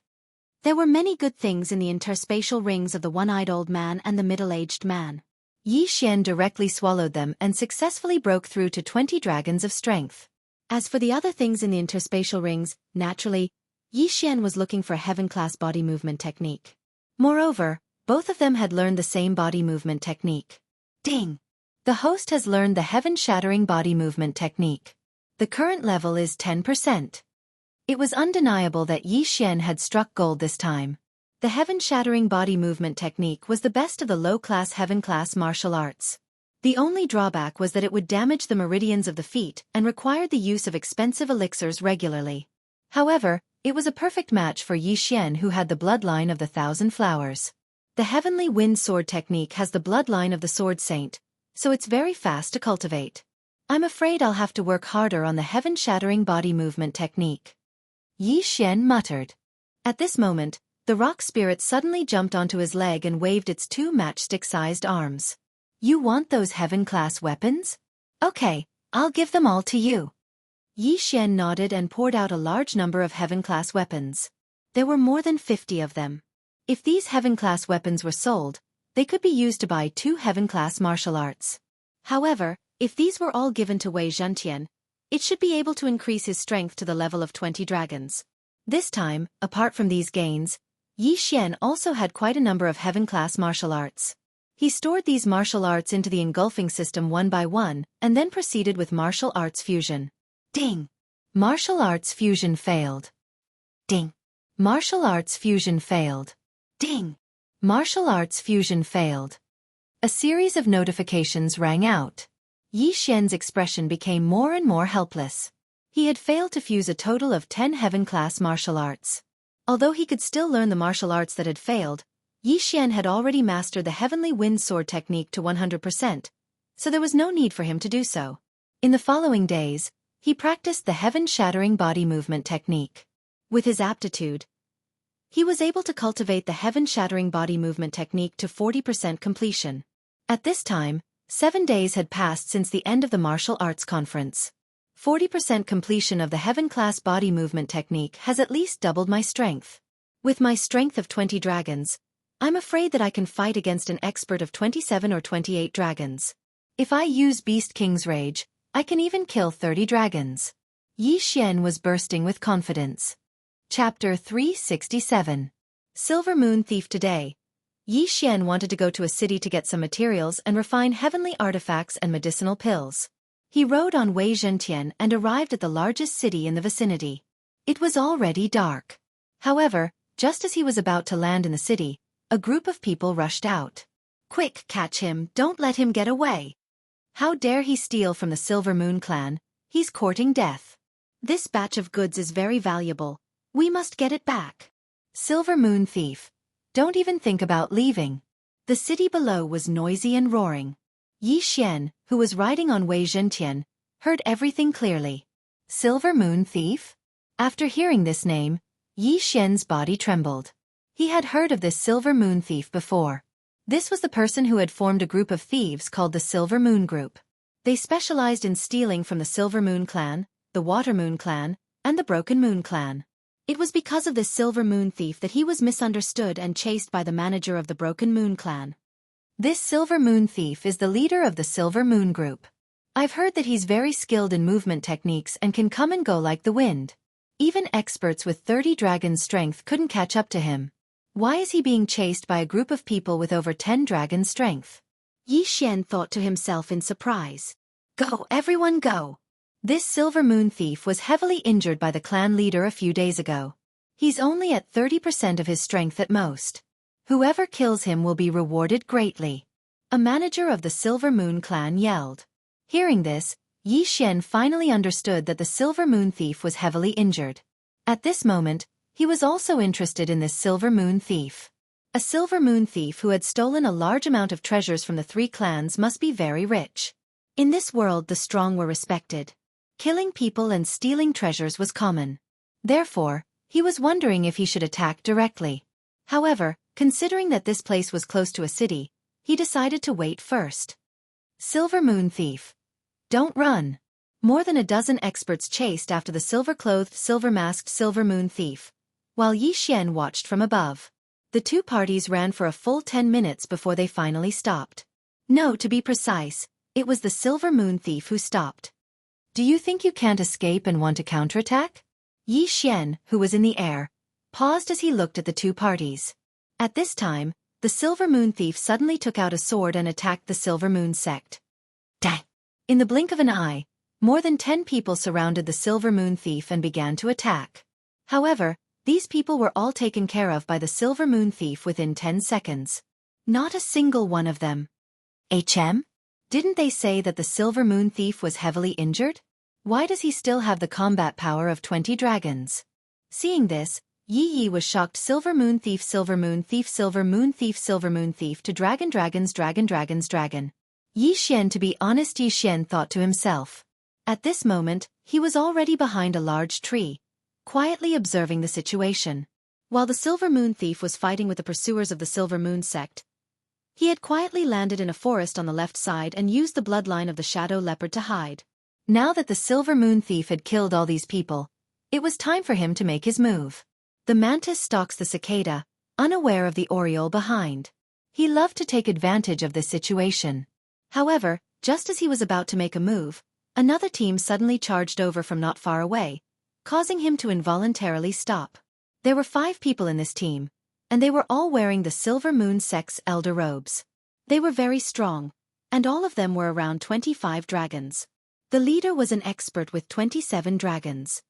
There were many good things in the interspatial rings of the one-eyed old man and the middle-aged man. Yi Xian directly swallowed them and successfully broke through to 20 dragons of strength. As for the other things in the interspatial rings, naturally, Yi Xian was looking for a heaven-class body movement technique. Moreover, both of them had learned the same body movement technique. Ding! The host has learned the heaven-shattering body movement technique. The current level is 10%. It was undeniable that Yi Xian had struck gold this time. The heaven-shattering body movement technique was the best of the low-class heaven-class martial arts. The only drawback was that it would damage the meridians of the feet and required the use of expensive elixirs regularly. However, it was a perfect match for Yi Xian, who had the bloodline of the Thousand Flowers. The Heavenly Wind Sword technique has the bloodline of the Sword Saint, so it's very fast to cultivate. I'm afraid I'll have to work harder on the heaven-shattering body movement technique. Yi Xian muttered. At this moment, the rock spirit suddenly jumped onto his leg and waved its two matchstick-sized arms. You want those heaven-class weapons? Okay, I'll give them all to you. Yi Xian nodded and poured out a large number of heaven-class weapons. There were more than 50 of them. If these heaven-class weapons were sold, they could be used to buy 2 heaven-class martial arts. However, if these were all given to Wei Zhentian, it should be able to increase his strength to the level of 20 dragons. This time, apart from these gains, Yi Xian also had quite a number of heaven-class martial arts. He stored these martial arts into the engulfing system one by one, and then proceeded with martial arts fusion. Ding! Martial arts fusion failed. Ding! Martial arts fusion failed. Ding! Martial arts fusion failed. A series of notifications rang out. Yi Xian's expression became more and more helpless. He had failed to fuse a total of 10 heaven-class martial arts. Although he could still learn the martial arts that had failed, Yi Xian had already mastered the Heavenly Wind Sword technique to 100%, so there was no need for him to do so. In the following days, he practiced the heaven-shattering body movement technique. With his aptitude, he was able to cultivate the heaven-shattering body movement technique to 40% completion. At this time, 7 days had passed since the end of the martial arts conference. 40% completion of the heaven-class body movement technique has at least doubled my strength. With my strength of 20 dragons, I'm afraid that I can fight against an expert of 27 or 28 dragons. If I use Beast King's Rage, I can even kill 30 dragons. Yi Xian was bursting with confidence. Chapter 367. Silver Moon Thief. Today, Yi Xian wanted to go to a city to get some materials and refine heavenly artifacts and medicinal pills. He rode on Wei Zhentian and arrived at the largest city in the vicinity. It was already dark. However, just as he was about to land in the city, a group of people rushed out. Quick, catch him, don't let him get away. How dare he steal from the Silver Moon clan? He's courting death. This batch of goods is very valuable. We must get it back. Silver Moon Thief. Don't even think about leaving. The city below was noisy and roaring. Yi Xian, who was riding on Wei Zhentian, heard everything clearly. Silver Moon Thief? After hearing this name, Yi Xian's body trembled. He had heard of this Silver Moon Thief before. This was the person who had formed a group of thieves called the Silver Moon Group. They specialized in stealing from the Silver Moon Clan, the Water Moon Clan, and the Broken Moon Clan. It was because of this Silver Moon Thief that he was misunderstood and chased by the manager of the Broken Moon Clan. This Silver Moon Thief is the leader of the Silver Moon Group. I've heard that he's very skilled in movement techniques and can come and go like the wind. Even experts with 30 dragon strength couldn't catch up to him. Why is he being chased by a group of people with over 10 dragon strength? Yi Xian thought to himself in surprise. Go, everyone go! This Silver Moon Thief was heavily injured by the clan leader a few days ago. He's only at 30% of his strength at most. Whoever kills him will be rewarded greatly. A manager of the Silver Moon clan yelled. Hearing this, Yi Xian finally understood that the Silver Moon Thief was heavily injured. At this moment, he was also interested in this Silver Moon Thief. A Silver Moon Thief who had stolen a large amount of treasures from the 3 clans must be very rich. In this world, the strong were respected. Killing people and stealing treasures was common. Therefore, he was wondering if he should attack directly. However, considering that this place was close to a city, he decided to wait first. Silver Moon Thief. Don't run. More than a dozen experts chased after the silver-clothed, silver-masked Silver Moon Thief, while Yi Xian watched from above. The 2 parties ran for a full 10 minutes before they finally stopped. No, to be precise, it was the Silver Moon Thief who stopped. Do you think you can't escape and want to counterattack? Yi Xian, who was in the air, paused as he looked at the 2 parties. At this time, the Silver Moon Thief suddenly took out a sword and attacked the Silver Moon sect. Dang! In the blink of an eye, more than 10 people surrounded the Silver Moon Thief and began to attack. However, these people were all taken care of by the Silver Moon Thief within 10 seconds. Not a single one of them. HM? Didn't they say that the Silver Moon Thief was heavily injured? Why does he still have the combat power of 20 dragons? Seeing this, Yi was shocked. Silver Moon Thief, Silver Moon Thief, Silver Moon Thief, Silver Moon Thief to dragon. Yi Xian, to be honest, Yi Xian thought to himself. At this moment, he was already behind a large tree, quietly observing the situation. While the Silver Moon Thief was fighting with the pursuers of the Silver Moon sect, he had quietly landed in a forest on the left side and used the bloodline of the Shadow Leopard to hide. Now that the Silver Moon Thief had killed all these people, it was time for him to make his move. The mantis stalks the cicada, unaware of the oriole behind. He loved to take advantage of this situation. However, just as he was about to make a move, another team suddenly charged over from not far away, causing him to involuntarily stop. There were 5 people in this team, and they were all wearing the Silver Moon sect's elder robes. They were very strong, and all of them were around 25 dragons. The leader was an expert with 27 dragons.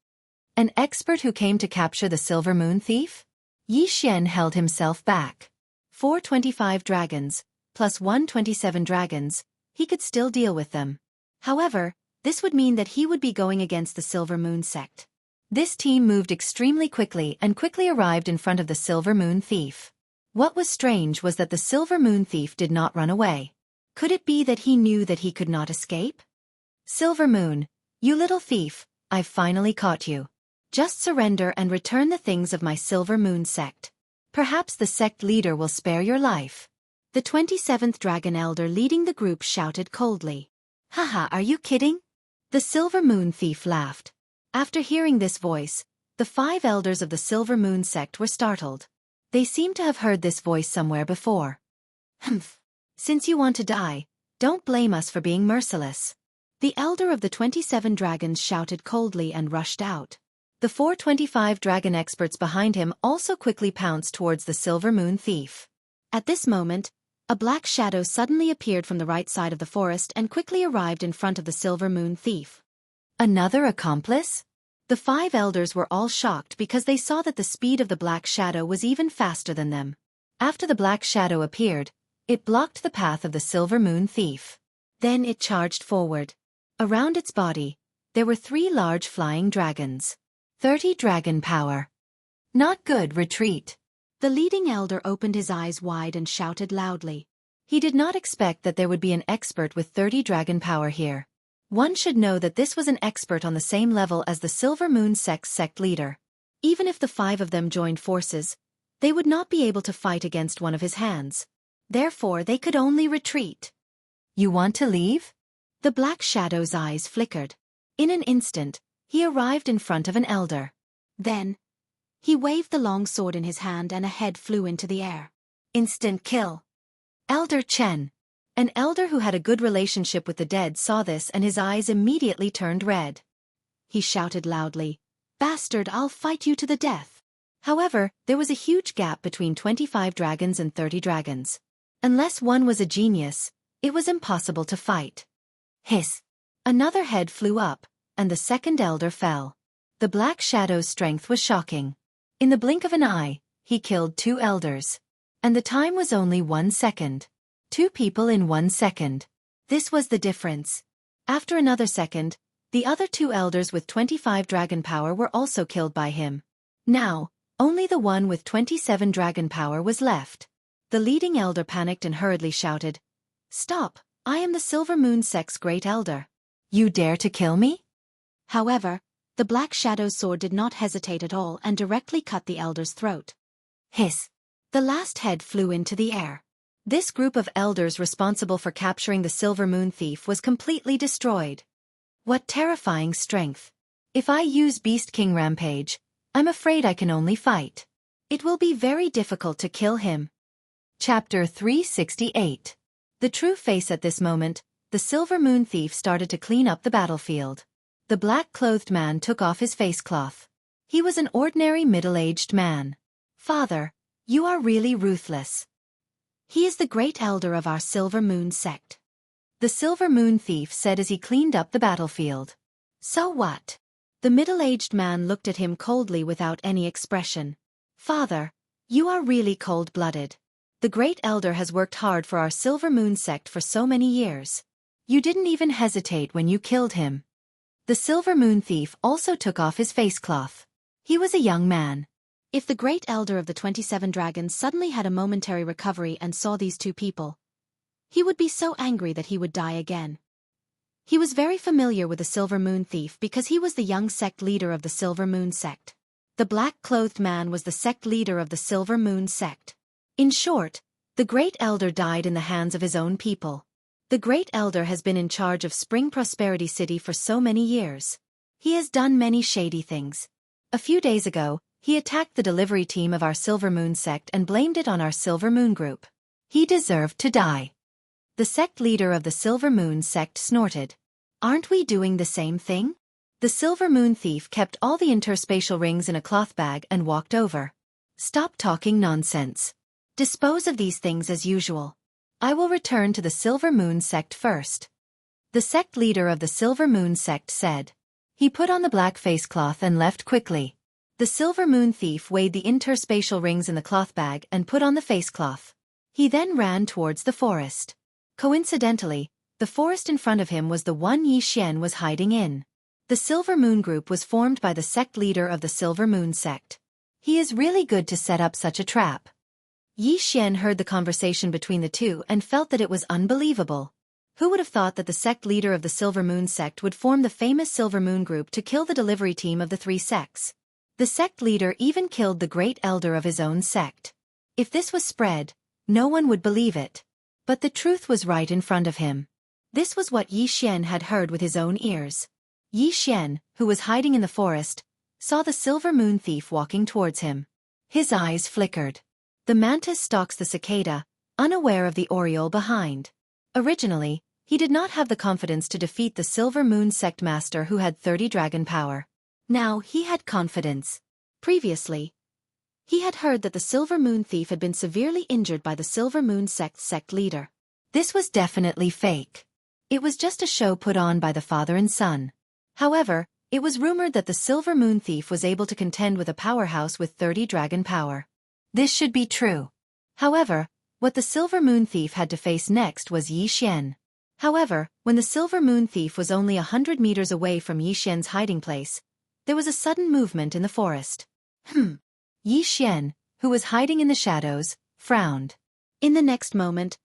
An expert who came to capture the Silver Moon Thief? Yi Xian held himself back. 425 dragons, plus 127 dragons, he could still deal with them. However, this would mean that he would be going against the Silver Moon sect. This team moved extremely quickly and quickly arrived in front of the Silver Moon Thief. What was strange was that the Silver Moon Thief did not run away. Could it be that he knew that he could not escape? Silver Moon, you little thief, I've finally caught you. Just surrender and return the things of my Silver Moon sect. Perhaps the sect leader will spare your life. The 27th Dragon Elder leading the group shouted coldly. Haha, are you kidding? The Silver Moon Thief laughed. After hearing this voice, the 5 elders of the Silver Moon sect were startled. They seemed to have heard this voice somewhere before. Humph. Since you want to die, don't blame us for being merciless. The elder of the 27 dragons shouted coldly and rushed out. The 425 dragon experts behind him also quickly pounced towards the Silver Moon Thief. At this moment, a black shadow suddenly appeared from the right side of the forest and quickly arrived in front of the Silver Moon Thief. Another accomplice? The 5 elders were all shocked because they saw that the speed of the black shadow was even faster than them. After the black shadow appeared, it blocked the path of the Silver Moon Thief. Then it charged forward. Around its body, there were 3 large flying dragons. 30 dragon power. Not good, retreat. The leading elder opened his eyes wide and shouted loudly. He did not expect that there would be an expert with 30 dragon power here. One should know that this was an expert on the same level as the Silver Moon sect's sect leader. Even if the 5 of them joined forces, they would not be able to fight against one of his hands. Therefore, they could only retreat. You want to leave? The black shadow's eyes flickered. In an instant, he arrived in front of an elder. Then, he waved the long sword in his hand and a head flew into the air. Instant kill. Elder Chen. An elder who had a good relationship with the dead saw this and his eyes immediately turned red. He shouted loudly, "Bastard, I'll fight you to the death." However, there was a huge gap between 25 dragons and 30 dragons. Unless one was a genius, it was impossible to fight. Hiss. Another head flew up, and the second elder fell. The black shadow's strength was shocking. In the blink of an eye, he killed 2 elders. And the time was only 1 second. 2 people in 1 second. This was the difference. After another second, the other 2 elders with 25 dragon power were also killed by him. Now, only the one with 27 dragon power was left. The leading elder panicked and hurriedly shouted, "Stop, I am the Silver Moon sect's great elder. You dare to kill me?" However, the black shadow's sword did not hesitate at all and directly cut the elder's throat. Hiss. The last head flew into the air. This group of elders responsible for capturing the Silver Moon Thief was completely destroyed. What terrifying strength. If I use Beast King Rampage, I'm afraid I can only fight. It will be very difficult to kill him. Chapter 368. The true face. At this moment, the Silver Moon Thief started to clean up the battlefield. The black-clothed man took off his face cloth. He was an ordinary middle-aged man. "Father, you are really ruthless. He is the great elder of our Silver Moon sect," the Silver Moon Thief said as he cleaned up the battlefield. "So what?" The middle-aged man looked at him coldly without any expression. "Father, you are really cold-blooded. The great elder has worked hard for our Silver Moon sect for so many years. You didn't even hesitate when you killed him. The Silver Moon Thief also took off his face cloth. He was a young man. If the great elder of the 27 dragons suddenly had a momentary recovery and saw these two people, he would be so angry that he would die again. He was very familiar with the Silver Moon Thief because he was the young sect leader of the Silver Moon sect. The black-clothed man was the sect leader of the Silver Moon sect. In short, the great elder died in the hands of his own people. The great elder has been in charge of Spring Prosperity City for so many years. He has done many shady things. A few days ago, he attacked the delivery team of our Silver Moon sect and blamed it on our Silver Moon group. He deserved to die. The sect leader of the Silver Moon sect snorted. Aren't we doing the same thing? The Silver Moon Thief kept all the interspatial rings in a cloth bag and walked over. Stop talking nonsense. Dispose of these things as usual. I will return to the Silver Moon sect first. The sect leader of the Silver Moon sect said. He put on the black face cloth and left quickly. The Silver Moon Thief weighed the interspatial rings in the cloth bag and put on the face cloth. He then ran towards the forest. Coincidentally, the forest in front of him was the one Xianxia was hiding in. The Silver Moon group was formed by the sect leader of the Silver Moon sect. He is really good to set up such a trap. Xianxia heard the conversation between the two and felt that it was unbelievable. Who would have thought that the sect leader of the Silver Moon sect would form the famous Silver Moon group to kill the delivery team of the three sects? The sect leader even killed the great elder of his own sect. If this was spread, no one would believe it. But the truth was right in front of him. This was what Xianxia had heard with his own ears. Xianxia, who was hiding in the forest, saw the Silver Moon Thief walking towards him. His eyes flickered. The mantis stalks the cicada, unaware of the oriole behind. Originally, he did not have the confidence to defeat the Silver Moon sect master who had 30 dragon power. Now he had confidence. Previously, he had heard that the Silver Moon Thief had been severely injured by the Silver Moon sect leader. This was definitely fake. It was just a show put on by the father and son. However, it was rumored that the Silver Moon Thief was able to contend with a powerhouse with 30 dragon power. This should be true. However, what the Silver Moon Thief had to face next was Xianxia. However, when the Silver Moon Thief was only 100 meters away from Xianxia's hiding place, there was a sudden movement in the forest. Xianxia, who was hiding in the shadows, frowned. In the next moment,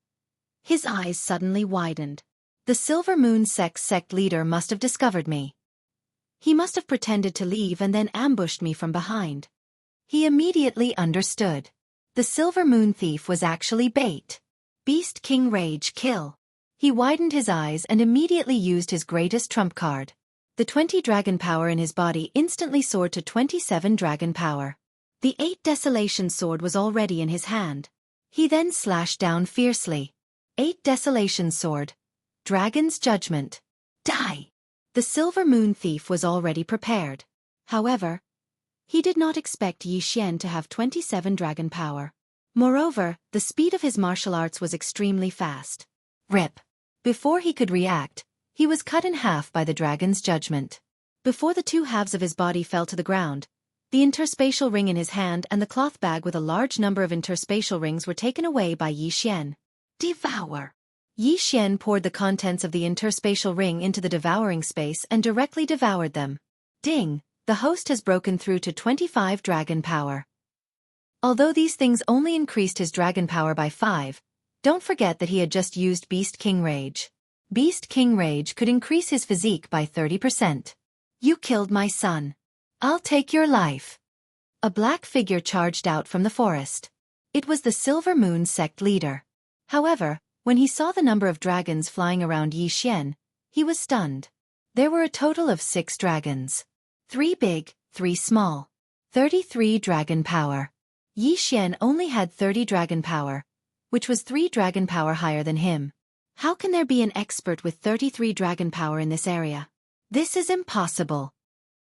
his eyes suddenly widened. The Silver Moon sect leader must have discovered me. He must have pretended to leave and then ambushed me from behind. He immediately understood. The Silver Moon Thief was actually bait. Beast King Rage kill. He widened his eyes and immediately used his greatest trump card. The 20 dragon power in his body instantly soared to 27 dragon power. The 8 Desolation sword was already in his hand. He then slashed down fiercely. 8 Desolation sword. Dragon's Judgment. Die! The Silver Moon Thief was already prepared. However, he did not expect Xianxia to have 27 dragon power. Moreover, the speed of his martial arts was extremely fast. Rip! Before he could react, he was cut in half by the Dragon's Judgment. Before the two halves of his body fell to the ground, the interspatial ring in his hand and the cloth bag with a large number of interspatial rings were taken away by Xianxia. Devour! Xianxia poured the contents of the interspatial ring into the devouring space and directly devoured them. Ding! The host has broken through to 25 dragon power. Although these things only increased his dragon power by 5, don't forget that he had just used Beast King Rage. Beast King Rage could increase his physique by 30%. You killed my son. I'll take your life. A black figure charged out from the forest. It was the Silver Moon sect leader. However, when he saw the number of dragons flying around Xianxia, he was stunned. There were a total of 6 dragons. 3 big, 3 small. 33 dragon power. Xianxia only had 30 dragon power, which was 3 dragon power higher than him. How can there be an expert with 33 dragon power in this area? This is impossible.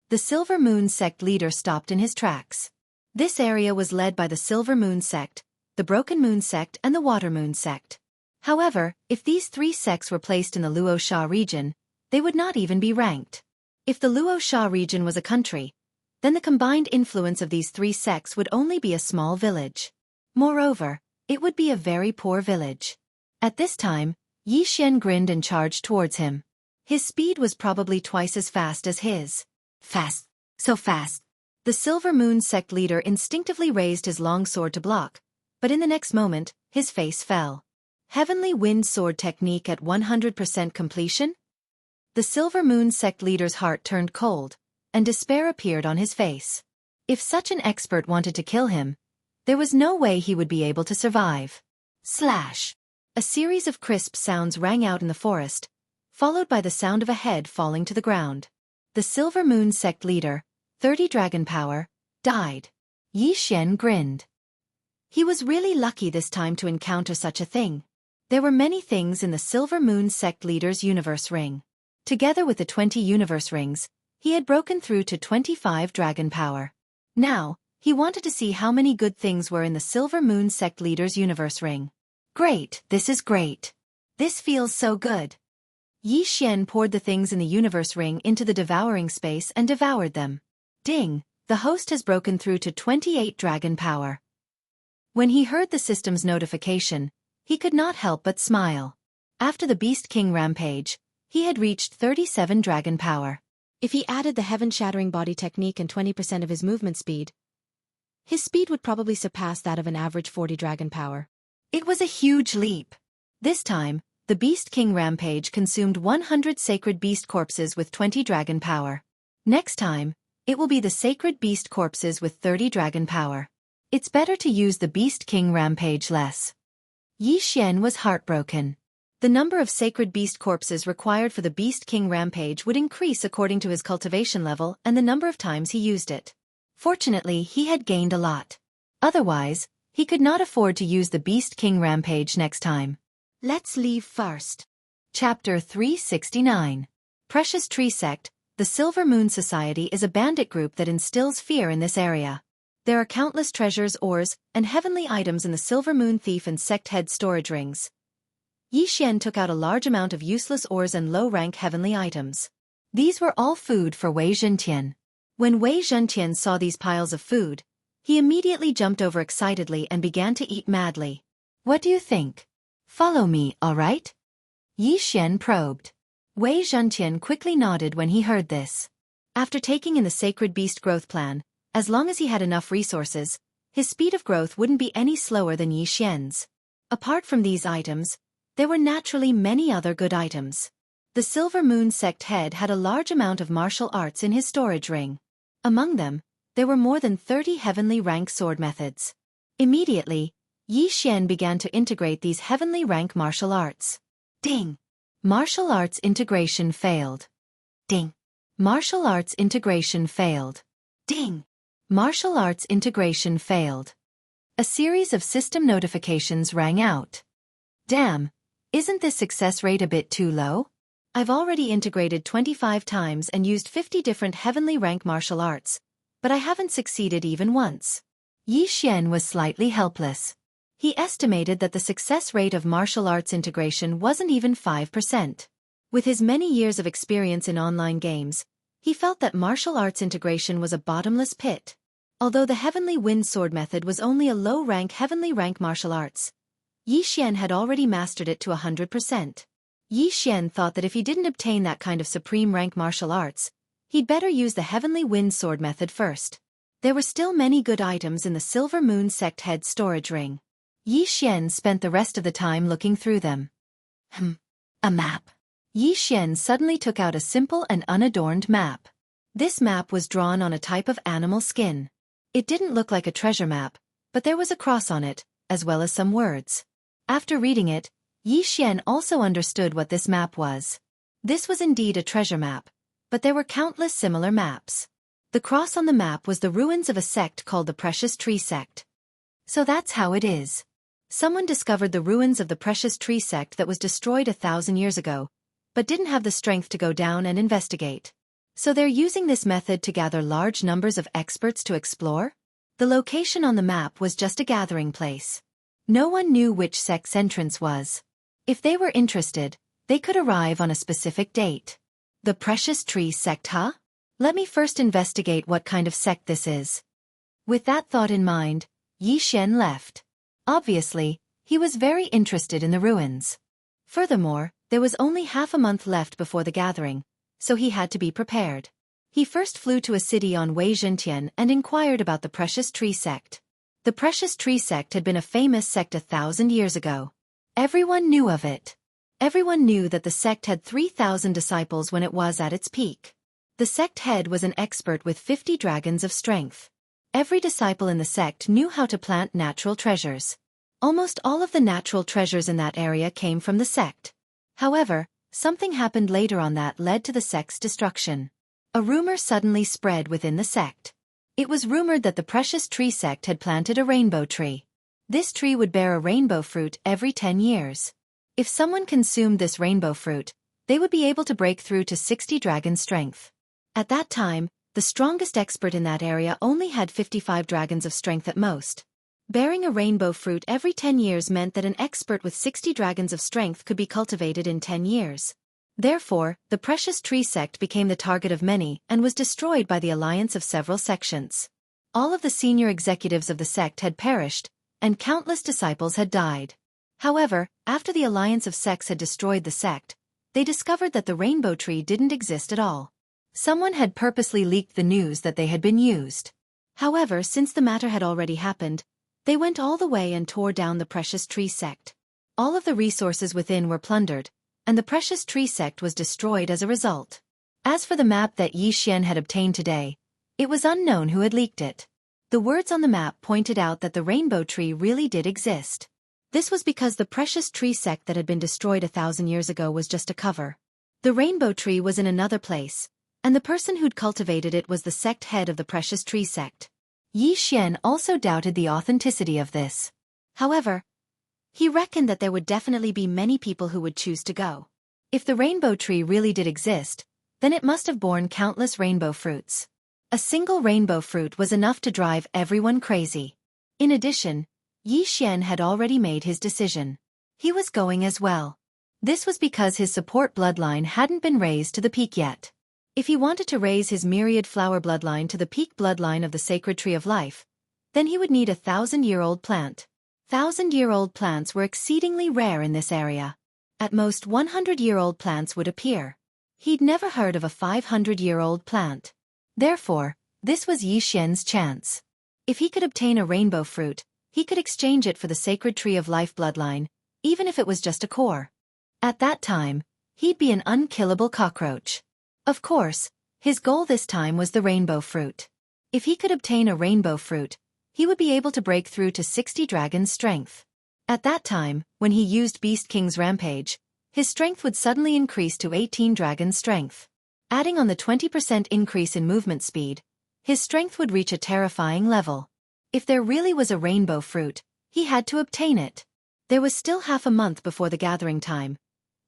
The Silver Moon sect leader stopped in his tracks. This area was led by the Silver Moon sect, the Broken Moon sect and the Water Moon sect. However, if these 3 sects were placed in the Luosha region, they would not even be ranked. If the Luosha region was a country, then the combined influence of these 3 sects would only be a small village. Moreover, it would be a very poor village. At this time, Yi Xian grinned and charged towards him. His speed was probably twice as fast as his. Fast. So fast. The Silver Moon sect leader instinctively raised his long sword to block, but in the next moment, his face fell. Heavenly Wind Sword technique at 100% completion? The Silver Moon sect leader's heart turned cold, and despair appeared on his face. If such an expert wanted to kill him, there was no way he would be able to survive. Slash! A series of crisp sounds rang out in the forest, followed by the sound of a head falling to the ground. The Silver Moon sect leader, 30 dragon power, died. Yi Xian grinned. He was really lucky this time to encounter such a thing. There were many things in the Silver Moon sect leader's universe ring. Together with the 20 universe rings, he had broken through to 25 dragon power. Now, he wanted to see how many good things were in the Silver Moon sect leader's universe ring. Great, this is great. This feels so good. Yi Xian poured the things in the universe ring into the devouring space and devoured them. Ding, the host has broken through to 28 dragon power. When he heard the system's notification, he could not help but smile. After the Beast King rampage, he had reached 37 dragon power. If he added the heaven-shattering body technique and 20% of his movement speed, his speed would probably surpass that of an average 40 dragon power. It was a huge leap. This time, the Beast King rampage consumed 100 sacred beast corpses with 20 dragon power. Next time, it will be the sacred beast corpses with 30 dragon power. It's better to use the Beast King rampage less. Yi Xian was heartbroken. The number of sacred beast corpses required for the Beast King rampage would increase according to his cultivation level and the number of times he used it. Fortunately, he had gained a lot. Otherwise, he could not afford to use the Beast King rampage next time. Let's leave first. Chapter 369. Precious Tree Sect. The Silver Moon Society is a bandit group that instills fear in this area. There are countless treasures, ores, and heavenly items in the Silver Moon Thief and Sect Head storage rings. Yi Xian took out a large amount of useless ores and low-rank heavenly items. These were all food for Wei Zhentian. When Wei Zhentian saw these piles of food, he immediately jumped over excitedly and began to eat madly. What do you think? Follow me, all right? Yi Xian probed. Wei Zhentian quickly nodded when he heard this. After taking in the Sacred Beast Growth Plan, as long as he had enough resources, his speed of growth wouldn't be any slower than Yi Xian's. Apart from these items, there were naturally many other good items. The Silver Moon Sect head had a large amount of martial arts in his storage ring. Among them, there were more than 30 heavenly rank sword methods. Immediately, Yi Xian began to integrate these heavenly rank martial arts. Ding! Martial arts integration failed. Ding! Martial arts integration failed. Ding! Martial arts integration failed. A series of system notifications rang out. Damn! Isn't this success rate a bit too low? I've already integrated 25 times and used 50 different heavenly rank martial arts, but I haven't succeeded even once. Yi Xian was slightly helpless. He estimated that the success rate of martial arts integration wasn't even 5%. With his many years of experience in online games, he felt that martial arts integration was a bottomless pit. Although the Heavenly Wind Sword method was only a low-rank heavenly rank martial arts, Yi Xian had already mastered it to 100%. Yi Xian thought that if he didn't obtain that kind of supreme rank martial arts, he'd better use the Heavenly Wind Sword method first. There were still many good items in the Silver Moon Sect head storage ring. Yi Xian spent the rest of the time looking through them. A map. Yi Xian suddenly took out a simple and unadorned map. This map was drawn on a type of animal skin. It didn't look like a treasure map, but there was a cross on it, as well as some words. After reading it, Yi Xian also understood what this map was. This was indeed a treasure map, but there were countless similar maps. The cross on the map was the ruins of a sect called the Precious Tree Sect. So that's how it is. Someone discovered the ruins of the Precious Tree Sect that was destroyed 1,000 years ago, but didn't have the strength to go down and investigate. So they're using this method to gather large numbers of experts to explore? The location on the map was just a gathering place. No one knew which sect's entrance was. If they were interested, they could arrive on a specific date. The Precious Tree Sect, huh? Let me first investigate what kind of sect this is. With that thought in mind, Yi Xian left. Obviously, he was very interested in the ruins. Furthermore, there was only half a month left before the gathering, so he had to be prepared. He first flew to a city on Wei Zhentian and inquired about the Precious Tree Sect. The Precious Tree Sect had been a famous sect 1,000 years ago. Everyone knew of it. Everyone knew that the sect had 3,000 disciples when it was at its peak. The sect head was an expert with 50 dragons of strength. Every disciple in the sect knew how to plant natural treasures. Almost all of the natural treasures in that area came from the sect. However, something happened later on that led to the sect's destruction. A rumor suddenly spread within the sect. It was rumored that the Precious Tree Sect had planted a rainbow tree. This tree would bear a rainbow fruit every 10 years. If someone consumed this rainbow fruit, they would be able to break through to 60 dragon strength. At that time, the strongest expert in that area only had 55 dragons of strength at most. Bearing a rainbow fruit every 10 years meant that an expert with 60 dragons of strength could be cultivated in 10 years. Therefore, the Precious Tree Sect became the target of many and was destroyed by the alliance of several sections. All of the senior executives of the sect had perished, and countless disciples had died. However, after the alliance of sects had destroyed the sect, they discovered that the rainbow tree didn't exist at all. Someone had purposely leaked the news that they had been used. However, since the matter had already happened, they went all the way and tore down the Precious Tree Sect. All of the resources within were plundered, and the Precious Tree Sect was destroyed as a result. As for the map that Yi Xian had obtained today, it was unknown who had leaked it. The words on the map pointed out that the rainbow tree really did exist. This was because the Precious Tree Sect that had been destroyed 1,000 years ago was just a cover. The rainbow tree was in another place, and the person who'd cultivated it was the sect head of the Precious Tree Sect. Yi Xian also doubted the authenticity of this. However, he reckoned that there would definitely be many people who would choose to go. If the rainbow tree really did exist, then it must have borne countless rainbow fruits. A single rainbow fruit was enough to drive everyone crazy. In addition, Yi Xian had already made his decision. He was going as well. This was because his support bloodline hadn't been raised to the peak yet. If he wanted to raise his myriad flower bloodline to the peak bloodline of the sacred tree of life, then he would need a 1,000-year-old plant. 1,000-year-old plants were exceedingly rare in this area. At most 100-year-old plants would appear. He'd never heard of a 500-year-old plant. Therefore, this was Yi Xian's chance. If he could obtain a rainbow fruit, he could exchange it for the sacred tree of life bloodline, even if it was just a core. At that time, he'd be an unkillable cockroach. Of course, his goal this time was the rainbow fruit. If he could obtain a rainbow fruit, he would be able to break through to 60 dragon strength. At that time, when he used Beast King's Rampage, his strength would suddenly increase to 18 dragon strength. Adding on the 20% increase in movement speed, his strength would reach a terrifying level. If there really was a rainbow fruit, he had to obtain it. There was still half a month before the gathering time,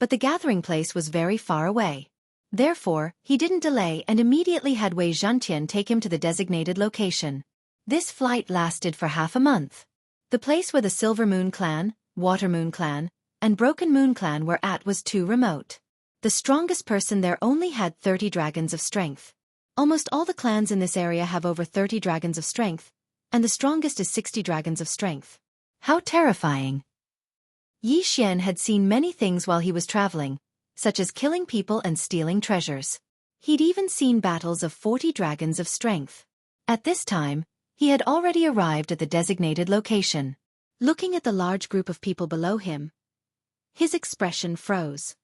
but the gathering place was very far away. Therefore, he didn't delay and immediately had Wei Zhentian take him to the designated location. This flight lasted for half a month. The place where the Silver Moon Clan, Water Moon Clan, and Broken Moon Clan were at was too remote. The strongest person there only had 30 dragons of strength. Almost all the clans in this area have over 30 dragons of strength, and the strongest is 60 dragons of strength. How terrifying! Yi Xian had seen many things while he was traveling, such as killing people and stealing treasures. He'd even seen battles of 40 dragons of strength. At this time, he had already arrived at the designated location. Looking at the large group of people below him, his expression froze.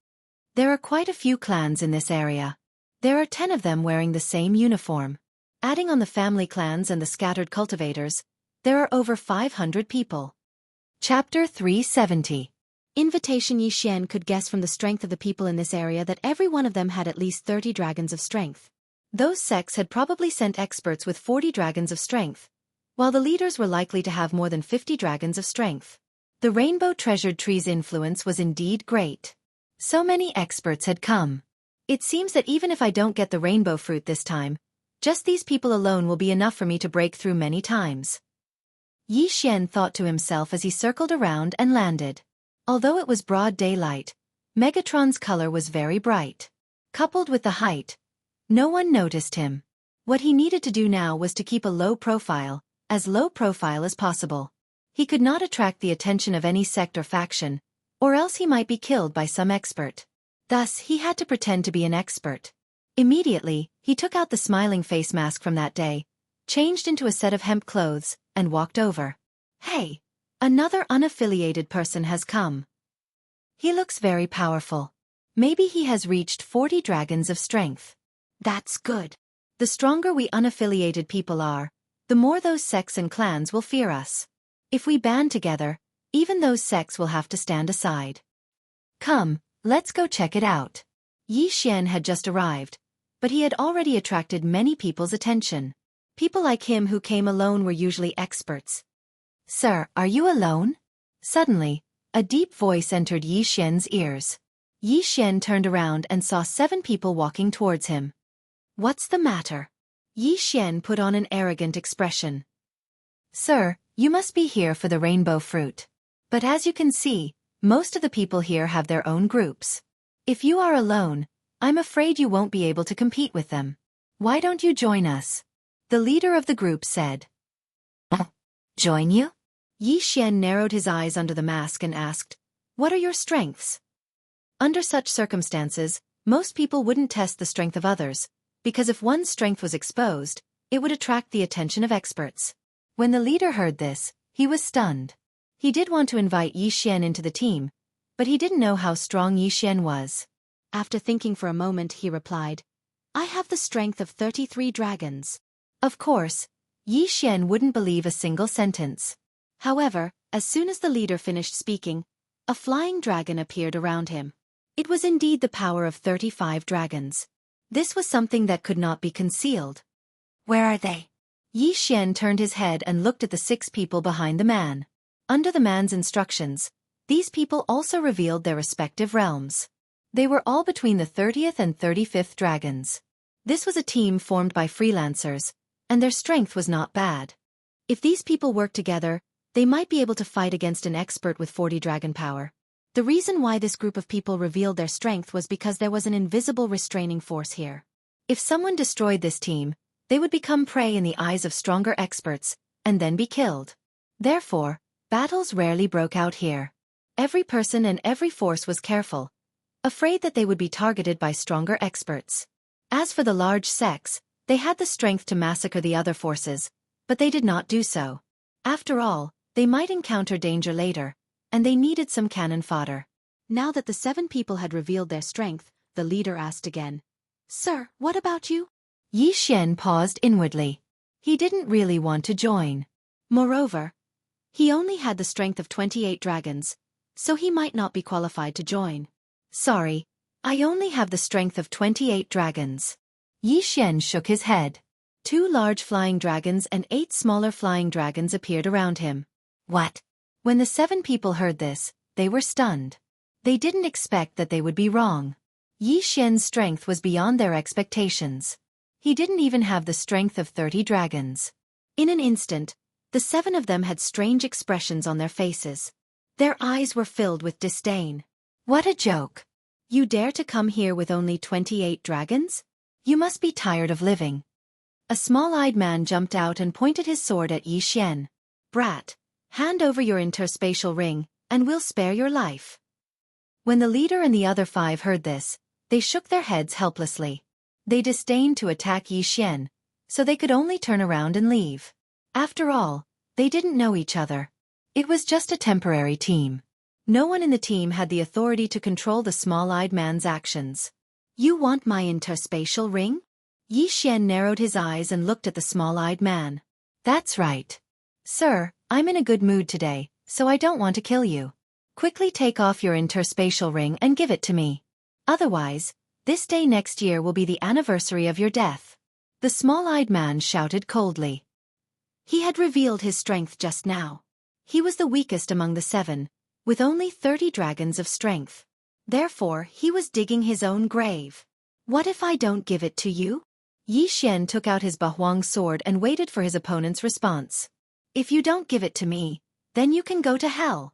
There are quite a few clans in this area. There are 10 of them wearing the same uniform. Adding on the family clans and the scattered cultivators, there are over 500 people. Chapter 370. Invitation. Yi Xian could guess from the strength of the people in this area that every one of them had at least 30 dragons of strength. Those sects had probably sent experts with 40 dragons of strength, while the leaders were likely to have more than 50 dragons of strength. The Rainbow Treasured Tree's influence was indeed great. So many experts had come. It seems that even if I don't get the rainbow fruit this time, just these people alone will be enough for me to break through many times. Yi Xian thought to himself as he circled around and landed. Although it was broad daylight, Megatron's color was very bright. Coupled with the height, no one noticed him. What he needed to do now was to keep a low profile as possible. He could not attract the attention of any sect or faction, or else he might be killed by some expert. Thus, he had to pretend to be an expert. Immediately, he took out the smiling face mask from that day, changed into a set of hemp clothes, and walked over. Hey! Another unaffiliated person has come. He looks very powerful. Maybe he has reached 40 dragons of strength. That's good. The stronger we unaffiliated people are, the more those sects and clans will fear us. If we band together, even those sects will have to stand aside. Come, let's go check it out. Yi Xian had just arrived, but he had already attracted many people's attention. People like him who came alone were usually experts. Sir, are you alone? Suddenly, a deep voice entered Yi Xian's ears. Yi Xian turned around and saw 7 people walking towards him. What's the matter? Yi Xian put on an arrogant expression. Sir, you must be here for the rainbow fruit. But as you can see, most of the people here have their own groups. If you are alone, I'm afraid you won't be able to compete with them. Why don't you join us? The leader of the group said. Join you? Yi Xian narrowed his eyes under the mask and asked, What are your strengths? Under such circumstances, most people wouldn't test the strength of others, because if one's strength was exposed, it would attract the attention of experts. When the leader heard this, he was stunned. He did want to invite Yi Xian into the team, but he didn't know how strong Yi Xian was. After thinking for a moment, he replied, I have the strength of 33 dragons. Of course, Yi Xian wouldn't believe a single sentence. However, as soon as the leader finished speaking, a flying dragon appeared around him. It was indeed the power of 35 dragons. This was something that could not be concealed. Where are they? Yi Xian turned his head and looked at the 6 people behind the man. Under the man's instructions, these people also revealed their respective realms. They were all between the 30th and 35th dragons. This was a team formed by freelancers, and their strength was not bad. If these people worked together, they might be able to fight against an expert with 40 dragon power. The reason why this group of people revealed their strength was because there was an invisible restraining force here. If someone destroyed this team, they would become prey in the eyes of stronger experts, and then be killed. Therefore, battles rarely broke out here. Every person and every force was careful, afraid that they would be targeted by stronger experts. As for the large sects, they had the strength to massacre the other forces, but they did not do so. After all, they might encounter danger later, and they needed some cannon fodder. Now that the 7 people had revealed their strength, the leader asked again, Sir, what about you? Yi Xian paused inwardly. He didn't really want to join. Moreover, he only had the strength of 28 dragons, so he might not be qualified to join. Sorry, I only have the strength of 28 dragons. Yi Xian shook his head. 2 large flying dragons and 8 smaller flying dragons appeared around him. What? When the 7 people heard this, they were stunned. They didn't expect that they would be wrong. Yi Xian's strength was beyond their expectations. He didn't even have the strength of 30 dragons. In an instant, the 7 of them had strange expressions on their faces. Their eyes were filled with disdain. What a joke! You dare to come here with only 28 dragons? You must be tired of living. A small-eyed man jumped out and pointed his sword at Yi Xian. Brat, hand over your interspatial ring, and we'll spare your life. When the leader and the other 5 heard this, they shook their heads helplessly. They disdained to attack Yi Xian, so they could only turn around and leave. After all, they didn't know each other. It was just a temporary team. No one in the team had the authority to control the small-eyed man's actions. You want my interspatial ring? Yi Xian narrowed his eyes and looked at the small-eyed man. That's right. Sir, I'm in a good mood today, so I don't want to kill you. Quickly take off your interspatial ring and give it to me. Otherwise, this day next year will be the anniversary of your death. The small-eyed man shouted coldly. He had revealed his strength just now. He was the weakest among the 7, with only 30 dragons of strength. Therefore, he was digging his own grave. What if I don't give it to you? Yi Xian took out his Bahuang sword and waited for his opponent's response. If you don't give it to me, then you can go to hell.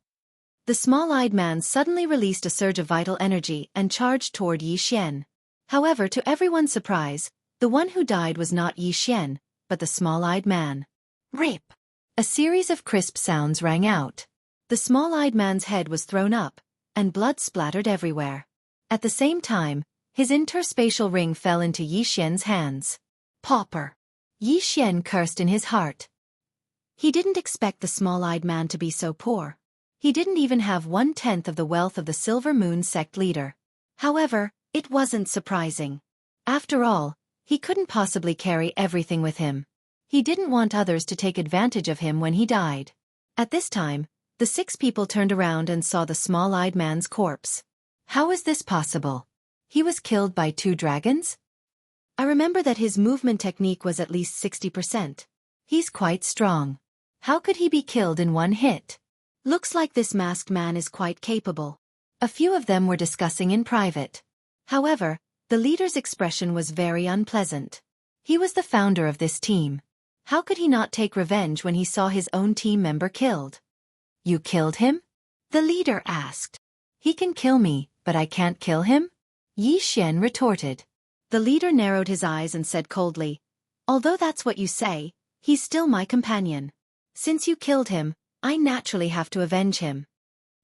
The small-eyed man suddenly released a surge of vital energy and charged toward Yi Xian. However, to everyone's surprise, the one who died was not Yi Xian, but the small-eyed man. Rip! A series of crisp sounds rang out. The small-eyed man's head was thrown up, and blood splattered everywhere. At the same time, his interspatial ring fell into Yi Xian's hands. Pauper! Yi Xian cursed in his heart. He didn't expect the small-eyed man to be so poor. He didn't even have 1/10 of the wealth of the Silver Moon sect leader. However, it wasn't surprising. After all, he couldn't possibly carry everything with him. He didn't want others to take advantage of him when he died. At this time, the 6 people turned around and saw the small-eyed man's corpse. How is this possible? He was killed by 2 dragons? I remember that his movement technique was at least 60%. He's quite strong. How could he be killed in 1 hit? Looks like this masked man is quite capable. A few of them were discussing in private. However, the leader's expression was very unpleasant. He was the founder of this team. How could he not take revenge when he saw his own team member killed? You killed him? The leader asked. He can kill me, but I can't kill him? Yi Xian retorted. The leader narrowed his eyes and said coldly, although that's what you say, he's still my companion. Since you killed him, I naturally have to avenge him.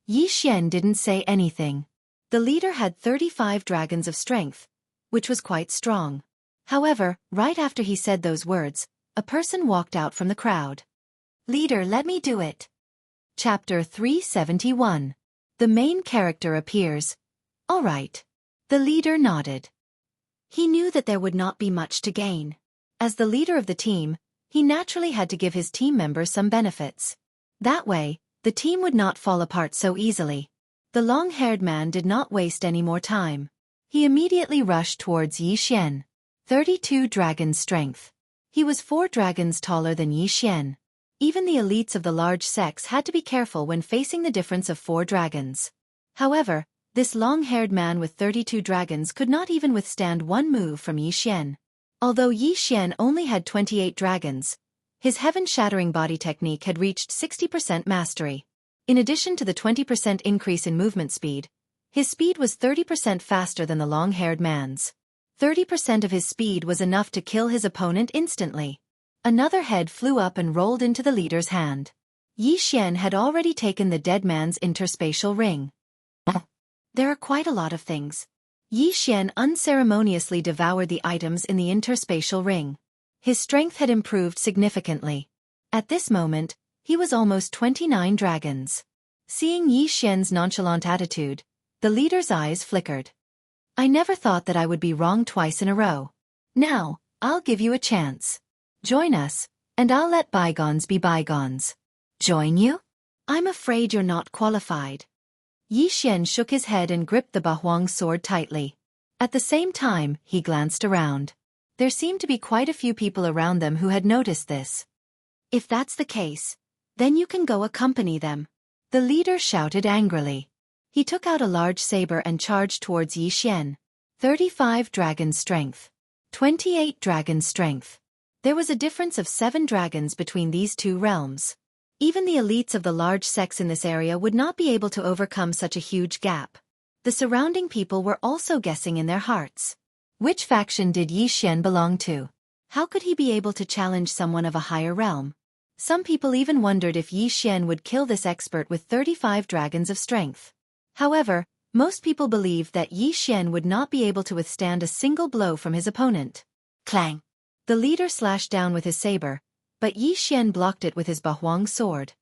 Yi Xian didn't say anything. The leader had 35 dragons of strength, which was quite strong. However, right after he said those words, a person walked out from the crowd. Leader, let me do it. Chapter 371. The main character appears. All right. The leader nodded. He knew that there would not be much to gain. As the leader of the team, he naturally had to give his team members some benefits. That way, the team would not fall apart so easily. The long-haired man did not waste any more time. He immediately rushed towards Yi Xian. 32 dragon strength. He was 4 dragons taller than Yi Xian. Even the elites of the large sects had to be careful when facing the difference of 4 dragons. However, this long-haired man with 32 dragons could not even withstand 1 move from Yi Xian. Although Yi Xian only had 28 dragons, his heaven-shattering body technique had reached 60% mastery. In addition to the 20% increase in movement speed, his speed was 30% faster than the long-haired man's. 30% of his speed was enough to kill his opponent instantly. Another head flew up and rolled into the leader's hand. Yi Xian had already taken the dead man's interspatial ring. There are quite a lot of things. Yi Xian unceremoniously devoured the items in the interspatial ring. His strength had improved significantly. At this moment, he was almost 29 dragons. Seeing Yi Xian's nonchalant attitude, the leader's eyes flickered. I never thought that I would be wrong twice in a row. Now, I'll give you a chance. Join us, and I'll let bygones be bygones. Join you? I'm afraid you're not qualified. Yi Xian shook his head and gripped the Bahuang sword tightly. At the same time, he glanced around. There seemed to be quite a few people around them who had noticed this. If that's the case, then you can go accompany them. The leader shouted angrily. He took out a large saber and charged towards Yi Xian. 35 dragon strength. 28 dragon strength. There was a difference of 7 dragons between these 2 realms. Even the elites of the large sects in this area would not be able to overcome such a huge gap. The surrounding people were also guessing in their hearts. Which faction did Yi Xian belong to? How could he be able to challenge someone of a higher realm? Some people even wondered if Yi Xian would kill this expert with 35 dragons of strength. However, most people believed that Yi Xian would not be able to withstand a single blow from his opponent. Clang! The leader slashed down with his saber, but Yi Xian blocked it with his Bahuang sword.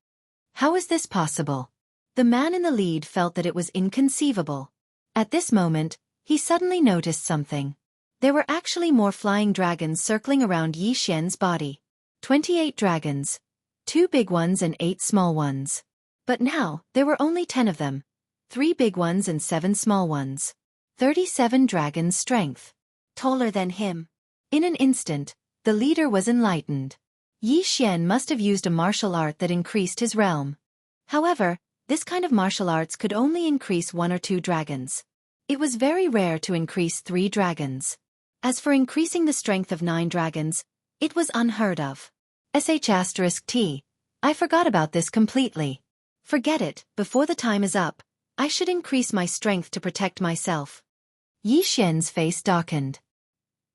How is this possible? The man in the lead felt that it was inconceivable. At this moment, he suddenly noticed something. There were actually more flying dragons circling around Yi Xian's body. 28 dragons. 2 big ones and 8 small ones. But now, there were only 10 of them. 3 big ones and 7 small ones. 37 dragons strength. Taller than him. In an instant, the leader was enlightened. Yi Xian must have used a martial art that increased his realm. However, this kind of martial arts could only increase 1 or 2 dragons. It was very rare to increase 3 dragons. As for increasing the strength of 9 dragons, it was unheard of. *T. I forgot about this completely. Forget it, before the time is up. I should increase my strength to protect myself. Yi Xian's face darkened.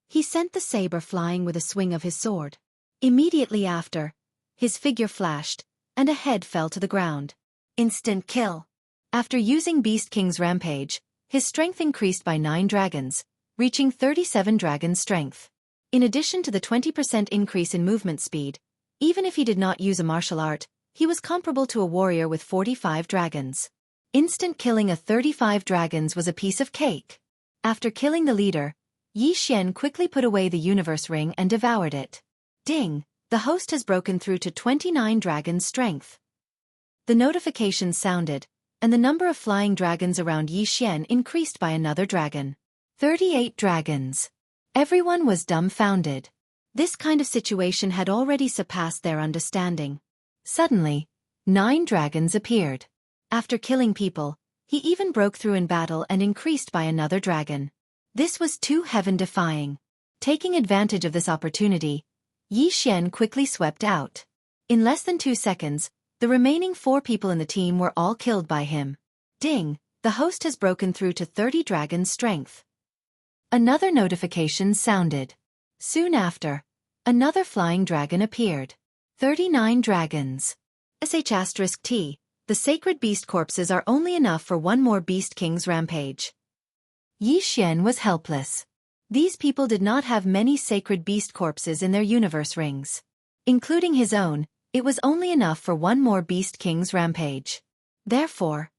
He sent the saber flying with a swing of his sword. Immediately after, his figure flashed, and a head fell to the ground. Instant kill. After using Beast King's rampage, his strength increased by 9 dragons, reaching 37 dragon strength. In addition to the 20% increase in movement speed, even if he did not use a martial art, he was comparable to a warrior with 45 dragons. Instant killing of 35 dragons was a piece of cake. After killing the leader, Yi Xian quickly put away the universe ring and devoured it. Ding! The host has broken through to 29 dragon strength. The notification sounded, and the number of flying dragons around Yi Xian increased by another dragon. 38 dragons. Everyone was dumbfounded. This kind of situation had already surpassed their understanding. Suddenly, 9 dragons appeared. After killing people, he even broke through in battle and increased by another dragon. This was too heaven-defying. Taking advantage of this opportunity, Yi Xian quickly swept out. In less than 2 seconds, the remaining 4 people in the team were all killed by him. Ding! The host has broken through to 30 dragon strength. Another notification sounded. Soon after, another flying dragon appeared. 39 dragons. *T. The sacred beast corpses are only enough for one more Beast King's rampage. Yi Xian was helpless. These people did not have many sacred beast corpses in their universe rings. Including his own, it was only enough for one more Beast King's rampage. Therefore,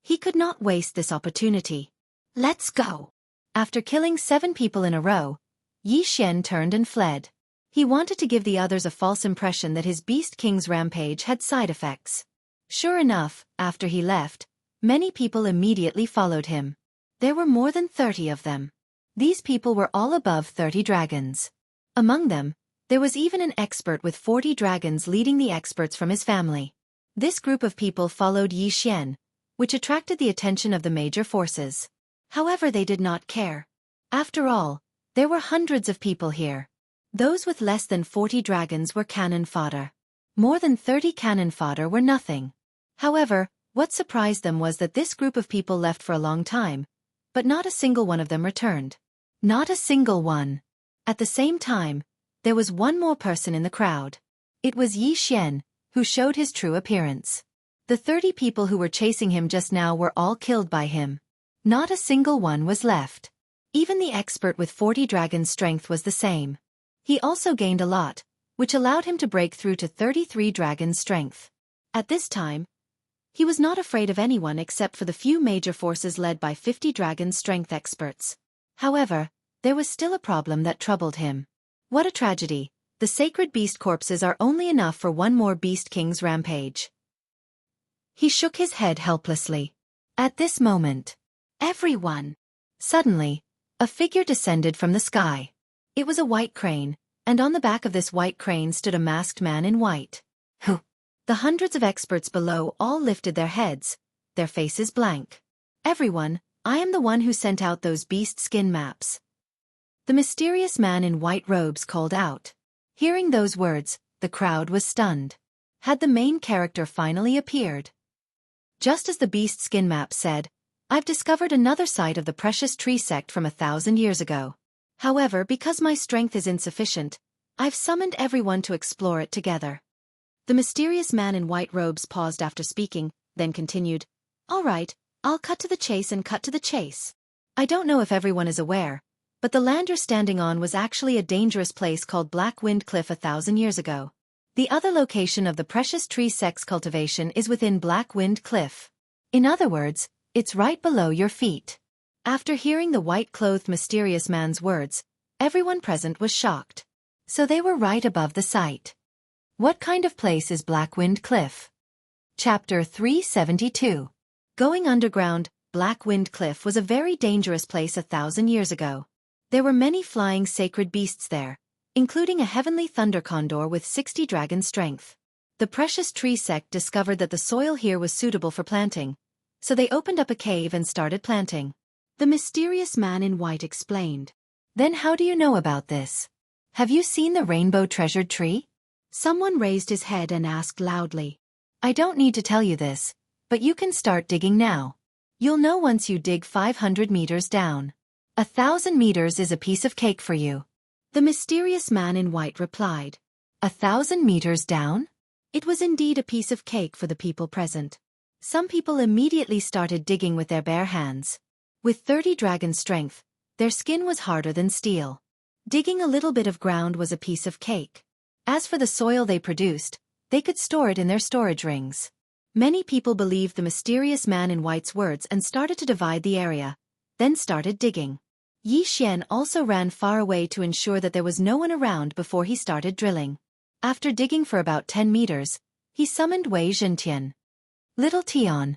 he could not waste this opportunity. Let's go! After killing 7 people in a row, Yi Xian turned and fled. He wanted to give the others a false impression that his Beast King's rampage had side effects. Sure enough, after he left, many people immediately followed him. There were more than 30 of them. These people were all above 30 dragons. Among them, there was even an expert with 40 dragons leading the experts from his family. This group of people followed Yi Xian, which attracted the attention of the major forces. However, they did not care. After all, there were hundreds of people here. Those with less than 40 dragons were cannon fodder. More than 30 cannon fodder were nothing. However, what surprised them was that this group of people left for a long time, but not a single one of them returned. Not a single one. At the same time, there was one more person in the crowd. It was Yi Xian, who showed his true appearance. The 30 people who were chasing him just now were all killed by him. Not a single one was left. Even the expert with 40 dragon strength was the same. He also gained a lot, which allowed him to break through to 33 dragon strength. At this time, he was not afraid of anyone except for the few major forces led by 50 dragon strength experts. However, there was still a problem that troubled him. What a tragedy! The sacred beast corpses are only enough for one more Beast King's rampage. He shook his head helplessly. At this moment, everyone! Suddenly, a figure descended from the sky. It was a white crane, and on the back of this white crane stood a masked man in white. Who? The hundreds of experts below all lifted their heads, their faces blank. Everyone, I am the one who sent out those beast skin maps. The mysterious man in white robes called out. Hearing those words, the crowd was stunned. Had the main character finally appeared? Just as the beast skin map said, I've discovered another site of the precious tree sect from 1,000 years ago. However, because my strength is insufficient, I've summoned everyone to explore it together. The mysterious man in white robes paused after speaking, then continued, All right, I'll cut to the chase and cut to the chase. I don't know if everyone is aware, but the land you're standing on was actually a dangerous place called Black Wind Cliff 1,000 years ago. The other location of the precious tree sect's cultivation is within Black Wind Cliff. In other words, it's right below your feet. After hearing the white-clothed mysterious man's words, everyone present was shocked. So they were right above the site. What kind of place is Black Wind Cliff? Chapter 372. Going underground, Black Wind Cliff was a very dangerous place 1,000 years ago. There were many flying sacred beasts there, including a heavenly thunder condor with 60 dragon strength. The precious tree sect discovered that the soil here was suitable for planting, so they opened up a cave and started planting. The mysterious man in white explained. Then how do you know about this? Have you seen the rainbow treasured tree? Someone raised his head and asked loudly. I don't need to tell you this, but you can start digging now. You'll know once you dig 500 meters down. 1,000 meters is a piece of cake for you. The mysterious man in white replied. 1,000 meters down? It was indeed a piece of cake for the people present. Some people immediately started digging with their bare hands. With 30 dragon strength, their skin was harder than steel. Digging a little bit of ground was a piece of cake. As for the soil they produced, they could store it in their storage rings. Many people believed the mysterious man in white's words and started to divide the area, then started digging. Xian also ran far away to ensure that there was no one around before he started drilling. After digging for about 10 meters, he summoned Wei Zhentian. Little Tian,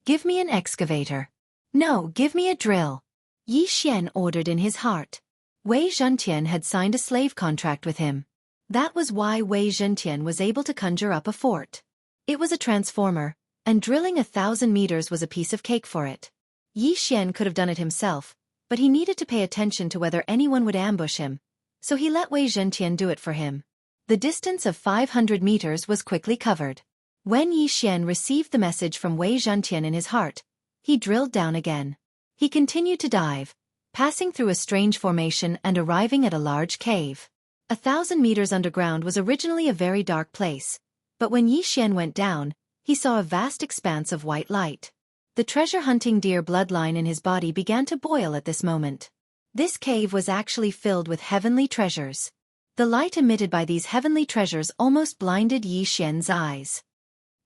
give me an excavator. No, give me a drill. Xian ordered in his heart. Wei Zhentian had signed a slave contract with him. That was why Wei Zhentian was able to conjure up a fort. It was a transformer, and drilling 1,000 meters was a piece of cake for it. Xian could have done it himself, but he needed to pay attention to whether anyone would ambush him, so he let Wei Zhentian do it for him. The distance of 500 meters was quickly covered. When Xian received the message from Wei Zhentian in his heart, he drilled down again. He continued to dive, passing through a strange formation and arriving at a large cave. 1,000 meters underground was originally a very dark place, but when Xian went down, he saw a vast expanse of white light. The treasure-hunting deer bloodline in his body began to boil at this moment. This cave was actually filled with heavenly treasures. The light emitted by these heavenly treasures almost blinded Xian's eyes.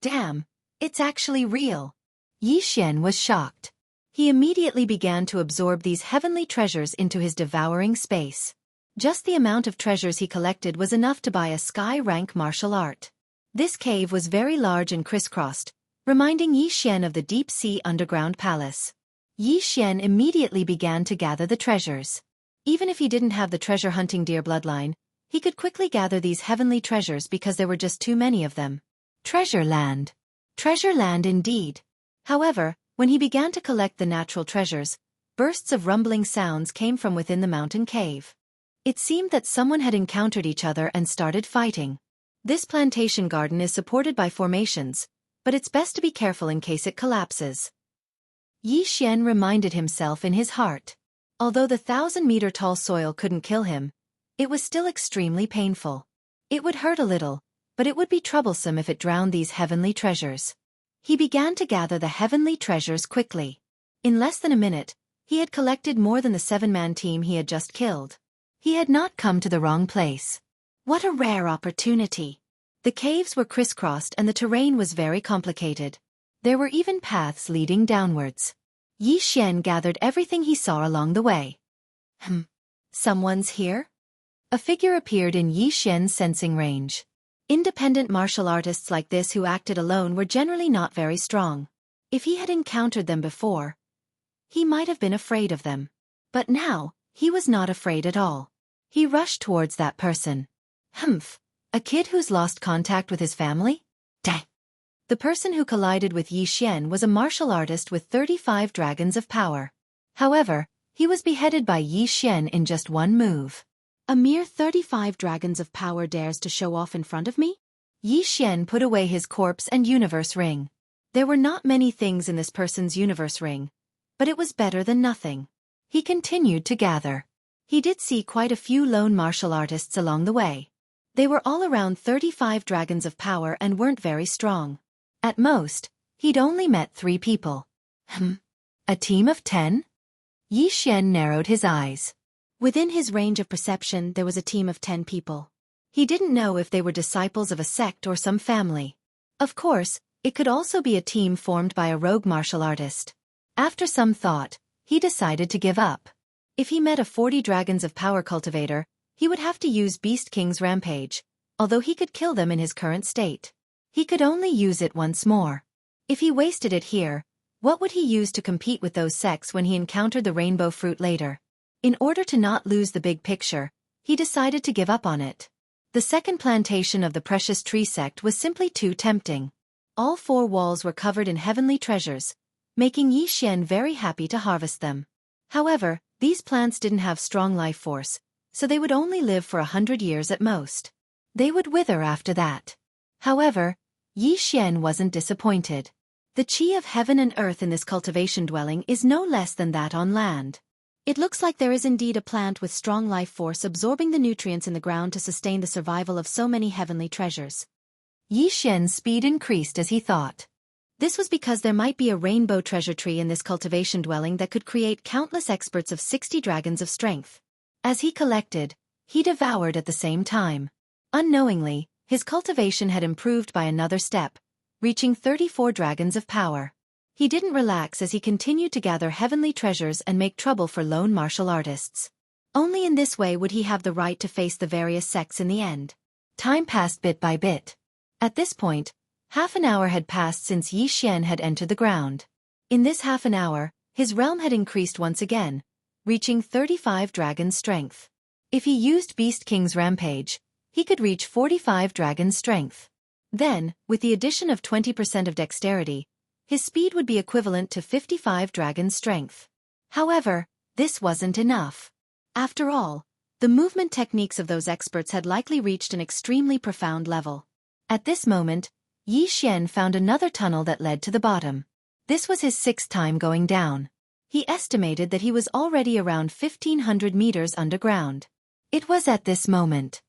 Damn, it's actually real. Xian was shocked. He immediately began to absorb these heavenly treasures into his devouring space. Just the amount of treasures he collected was enough to buy a sky-rank martial art. This cave was very large and crisscrossed, reminding Xian of the deep-sea underground palace. Xian immediately began to gather the treasures. Even if he didn't have the treasure-hunting deer bloodline, he could quickly gather these heavenly treasures because there were just too many of them. Treasure land. Treasure land indeed. However, when he began to collect the natural treasures, bursts of rumbling sounds came from within the mountain cave. It seemed that someone had encountered each other and started fighting. This plantation garden is supported by formations, but it's best to be careful in case it collapses. Xian reminded himself in his heart. Although the 1,000-meter-tall soil couldn't kill him, it was still extremely painful. It would hurt a little, but it would be troublesome if it drowned these heavenly treasures. He began to gather the heavenly treasures quickly. In less than a minute, he had collected more than the 7-man team he had just killed. He had not come to the wrong place. What a rare opportunity! The caves were crisscrossed and the terrain was very complicated. There were even paths leading downwards. Xian gathered everything he saw along the way. Someone's here? A figure appeared in Xian's sensing range. Independent martial artists like this who acted alone were generally not very strong. If he had encountered them before, he might have been afraid of them. But now, he was not afraid at all. He rushed towards that person. A kid who's lost contact with his family? Dang. The person who collided with Xian was a martial artist with 35 dragons of power. However, he was beheaded by Xian in just one move. A mere 35 dragons of power dares to show off in front of me? Xian put away his corpse and universe ring. There were not many things in this person's universe ring, but it was better than nothing. He continued to gather. He did see quite a few lone martial artists along the way. They were all around 35 dragons of power and weren't very strong. At most, he'd only met 3 people. A team of 10? Xian narrowed his eyes. Within his range of perception there was a team of 10 people. He didn't know if they were disciples of a sect or some family. Of course, it could also be a team formed by a rogue martial artist. After some thought, he decided to give up. If he met a 40 dragons of power cultivator, he would have to use Beast King's Rampage, although he could kill them in his current state. He could only use it once more. If he wasted it here, what would he use to compete with those sects when he encountered the rainbow fruit later? In order to not lose the big picture, he decided to give up on it. The second plantation of the precious tree sect was simply too tempting. All 4 walls were covered in heavenly treasures, making Xian very happy to harvest them. However, these plants didn't have strong life force, so they would only live for 100 years at most. They would wither after that. However, Xian wasn't disappointed. The chi of heaven and earth in this cultivation dwelling is no less than that on land. It looks like there is indeed a plant with strong life force absorbing the nutrients in the ground to sustain the survival of so many heavenly treasures. Xian's speed increased as he thought. This was because there might be a rainbow treasure tree in this cultivation dwelling that could create countless experts of 60 dragons of strength. As he collected, he devoured at the same time. Unknowingly, his cultivation had improved by another step, reaching 34 dragons of power. He didn't relax as he continued to gather heavenly treasures and make trouble for lone martial artists. Only in this way would he have the right to face the various sects in the end. Time passed bit by bit. At this point, half an hour had passed since Yi Xian had entered the ground. In this half an hour, his realm had increased once again, reaching 35 dragons' strength. If he used Beast King's Rampage, he could reach 45 dragons' strength. Then, with the addition of 20% of dexterity, his speed would be equivalent to 55 dragons' strength. However, this wasn't enough. After all, the movement techniques of those experts had likely reached an extremely profound level. At this moment, Yi Xian found another tunnel that led to the bottom. This was his 6th time going down. He estimated that he was already around 1,500 meters underground. It was at this moment.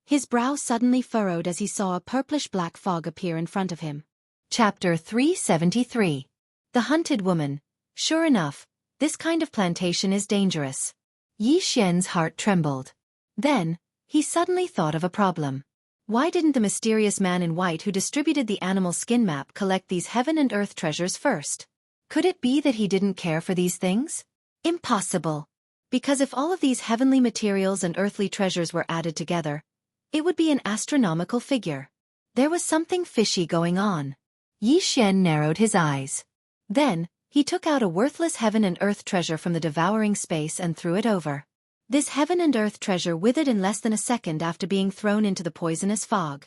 His brow suddenly furrowed as he saw a purplish-black fog appear in front of him. Chapter 373. The Hunted Woman. Sure enough, this kind of plantation is dangerous. Yi Xian's heart trembled. Then, he suddenly thought of a problem. Why didn't the mysterious man in white who distributed the animal skin map collect these heaven and earth treasures first? Could it be that he didn't care for these things? Impossible. Because if all of these heavenly materials and earthly treasures were added together, it would be an astronomical figure. There was something fishy going on. Yi Xian narrowed his eyes. Then, he took out a worthless heaven and earth treasure from the devouring space and threw it over. This heaven and earth treasure withered in less than a second after being thrown into the poisonous fog.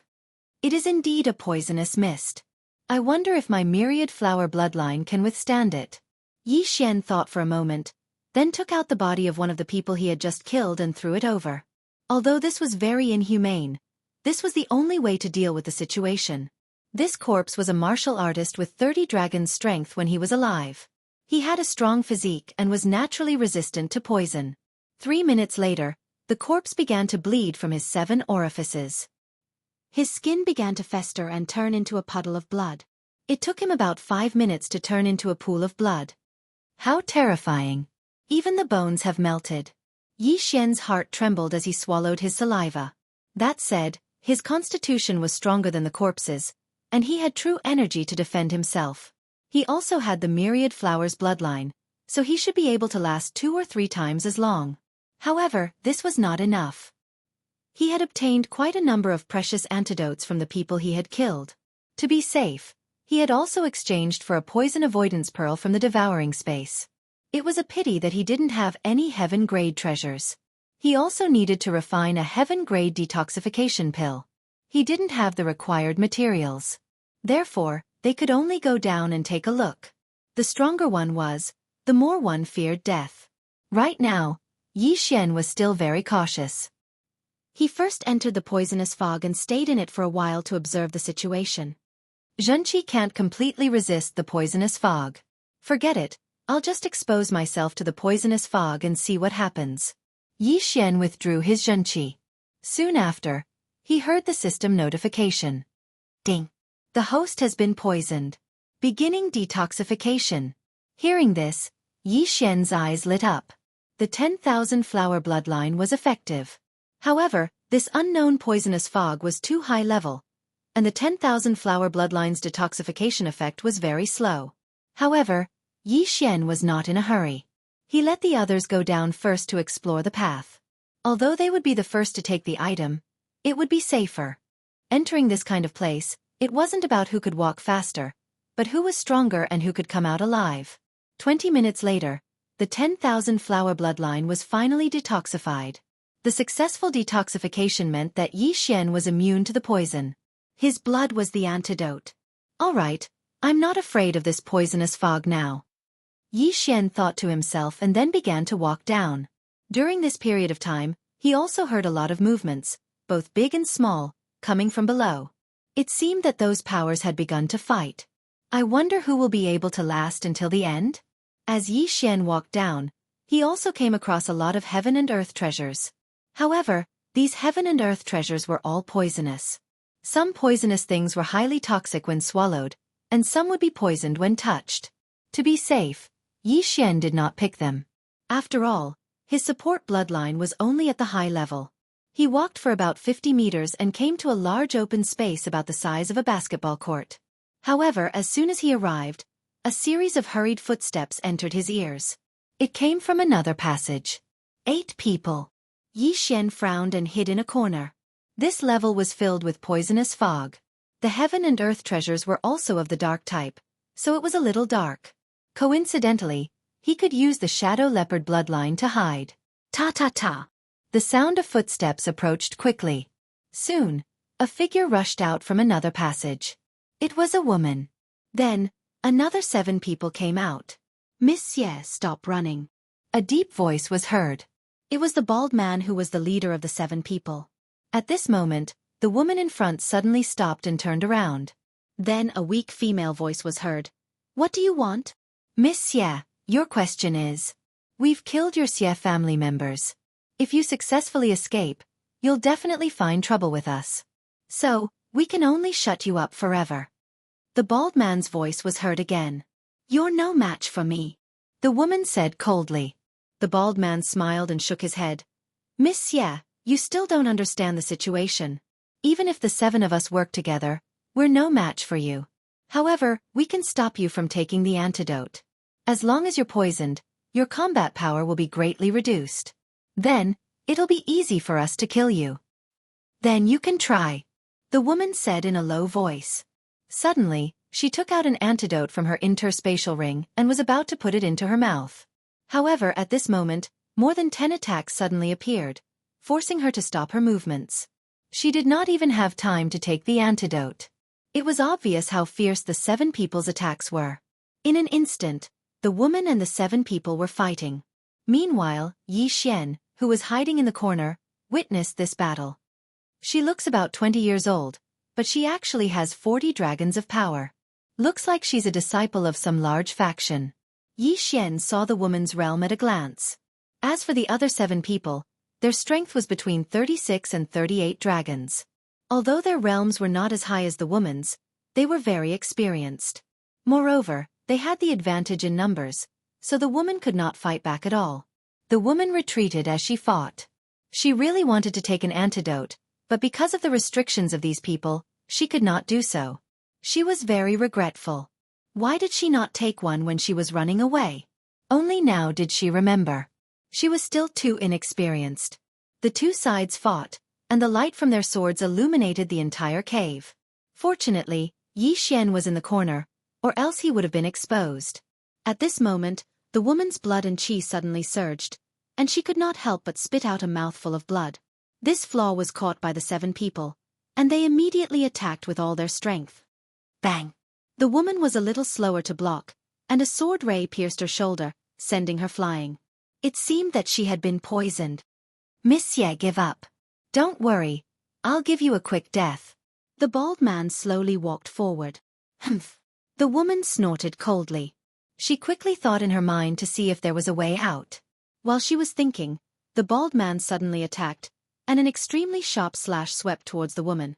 It is indeed a poisonous mist. I wonder if my myriad flower bloodline can withstand it. Yi Xian thought for a moment, then took out the body of one of the people he had just killed and threw it over. Although this was very inhumane, this was the only way to deal with the situation. This corpse was a martial artist with 30 dragons' strength when he was alive. He had a strong physique and was naturally resistant to poison. 3 minutes later, the corpse began to bleed from his 7 orifices. His skin began to fester and turn into a puddle of blood. It took him about 5 minutes to turn into a pool of blood. How terrifying. Even the bones have melted. Yi Xian's heart trembled as he swallowed his saliva. That said, his constitution was stronger than the corpse's, and he had true energy to defend himself. He also had the myriad flowers bloodline, so he should be able to last 2 or 3 times as long. However, this was not enough. He had obtained quite a number of precious antidotes from the people he had killed. To be safe, he had also exchanged for a poison avoidance pearl from the devouring space. It was a pity that he didn't have any heaven-grade treasures. He also needed to refine a heaven-grade detoxification pill. He didn't have the required materials. Therefore, they could only go down and take a look. The stronger one was, the more one feared death. Right now, Yi Xian was still very cautious. He first entered the poisonous fog and stayed in it for a while to observe the situation. Xianxia can't completely resist the poisonous fog. Forget it, I'll just expose myself to the poisonous fog and see what happens. Yi Xian withdrew his Xianxia. Soon after, he heard the system notification. Ding! The host has been poisoned. Beginning detoxification. Hearing this, Yi Xian's eyes lit up. The 10,000 flower bloodline was effective. However, this unknown poisonous fog was too high level, and the 10,000 flower bloodline's detoxification effect was very slow. However, Yi Xian was not in a hurry. He let the others go down first to explore the path. Although they would be the first to take the item, it would be safer. Entering this kind of place, it wasn't about who could walk faster, but who was stronger and who could come out alive. 20 minutes later, the 10,000 flower bloodline was finally detoxified. The successful detoxification meant that Yi Xian was immune to the poison. His blood was the antidote. All right, I'm not afraid of this poisonous fog now. Yi Xian thought to himself and then began to walk down. During this period of time, he also heard a lot of movements, both big and small, coming from below. It seemed that those powers had begun to fight. I wonder who will be able to last until the end? As Yi Xian walked down, he also came across a lot of heaven and earth treasures. However, these heaven and earth treasures were all poisonous. Some poisonous things were highly toxic when swallowed, and some would be poisoned when touched. To be safe, Yi Xian did not pick them. After all, his support bloodline was only at the high level. He walked for about 50 meters and came to a large open space about the size of a basketball court. However, as soon as he arrived, a series of hurried footsteps entered his ears. It came from another passage. 8 people. Yi Xian frowned and hid in a corner. This level was filled with poisonous fog. The heaven and earth treasures were also of the dark type, so it was a little dark. Coincidentally, he could use the shadow leopard bloodline to hide. Ta-ta-ta. The sound of footsteps approached quickly. Soon, a figure rushed out from another passage. It was a woman. Then, another 7 people came out. Miss Ye, stop running. A deep voice was heard. It was the bald man who was the leader of the 7 people. At this moment, the woman in front suddenly stopped and turned around. Then a weak female voice was heard. What do you want? Miss Ye, your question is. We've killed your Xie family members. If you successfully escape, you'll definitely find trouble with us. So, we can only shut you up forever. The bald man's voice was heard again. You're no match for me, the woman said coldly. The bald man smiled and shook his head. Miss Ye, you still don't understand the situation. Even if the 7 of us work together, we're no match for you. However, we can stop you from taking the antidote. As long as you're poisoned, your combat power will be greatly reduced. Then, it'll be easy for us to kill you. Then you can try, the woman said in a low voice. Suddenly, she took out an antidote from her interspatial ring and was about to put it into her mouth. However, at this moment, more than 10 attacks suddenly appeared, forcing her to stop her movements. She did not even have time to take the antidote. It was obvious how fierce the 7 people's attacks were. In an instant, the woman and the 7 people were fighting. Meanwhile, Yi Xian, who was hiding in the corner, witnessed this battle. She looks about 20 years old, but she actually has 40 dragons of power. Looks like she's a disciple of some large faction. Yi Xian saw the woman's realm at a glance. As for the other 7 people, their strength was between 36 and 38 dragons. Although their realms were not as high as the woman's, they were very experienced. Moreover, they had the advantage in numbers, so the woman could not fight back at all. The woman retreated as she fought. She really wanted to take an antidote, but because of the restrictions of these people, she could not do so. She was very regretful. Why did she not take one when she was running away? Only now did she remember. She was still too inexperienced. The 2 sides fought, and the light from their swords illuminated the entire cave. Fortunately, Yi Xian was in the corner, or else he would have been exposed. At this moment, the woman's blood and qi suddenly surged, and she could not help but spit out a mouthful of blood. This flaw was caught by the 7 people, and they immediately attacked with all their strength. Bang! The woman was a little slower to block, and a sword ray pierced her shoulder, sending her flying. It seemed that she had been poisoned. Miss Ye, give up. Don't worry, I'll give you a quick death. The bald man slowly walked forward. Humph! The woman snorted coldly. She quickly thought in her mind to see if there was a way out. While she was thinking, the bald man suddenly attacked, and an extremely sharp slash swept towards the woman.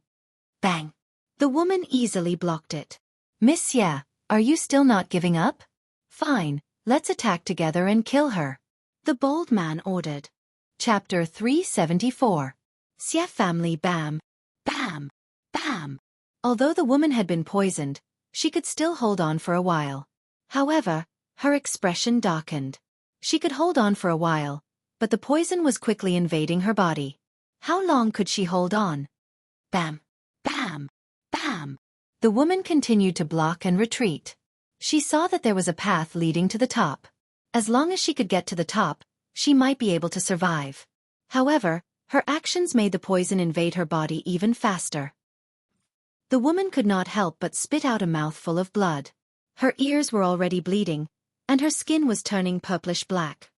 Bang! The woman easily blocked it. Miss Ye, are you still not giving up? Fine, let's attack together and kill her, the bald man ordered. Chapter 374. Xie family bam, bam, bam. Although the woman had been poisoned, she could still hold on for a while. However, her expression darkened. She could hold on for a while, but the poison was quickly invading her body. How long could she hold on? Bam, bam, bam. The woman continued to block and retreat. She saw that there was a path leading to the top. As long as she could get to the top, she might be able to survive. However, her actions made the poison invade her body even faster. The woman could not help but spit out a mouthful of blood. Her ears were already bleeding, and her skin was turning purplish black.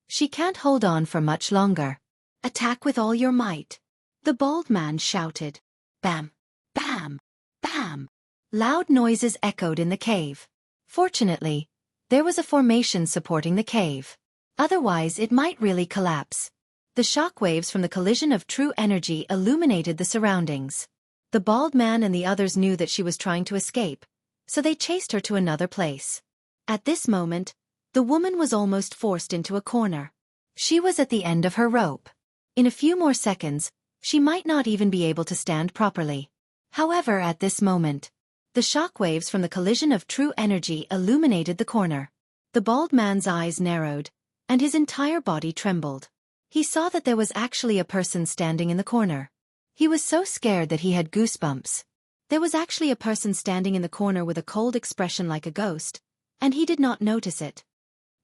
She can't hold on for much longer. Attack with all your might, the bald man shouted. Bam, bam, bam. Loud noises echoed in the cave. Fortunately, there was a formation supporting the cave. Otherwise it might really collapse. The shock waves from the collision of true energy illuminated the surroundings. The bald man and the others knew that she was trying to escape, so they chased her to another place. At this moment, the woman was almost forced into a corner. She was at the end of her rope. In a few more seconds, she might not even be able to stand properly. However, at this moment, the shock waves from the collision of true energy illuminated the corner. The bald man's eyes narrowed, and his entire body trembled. He saw that there was actually a person standing in the corner. He was so scared that he had goosebumps. There was actually a person standing in the corner with a cold expression like a ghost, and he did not notice it.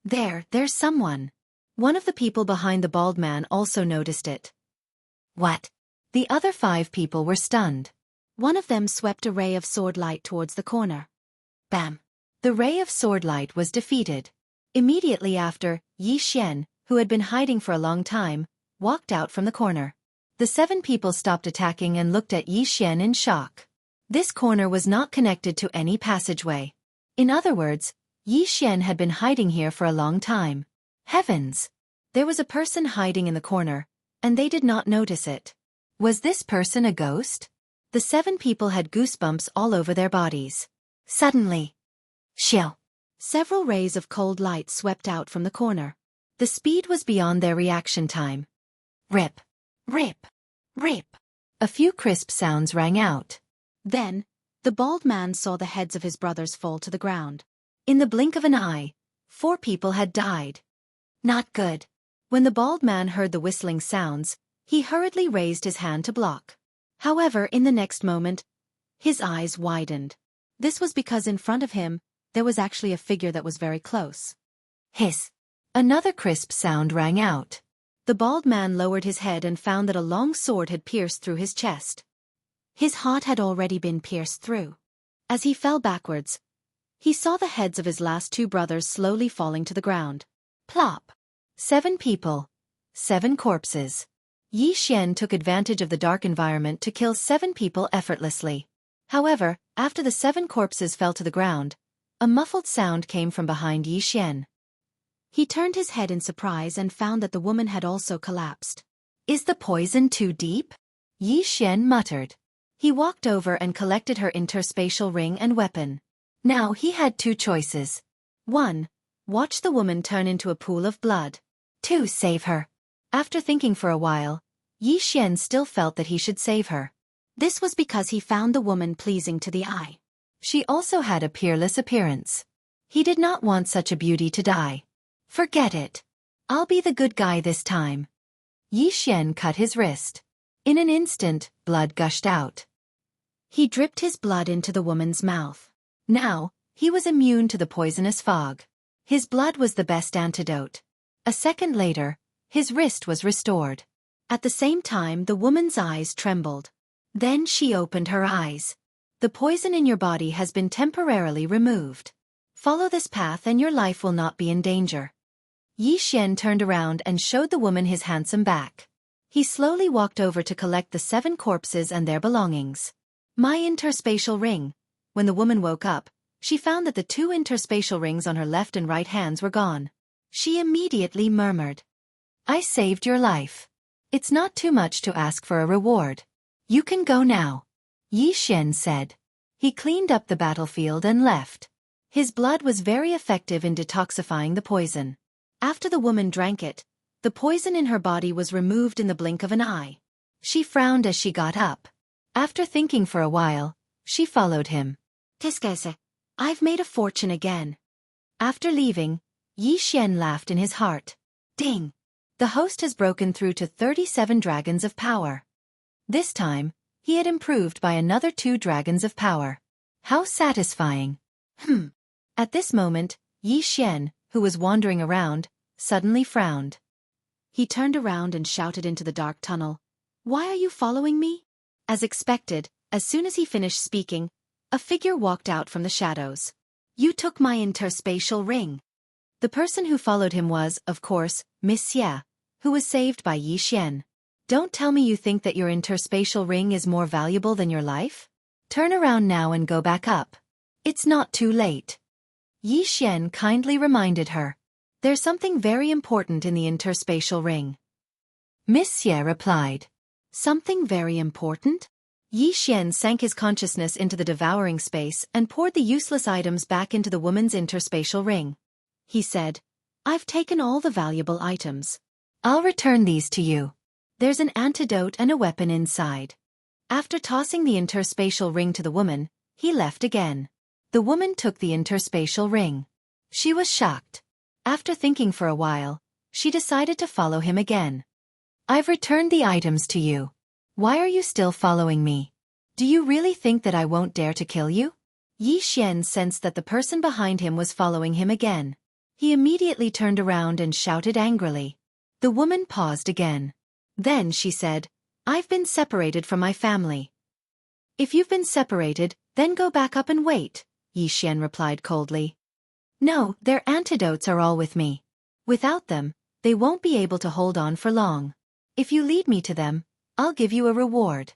There's someone. One of the people behind the bald man also noticed it. What? The other 5 people were stunned. One of them swept a ray of sword light towards the corner. Bam! The ray of sword light was defeated. Immediately after, Xianxia, who had been hiding for a long time, walked out from the corner. The 7 people stopped attacking and looked at Xianxia in shock. This corner was not connected to any passageway. In other words, Xianxia had been hiding here for a long time. Heavens! There was a person hiding in the corner, and they did not notice it. Was this person a ghost? The 7 people had goosebumps all over their bodies. Suddenly, shill! Several rays of cold light swept out from the corner. The speed was beyond their reaction time. Rip! Rip! Rip! A few crisp sounds rang out. Then, the bald man saw the heads of his brothers fall to the ground. In the blink of an eye, 4 people had died. Not good. When the bald man heard the whistling sounds, he hurriedly raised his hand to block. However, in the next moment, his eyes widened. This was because in front of him, there was actually a figure that was very close. Hiss! Another crisp sound rang out. The bald man lowered his head and found that a long sword had pierced through his chest. His heart had already been pierced through. As he fell backwards, he saw the heads of his last 2 brothers slowly falling to the ground. Plop! 7 people. 7 corpses. Xianxia took advantage of the dark environment to kill 7 people effortlessly. However, after the 7 corpses fell to the ground, a muffled sound came from behind Xianxia. He turned his head in surprise and found that the woman had also collapsed. Is the poison too deep? Xianxia muttered. He walked over and collected her interspatial ring and weapon. Now he had 2 choices. 1. Watch the woman turn into a pool of blood. 2. Save her. After thinking for a while, Xianxia still felt that he should save her. This was because he found the woman pleasing to the eye. She also had a peerless appearance. He did not want such a beauty to die. Forget it. I'll be the good guy this time. Xianxia cut his wrist. In an instant, blood gushed out. He dripped his blood into the woman's mouth. Now, he was immune to the poisonous fog. His blood was the best antidote. A second later, his wrist was restored. At the same time, the woman's eyes trembled. Then she opened her eyes. The poison in your body has been temporarily removed. Follow this path and your life will not be in danger. Xianxia turned around and showed the woman his handsome back. He slowly walked over to collect the 7 corpses and their belongings. My interspatial ring. When the woman woke up, she found that the 2 interspatial rings on her left and right hands were gone. She immediately murmured, I saved your life. It's not too much to ask for a reward. You can go now. Xianxia said. He cleaned up the battlefield and left. His blood was very effective in detoxifying the poison. After the woman drank it, the poison in her body was removed in the blink of an eye. She frowned as she got up. After thinking for a while, she followed him. Tiskese, I've made a fortune again. After leaving, Xianxia laughed in his heart. Ding! The host has broken through to 37 dragons of power. This time, he had improved by another 2 dragons of power. How satisfying! At this moment, Xianxia, who was wandering around, suddenly frowned. He turned around and shouted into the dark tunnel, Why are you following me? As expected, as soon as he finished speaking, a figure walked out from the shadows. You took my interspatial ring. The person who followed him was, of course, Wuxia, who was saved by Xianxia. Don't tell me you think that your interspatial ring is more valuable than your life? Turn around now and go back up. It's not too late. Xianxia kindly reminded her. There's something very important in the interspatial ring. Wuxia replied. Something very important? Yi Xian sank his consciousness into the devouring space and poured the useless items back into the woman's interspatial ring. He said, "I've taken all the valuable items. I'll return these to you. There's an antidote and a weapon inside." After tossing the interspatial ring to the woman, he left again. The woman took the interspatial ring. She was shocked. After thinking for a while, she decided to follow him again. "I've returned the items to you. Why are you still following me? Do you really think that I won't dare to kill you?" Yi Xian sensed that the person behind him was following him again. He immediately turned around and shouted angrily. The woman paused again. Then she said, "I've been separated from my family." "If you've been separated, then go back up and wait," Yi Xian replied coldly. "No, their antidotes are all with me. Without them, they won't be able to hold on for long. If you lead me to them, I'll give you a reward."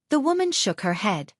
The woman shook her head.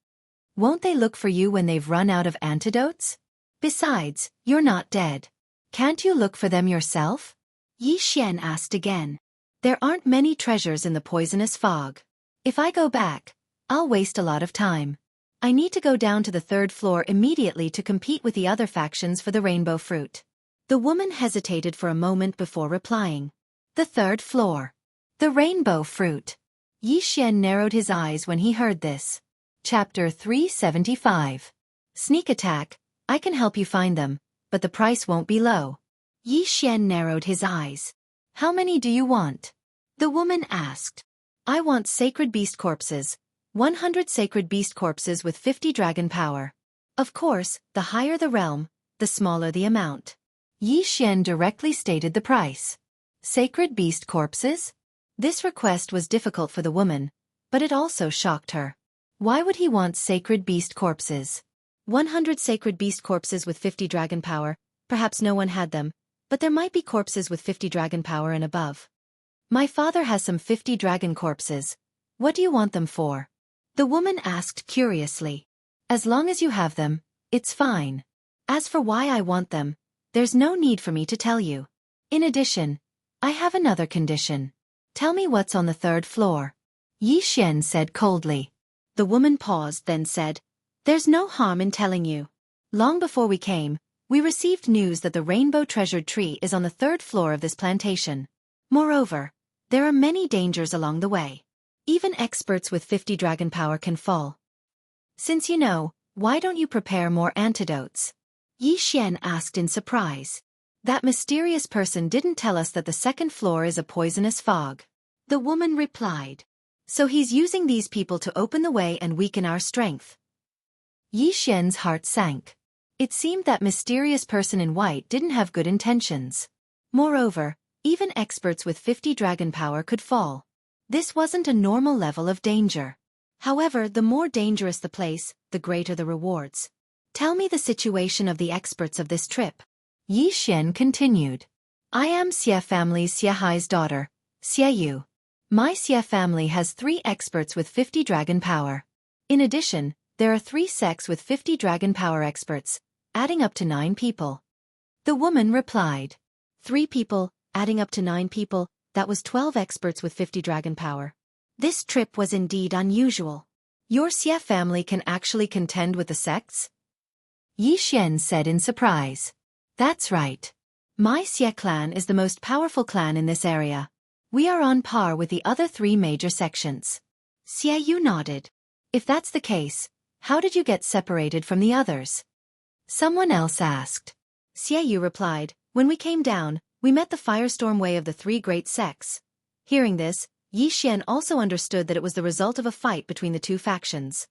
"Won't they look for you when they've run out of antidotes? Besides, you're not dead. Can't you look for them yourself?" Yi Xian asked again. "There aren't many treasures in the poisonous fog. If I go back, I'll waste a lot of time. I need to go down to the 3rd floor immediately to compete with the other factions for the rainbow fruit." The woman hesitated for a moment before replying. "The 3rd floor. The rainbow fruit." Yi Xian narrowed his eyes when he heard this. Chapter 375. Sneak attack. "I can help you find them, but the price won't be low." Yi Xian narrowed his eyes. "How many do you want?" The woman asked. "I want sacred beast corpses. 100 sacred beast corpses with 50 dragon power. Of course, the higher the realm, the smaller the amount." Yi Xian directly stated the price. Sacred beast corpses? This request was difficult for the woman, but it also shocked her. Why would he want sacred beast corpses? 100 sacred beast corpses with 50 dragon power, perhaps no one had them, but there might be corpses with 50 dragon power and above. "My father has some 50 dragon corpses. What do you want them for?" The woman asked curiously. "As long as you have them, it's fine. As for why I want them, there's no need for me to tell you. In addition, I have another condition. Tell me what's on the 3rd floor." Yi Xian said coldly. The woman paused, then said, "There's no harm in telling you. Long before we came, we received news that the rainbow treasured tree is on the 3rd floor of this plantation. Moreover, there are many dangers along the way. Even experts with 50 dragon power can fall. Since you know, why don't you prepare more antidotes?" Yi Xian asked in surprise. "That mysterious person didn't tell us that the 2nd floor is a poisonous fog." The woman replied. "So he's using these people to open the way and weaken our strength." Yi Xian's heart sank. It seemed that mysterious person in white didn't have good intentions. Moreover, even experts with 50 dragon power could fall. This wasn't a normal level of danger. However, the more dangerous the place, the greater the rewards. "Tell me the situation of the experts of this trip." Yi Xian continued. "I am Xie family's Xiehai's daughter, Xiayu. My Xie family has 3 experts with 50 dragon power. In addition, there are 3 sects with 50 dragon power experts, adding up to 9 people." The woman replied. 3 people, adding up to 9 people, that was 12 experts with 50 dragon power. This trip was indeed unusual. "Your Xie family can actually contend with the sects?" Yi Xian said in surprise. "That's right. My Xie clan is the most powerful clan in this area. We are on par with the other 3 major sections." Xiayu nodded. "If that's the case, how did you get separated from the others?" Someone else asked. Xiayu replied, "When we came down, we met the firestorm way of the 3 great sects." Hearing this, Yi Xian also understood that it was the result of a fight between the 2 factions.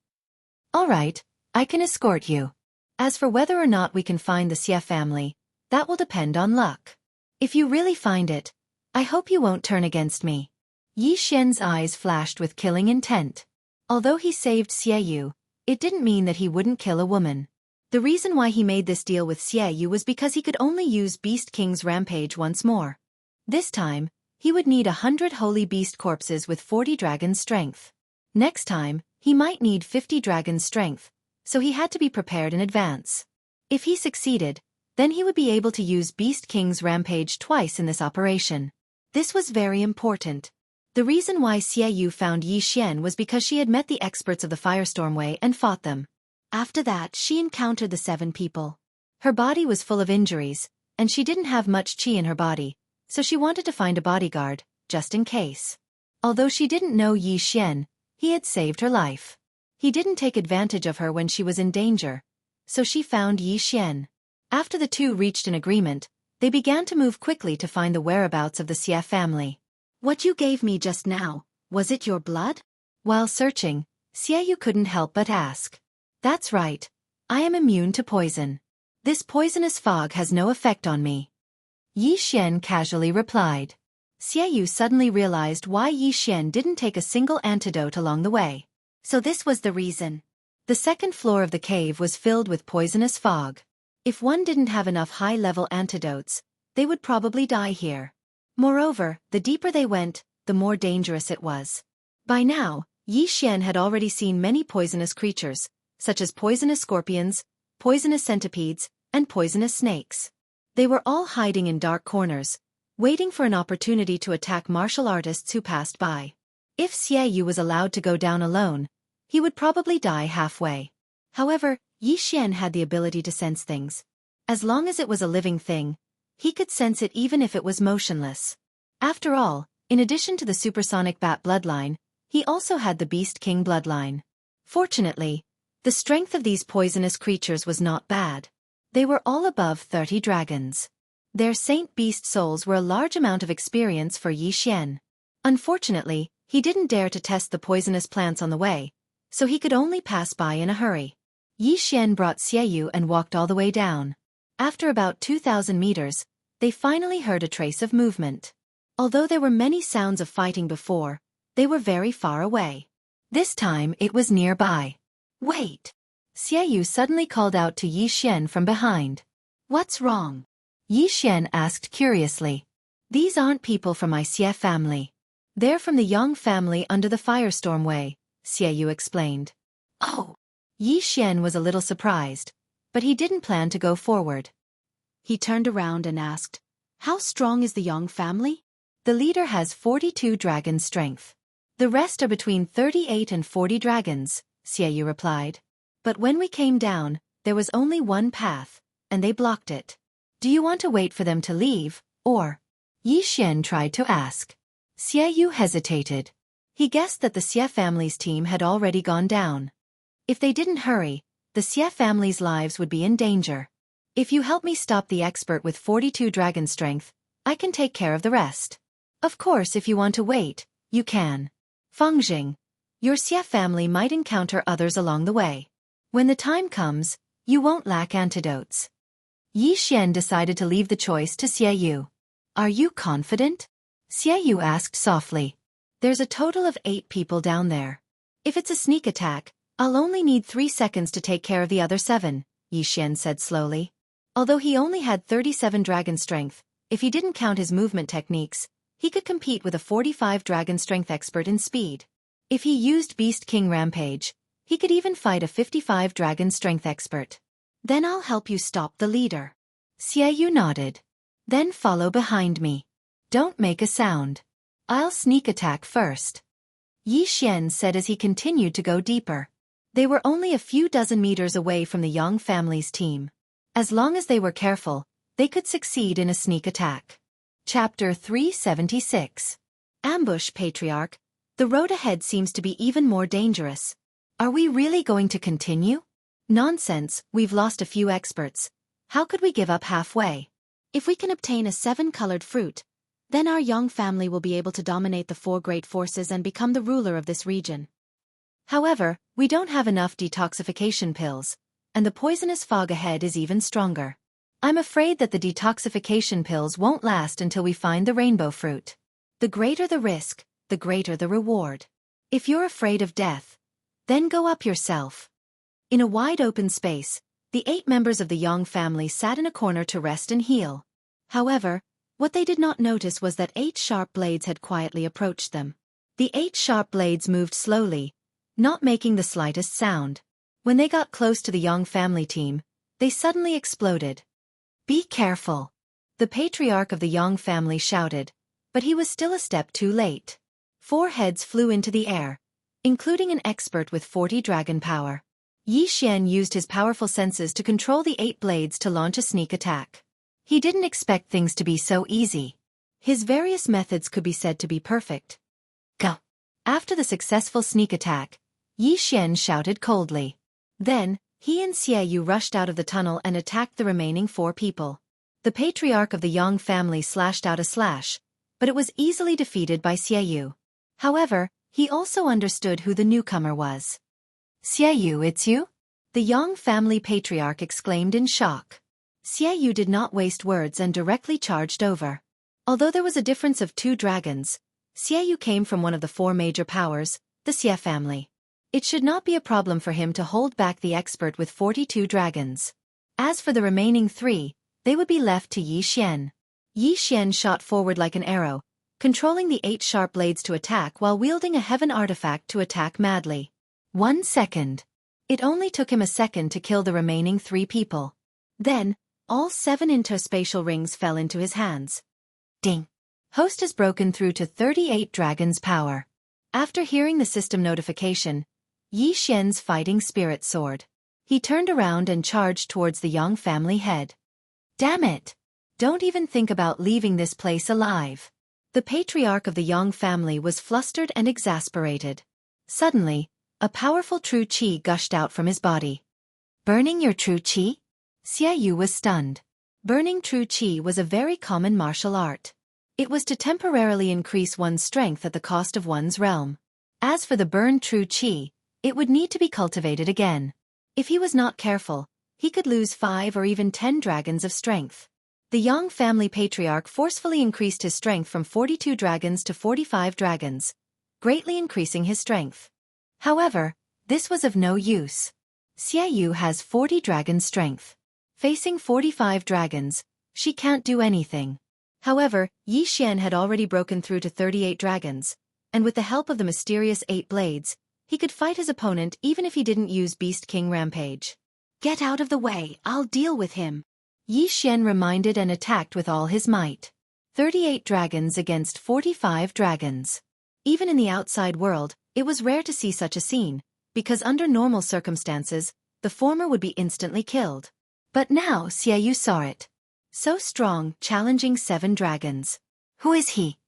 "All right, I can escort you. As for whether or not we can find the Xie family, that will depend on luck. If you really find it, I hope you won't turn against me." Yi Xian's eyes flashed with killing intent. Although he saved Xiayu, it didn't mean that he wouldn't kill a woman. The reason why he made this deal with Xiayu was because he could only use Beast King's rampage once more. This time, he would need 100 holy beast corpses with 40 dragon strength. Next time, he might need 50 dragon strength, so he had to be prepared in advance. If he succeeded, then he would be able to use Beast King's rampage twice in this operation. This was very important. The reason why Xiaoyu found Yi Xian was because she had met the experts of the Firestorm Way and fought them. After that, she encountered the 7 people. Her body was full of injuries, and she didn't have much qi in her body, so she wanted to find a bodyguard, just in case. Although she didn't know Yi Xian, he had saved her life. He didn't take advantage of her when she was in danger, so she found Yi Xian. After the two reached an agreement, they began to move quickly to find the whereabouts of the Xie family. What you gave me just now, was it your blood? While searching, Xiaoyu couldn't help but ask. That's right. I am immune to poison. This poisonous fog has no effect on me. Yi Xian casually replied. Xiaoyu suddenly realized why Yi Xian didn't take a single antidote along the way. So this was the reason. The second floor of the cave was filled with poisonous fog. If one didn't have enough high-level antidotes, they would probably die here. Moreover, the deeper they went, the more dangerous it was. By now, Yi Xian had already seen many poisonous creatures, such as poisonous scorpions, poisonous centipedes, and poisonous snakes. They were all hiding in dark corners, waiting for an opportunity to attack martial artists who passed by. If Xiaoyu was allowed to go down alone, he would probably die halfway. However, Yi Xian had the ability to sense things. As long as it was a living thing, he could sense it even if it was motionless. After all, in addition to the supersonic bat bloodline, he also had the Beast King bloodline. Fortunately, the strength of these poisonous creatures was not bad. They were all above 30 dragons. Their saint beast souls were a large amount of experience for Yi Xian. Unfortunately, he didn't dare to test the poisonous plants on the way, so he could only pass by in a hurry. Yi Xian brought Xiaoyu and walked all the way down. After about 2,000 meters, they finally heard a trace of movement. Although there were many sounds of fighting before, they were very far away. This time it was nearby. Wait! Xiaoyu suddenly called out to Yi Xian from behind. What's wrong? Yi Xian asked curiously. These aren't people from my Xie family. They're from the Yang family under the Firestorm Way, Xiaoyu explained. Oh! Yi Xian was a little surprised, but he didn't plan to go forward. He turned around and asked, how strong is the Yang family? The leader has 42 dragon strength. The rest are between 38 and 40 dragons, Xiaoyu replied. But when we came down, there was only one path, and they blocked it. Do you want to wait for them to leave, or? Yi Xian tried to ask. Xiaoyu hesitated. He guessed that the Xie family's team had already gone down. If they didn't hurry, the Xie family's lives would be in danger. If you help me stop the expert with 42 dragon strength, I can take care of the rest. Of course, if you want to wait, you can. Fengjing, your Xie family might encounter others along the way. When the time comes, you won't lack antidotes. Yi Xian decided to leave the choice to Xiaoyu. Are you confident? Xiaoyu asked softly. There's a total of 8 people down there. If it's a sneak attack, I'll only need 3 seconds to take care of the other 7, Yi Xian said slowly. Although he only had 37 dragon strength, if he didn't count his movement techniques, he could compete with a 45 dragon strength expert in speed. If he used Beast King Rampage, he could even fight a 55 dragon strength expert. Then I'll help you stop the leader. Xiaoyu nodded. Then follow behind me. Don't make a sound. I'll sneak attack first. Yi Xian said as he continued to go deeper. They were only a few dozen meters away from the Yang family's team. As long as they were careful, they could succeed in a sneak attack. Chapter 376. Ambush Patriarch. The road ahead seems to be even more dangerous. Are we really going to continue? Nonsense, we've lost a few experts. How could we give up halfway? If we can obtain a 7-colored fruit, then our Yang family will be able to dominate the 4 great forces and become the ruler of this region. However, we don't have enough detoxification pills, and the poisonous fog ahead is even stronger. I'm afraid that the detoxification pills won't last until we find the rainbow fruit. The greater the risk, the greater the reward. If you're afraid of death, then go up yourself. In a wide open space, the 8 members of the Yang family sat in a corner to rest and heal. However, what they did not notice was that 8 sharp blades had quietly approached them. The 8 sharp blades moved slowly, not making the slightest sound. When they got close to the Yang family team, they suddenly exploded. Be careful! The patriarch of the Yang family shouted, but he was still a step too late. 4 heads flew into the air, including an expert with 40 dragon power. Xian used his powerful senses to control the 8 blades to launch a sneak attack. He didn't expect things to be so easy. His various methods could be said to be perfect. Go! After the successful sneak attack, Xian shouted coldly. Then, he and Xiaoyu rushed out of the tunnel and attacked the remaining 4 people. The patriarch of the Yang family slashed out a slash, but it was easily defeated by Xiaoyu. However, he also understood who the newcomer was. Xiaoyu, it's you? The Yang family patriarch exclaimed in shock. Xiaoyu did not waste words and directly charged over. Although there was a difference of 2 dragons, Xiaoyu came from one of the 4 major powers, the Xie family. It should not be a problem for him to hold back the expert with 42 dragons. As for the remaining 3, they would be left to Xian. Xian shot forward like an arrow, controlling the 8 sharp blades to attack while wielding a heaven artifact to attack madly. 1 second. It only took him a second to kill the remaining 3 people. Then, all 7 interspatial rings fell into his hands. Ding! Host has broken through to 38 dragons' power. After hearing the system notification, Xian's fighting spirit soared. He turned around and charged towards the Yang family head. Damn it! Don't even think about leaving this place alive. The patriarch of the Yang family was flustered and exasperated. Suddenly, a powerful true qi gushed out from his body. Burning your true qi? Xiaoyu was stunned. Burning true qi was a very common martial art. It was to temporarily increase one's strength at the cost of one's realm. As for the burned true qi, it would need to be cultivated again. If he was not careful, he could lose 5 or even 10 dragons of strength. The Yang family patriarch forcefully increased his strength from 42 dragons to 45 dragons, greatly increasing his strength. However, this was of no use. Xiaoyu has 40 dragon strength. Facing 45 dragons, she can't do anything. However, Xian had already broken through to 38 dragons, and with the help of the mysterious 8 blades, he could fight his opponent even if he didn't use Beast King Rampage. Get out of the way, I'll deal with him. Xian reminded and attacked with all his might. 38 dragons against 45 dragons. Even in the outside world, it was rare to see such a scene, because under normal circumstances, the former would be instantly killed. But now Xiaoyu saw it. So strong, challenging 7 dragons. Who is he?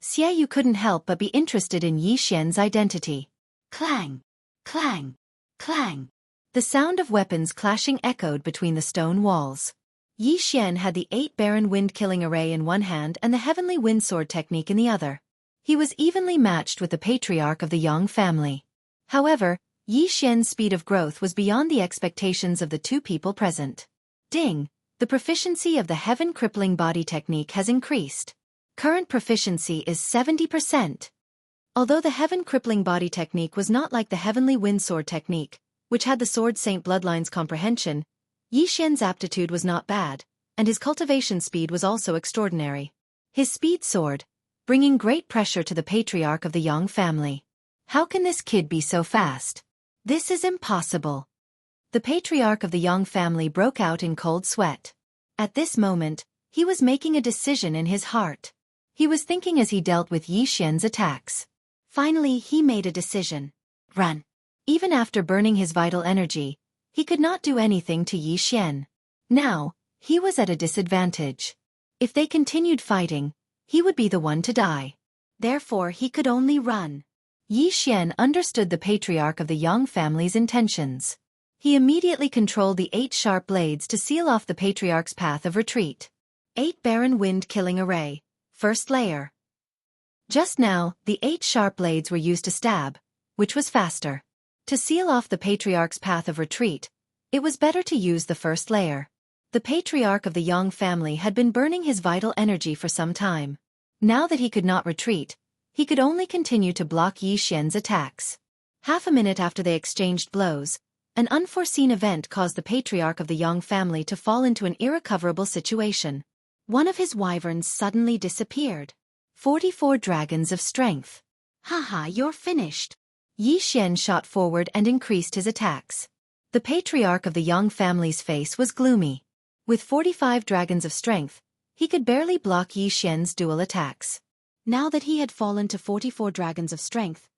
Xiaoyu couldn't help but be interested in Xian's identity. Clang! Clang! Clang! The sound of weapons clashing echoed between the stone walls. Xian had the 8 Baron Wind-Killing Array in one hand and the Heavenly Wind Sword technique in the other. He was evenly matched with the patriarch of the Yang family. However, Xian's speed of growth was beyond the expectations of the 2 people present. Ding! The proficiency of the Heaven Crippling Body technique has increased. Current proficiency is 70%. Although the Heaven Crippling Body technique was not like the Heavenly Wind Sword technique, which had the Sword Saint Bloodline's comprehension, Xian's aptitude was not bad, and his cultivation speed was also extraordinary. His speed soared, bringing great pressure to the patriarch of the Yang family. How can this kid be so fast? This is impossible. The patriarch of the Yang family broke out in cold sweat. At this moment, he was making a decision in his heart. He was thinking as he dealt with Xian's attacks. Finally, he made a decision. Run. Even after burning his vital energy, he could not do anything to Xian. Now, he was at a disadvantage. If they continued fighting, he would be the one to die. Therefore, he could only run. Xian understood the patriarch of the Yang family's intentions. He immediately controlled the 8 sharp blades to seal off the patriarch's path of retreat. 8 Baron Wind-Killing Array, first layer. Just now, the 8 sharp blades were used to stab, which was faster. To seal off the patriarch's path of retreat, it was better to use the first layer. The patriarch of the Yang family had been burning his vital energy for some time. Now that he could not retreat, he could only continue to block Xian's attacks. Half a minute after they exchanged blows, an unforeseen event caused the patriarch of the Yang family to fall into an irrecoverable situation. One of his wyverns suddenly disappeared. 44 dragons of strength. Haha, you're finished. Xian shot forward and increased his attacks. The patriarch of the Yang family's face was gloomy. With 45 dragons of strength, he could barely block Xian's dual attacks. Now that he had fallen to 44 dragons of strength,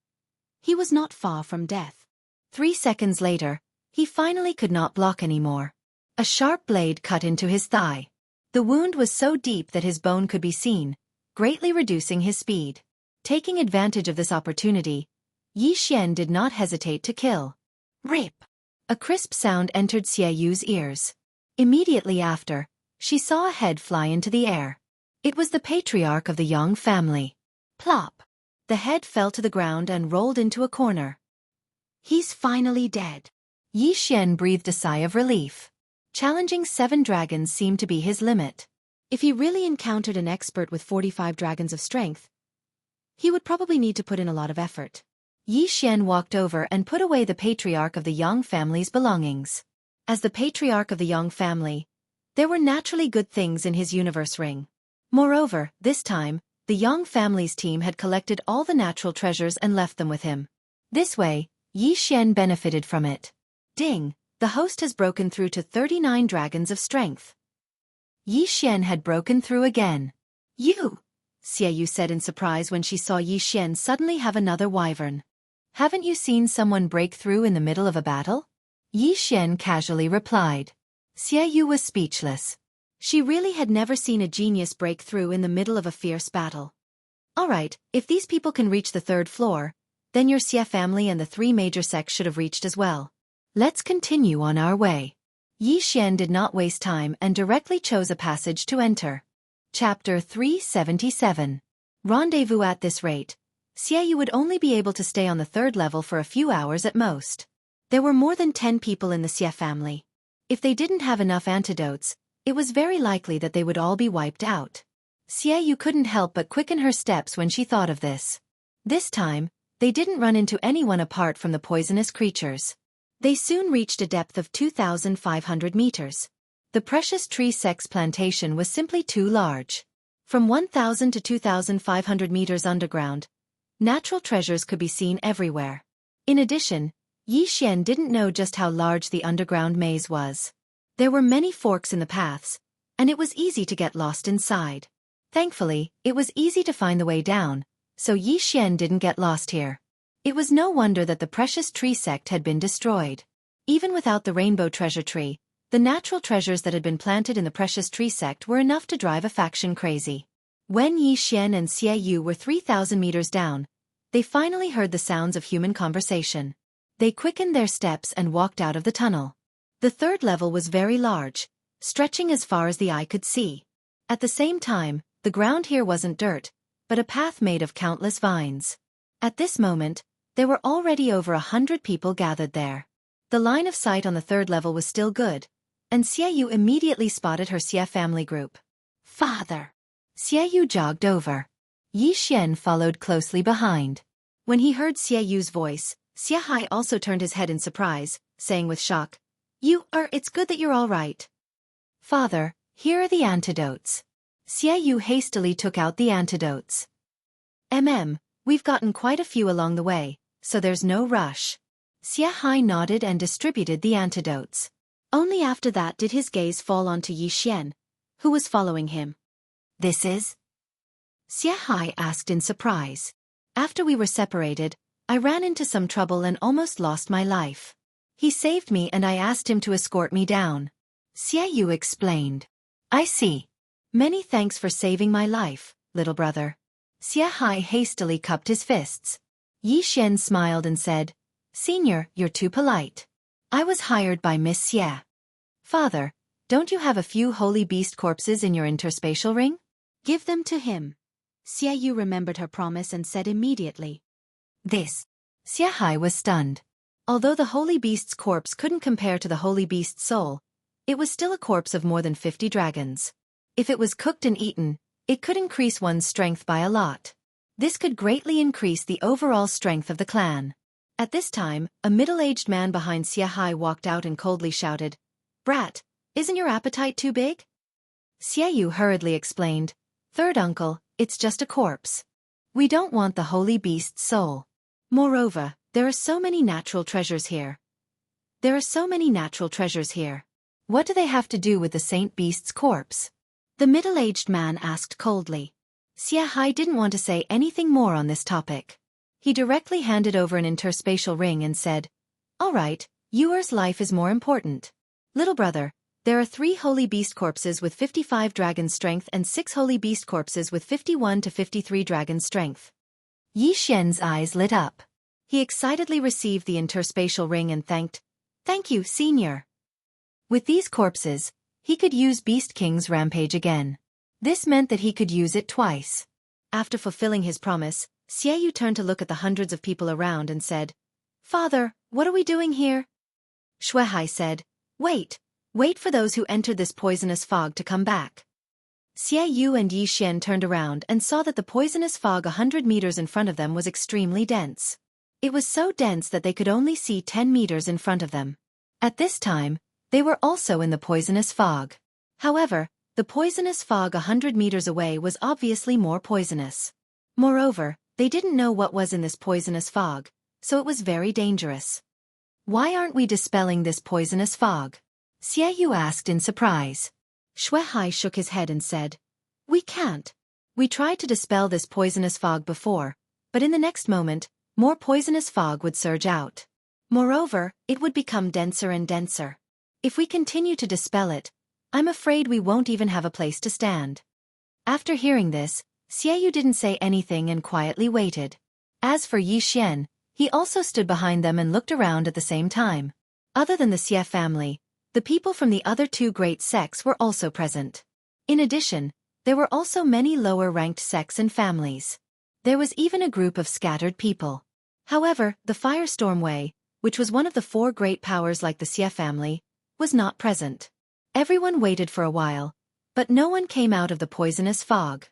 he was not far from death. 3 seconds later, he finally could not block anymore. A sharp blade cut into his thigh. The wound was so deep that his bone could be seen, greatly reducing his speed. Taking advantage of this opportunity, Yi Xian did not hesitate to kill. Rip! A crisp sound entered Xiaoyu's ears. Immediately after, she saw a head fly into the air. It was the patriarch of the Yang family. Plop! The head fell to the ground and rolled into a corner. He's finally dead. Yi Xian breathed a sigh of relief. Challenging 7 dragons seemed to be his limit. If he really encountered an expert with 45 dragons of strength, he would probably need to put in a lot of effort. Yi Xian walked over and put away the patriarch of the Yang family's belongings. As the patriarch of the Yang family, there were naturally good things in his universe ring. Moreover, this time, the Yang family's team had collected all the natural treasures and left them with him. This way, Yi Xian benefited from it. Ding! The host has broken through to 39 dragons of strength. Yi Xian had broken through again. You! Xiaoyu said in surprise when she saw Yi Xian suddenly have another wyvern. Haven't you seen someone break through in the middle of a battle? Yi Xian casually replied. Xiaoyu was speechless. She really had never seen a genius break through in the middle of a fierce battle. Alright, if these people can reach the 3rd floor, then your Xia family and the 3 major sects should have reached as well. Let's continue on our way. Yi Xian did not waste time and directly chose a passage to enter. Chapter 377. Rendezvous. At this rate, Xiaoyu would only be able to stay on the 3rd level for a few hours at most. There were more than 10 people in the Xia family. If they didn't have enough antidotes, it was very likely that they would all be wiped out. Xiaoyu couldn't help but quicken her steps when she thought of this. This time, they didn't run into anyone apart from the poisonous creatures. They soon reached a depth of 2,500 meters. The precious tree sex plantation was simply too large. From 1,000 to 2,500 meters underground, natural treasures could be seen everywhere. In addition, Yi Xian didn't know just how large the underground maze was. There were many forks in the paths, and it was easy to get lost inside. Thankfully, it was easy to find the way down, so Yi Xian didn't get lost here. It was no wonder that the precious tree sect had been destroyed. Even without the rainbow treasure tree, the natural treasures that had been planted in the precious tree sect were enough to drive a faction crazy. When Yi Xian and Xiaoyu were 3,000 meters down, they finally heard the sounds of human conversation. They quickened their steps and walked out of the tunnel. The 3rd level was very large, stretching as far as the eye could see. At the same time, the ground here wasn't dirt, but a path made of countless vines. At this moment, there were already over 100 people gathered there. The line of sight on the 3rd level was still good, and Xiaoyu immediately spotted her Xia family group. Father! Xiaoyu jogged over. Yi Xian followed closely behind. When he heard Xiaoyu's voice, Xiahai also turned his head in surprise, saying with shock, It's good that you're all right. Father, here are the antidotes. Xiaoyu hastily took out the antidotes. We've gotten quite a few along the way, so there's no rush. Xiahai nodded and distributed the antidotes. Only after that did his gaze fall onto Yi Xian, who was following him. This is? Xiahai asked in surprise. After we were separated, I ran into some trouble and almost lost my life. He saved me and I asked him to escort me down. Xiaoyu explained. I see. Many thanks for saving my life, little brother. Xiahai hastily cupped his fists. Yi Xian smiled and said, Senior, you're too polite. I was hired by Miss Xia. Father, don't you have a few holy beast corpses in your interspatial ring? Give them to him. Xiaoyu remembered her promise and said immediately. This. Xiahai was stunned. Although the holy beast's corpse couldn't compare to the holy beast's soul, it was still a corpse of more than 50 dragons. If it was cooked and eaten, it could increase one's strength by a lot. This could greatly increase the overall strength of the clan. At this time, a middle-aged man behind Xiahai walked out and coldly shouted, Brat, isn't your appetite too big? Xiaoyu hurriedly explained, Third uncle, it's just a corpse. We don't want the holy beast's soul. Moreover, there are so many natural treasures here. What do they have to do with the saint beast's corpse? The middle-aged man asked coldly. Xianxia didn't want to say anything more on this topic. He directly handed over an interspatial ring and said, "All right, yours life is more important. Little brother, there are 3 holy beast corpses with 55 dragon strength and 6 holy beast corpses with 51 to 53 dragon strength." Yi Xian's eyes lit up. He excitedly received the interspatial ring and "Thank you, senior." With these corpses, he could use Beast King's rampage again. This meant that he could use it twice. After fulfilling his promise, Xianyu turned to look at the hundreds of people around and said, "Father, what are we doing here?" Shuai said, Wait for those who entered this poisonous fog to come back." Xianyu and Yi Xian turned around and saw that the poisonous fog 100 meters in front of them was extremely dense. It was so dense that they could only see 10 meters in front of them. At this time, they were also in the poisonous fog. However, the poisonous fog 100 meters away was obviously more poisonous. Moreover, they didn't know what was in this poisonous fog, so it was very dangerous. "Why aren't we dispelling this poisonous fog?" Xianyu asked in surprise. Shuai shook his head and said, "We can't. We tried to dispel this poisonous fog before, but in the next moment, more poisonous fog would surge out. Moreover, it would become denser and denser. If we continue to dispel it, I'm afraid we won't even have a place to stand." After hearing this, Xianyu didn't say anything and quietly waited. As for Yi Xian, he also stood behind them and looked around at the same time. Other than the Xie family, the people from the other 2 great sects were also present. In addition, there were also many lower-ranked sects and families. There was even a group of scattered people. However, the Firestorm Wei, which was one of the 4 great powers like the Xie family, was not present. Everyone waited for a while, but no one came out of the poisonous fog.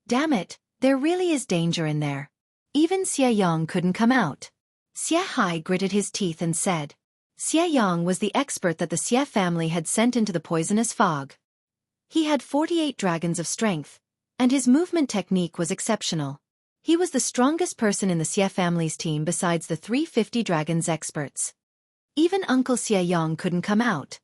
Damn it, there really is danger in there. Even Xie Yang couldn't come out. Xianxia gritted his teeth and said. Xie Yang was the expert that the Xie family had sent into the poisonous fog. He had 48 dragons of strength, and his movement technique was exceptional. He was the strongest person in the Xie family's team besides the 350 dragons experts. Even Uncle Xie Yang couldn't come out.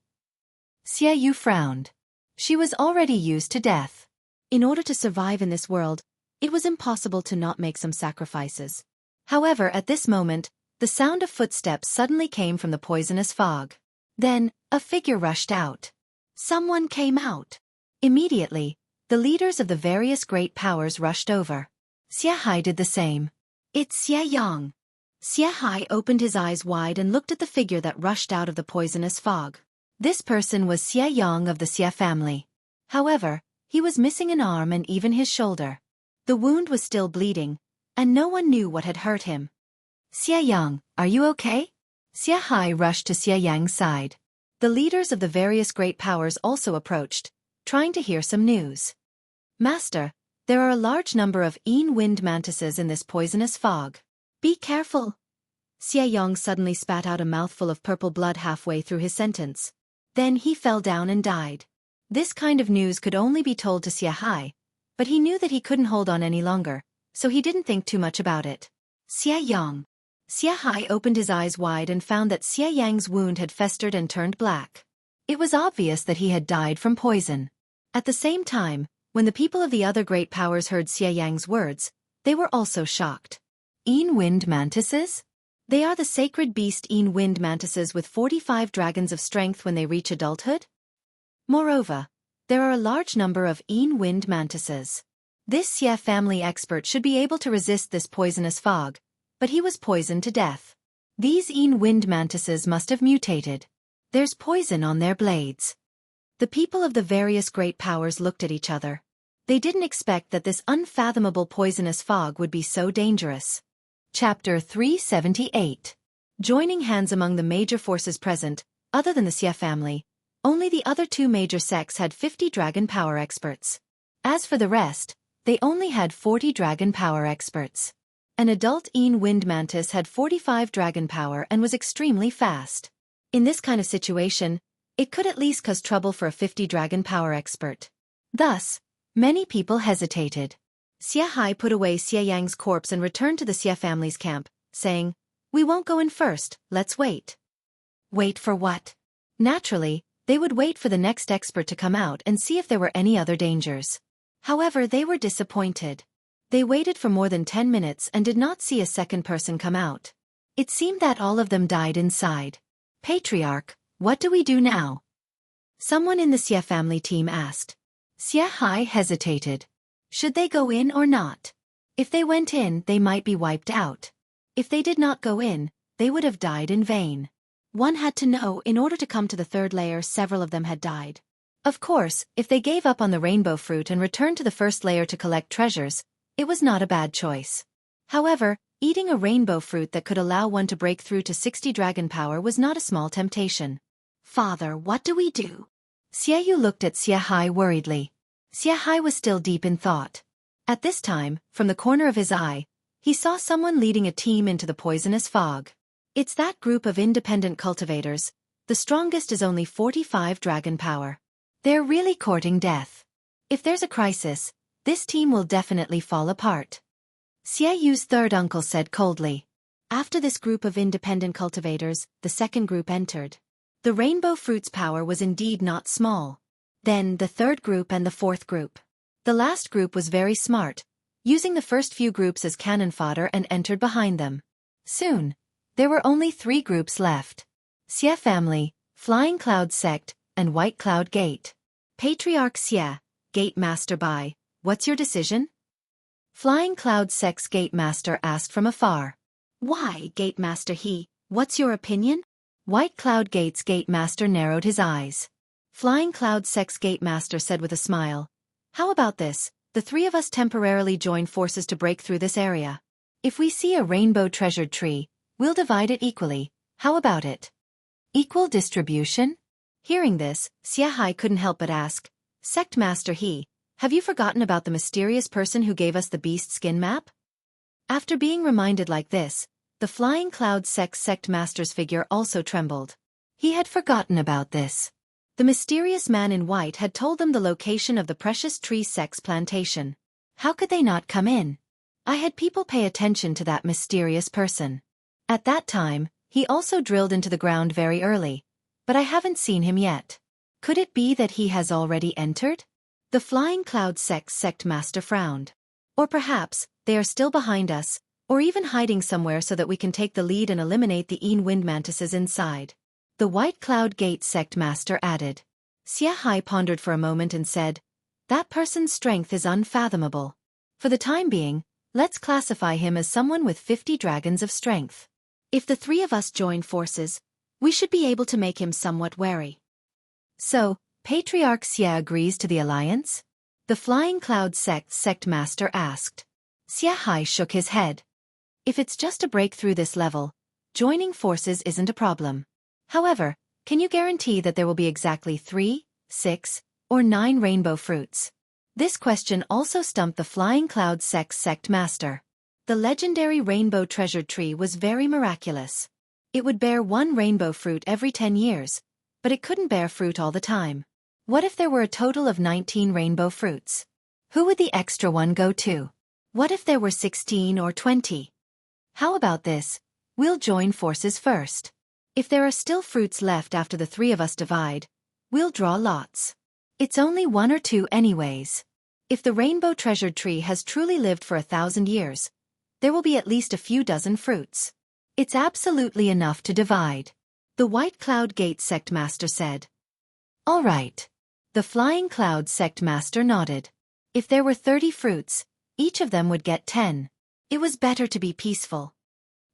Xianyu frowned. She was already used to death. In order to survive in this world, it was impossible to not make some sacrifices. However, at this moment, the sound of footsteps suddenly came from the poisonous fog. Then, a figure rushed out. Someone came out. Immediately, the leaders of the various great powers rushed over. Xianxia did the same. "It's Xie Yang." Xianxia opened his eyes wide and looked at the figure that rushed out of the poisonous fog. This person was Xie Yang of the Xie family. However, he was missing an arm and even his shoulder. The wound was still bleeding, and no one knew what had hurt him. "Xie Yang, are you okay?" Xianxia rushed to Xie Yang's side. The leaders of the various great powers also approached, trying to hear some news. "Master, there are a large number of wind mantises in this poisonous fog. Be careful." Xie Yang suddenly spat out a mouthful of purple blood halfway through his sentence. Then he fell down and died. This kind of news could only be told to Xianxia, but he knew that he couldn't hold on any longer, so he didn't think too much about it. "Xie Yang." Xianxia opened his eyes wide and found that Xie Yang's wound had festered and turned black. It was obvious that he had died from poison. At the same time, when the people of the other great powers heard Xie Yang's words, they were also shocked. Wind mantises? They are the sacred beast wind mantises with 45 dragons of strength when they reach adulthood? Moreover, there are a large number of wind mantises. This Xie family expert should be able to resist this poisonous fog, but he was poisoned to death. These wind mantises must have mutated. There's poison on their blades. The people of the various great powers looked at each other. They didn't expect that this unfathomable poisonous fog would be so dangerous. Chapter 378. Joining hands among the major forces present, other than the Xie family, only the other 2 major sects had 50 dragon power experts. As for the rest, they only had 40 dragon power experts. An adult wind mantis had 45 dragon power and was extremely fast. In this kind of situation, it could at least cause trouble for a 50 dragon power expert. Thus, many people hesitated. Xianxia put away Xie Yang's corpse and returned to the Xie family's camp, saying, "We won't go in first, let's wait." Wait for what? Naturally, they would wait for the next expert to come out and see if there were any other dangers. However, they were disappointed. They waited for more than 10 minutes and did not see a second person come out. It seemed that all of them died inside. Patriarch, what do we do now? Someone in the Xia family team asked. Xiahai hesitated. Should they go in or not? If they went in, they might be wiped out. If they did not go in, they would have died in vain. One had to know in order to come to the third layer, several of them had died. Of course, if they gave up on the rainbow fruit and returned to the first layer to collect treasures, it was not a bad choice. However, eating a rainbow fruit that could allow one to break through to 60 dragon power was not a small temptation. Father, what do we do? Xiaoyu looked at Xiahai worriedly. Xiahai was still deep in thought. At this time, from the corner of his eye, he saw someone leading a team into the poisonous fog. It's that group of independent cultivators. The strongest is only 45 dragon power. They're really courting death. If there's a crisis, this team will definitely fall apart. Xiaoyu's third uncle said coldly. After this group of independent cultivators, the second group entered. The rainbow fruit's power was indeed not small. Then the third group and the fourth group. The last group was very smart, using the first few groups as cannon fodder and entered behind them. Soon, there were only 3 groups left. Xia family, Flying Cloud sect, and White Cloud Gate. Patriarch Xia, Gate Master Bai, what's your decision? Flying Cloud sect's Gate Master asked from afar. Why, Gate Master he, what's your opinion? White Cloud Gate's Gate Master narrowed his eyes. Flying Cloud sect's Gate Master said with a smile. How about this? The 3 of us temporarily join forces to break through this area. If we see a rainbow treasured tree, we'll divide it equally. How about it? Equal distribution? Hearing this, Xiahai couldn't help but ask, Sect Master he, have you forgotten about the mysterious person who gave us the beast skin map? After being reminded like this, the Flying Cloud sect master's figure also trembled. He had forgotten about this. The mysterious man in white had told them the location of the precious tree sect's plantation. How could they not come in? I had people pay attention to that mysterious person. At that time, he also drilled into the ground very early, but I haven't seen him yet. Could it be that he has already entered? The Flying Cloud sect master frowned. Or perhaps, they are still behind us, or even hiding somewhere so that we can take the lead and eliminate the wind mantises inside. The White Cloud Gate sect master added. Xiahai pondered for a moment and said, that person's strength is unfathomable. For the time being, let's classify him as someone with 50 dragons of strength. If the 3 of us join forces, we should be able to make him somewhat wary. So, Patriarch Xia agrees to the alliance? The Flying Cloud sect master asked. Xiahai shook his head. If it's just to break through this level, joining forces isn't a problem. However, can you guarantee that there will be exactly 3, 6, or 9 rainbow fruits? This question also stumped the Flying Cloud sect master. The legendary rainbow treasure tree was very miraculous. It would bear 1 rainbow fruit every 10 years, but it couldn't bear fruit all the time. What if there were a total of 19 rainbow fruits? Who would the extra one go to? What if there were 16 or 20? How about this? We'll join forces first. If there are still fruits left after the 3 of us divide, we'll draw lots. It's only 1 or 2 anyways. If the rainbow treasured tree has truly lived for 1,000 years, there will be at least a few dozen fruits. It's absolutely enough to divide. The White Cloud Gate sect master said. All right. The Flying Cloud sect master nodded. If there were 30 fruits, each of them would get 10. It was better to be peaceful.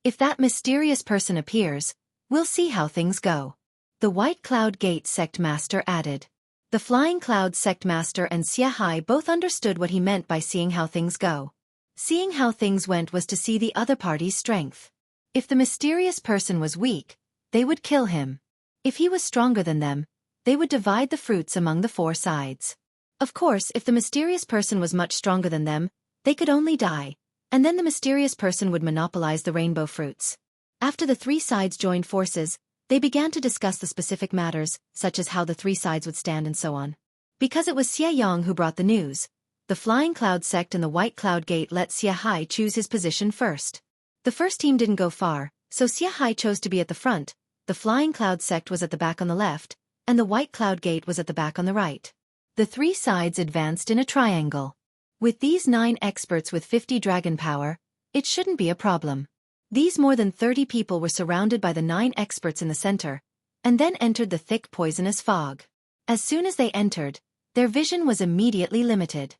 If that mysterious person appears, we'll see how things go. The White Cloud Gate sect master added. The Flying Cloud sect master and Xiahai both understood what he meant by seeing how things go. Seeing how things went was to see the other party's strength. If the mysterious person was weak, they would kill him. If he was stronger than them, they would divide the fruits among the 4 sides. Of course, if the mysterious person was much stronger than them, they could only die, and then the mysterious person would monopolize the rainbow fruits. After the 3 sides joined forces, they began to discuss the specific matters, such as how the 3 sides would stand and so on. Because it was Xie Yang who brought the news, the Flying Cloud sect and the White Cloud Gate let Xiahai choose his position first. The first team didn't go far, so Xiahai chose to be at the front, the Flying Cloud sect was at the back on the left, and the White Cloud Gate was at the back on the right. The 3 sides advanced in a triangle. With these 9 experts with 50 dragon power, it shouldn't be a problem. These more than 30 people were surrounded by the 9 experts in the center, and then entered the thick poisonous fog. As soon as they entered, their vision was immediately limited.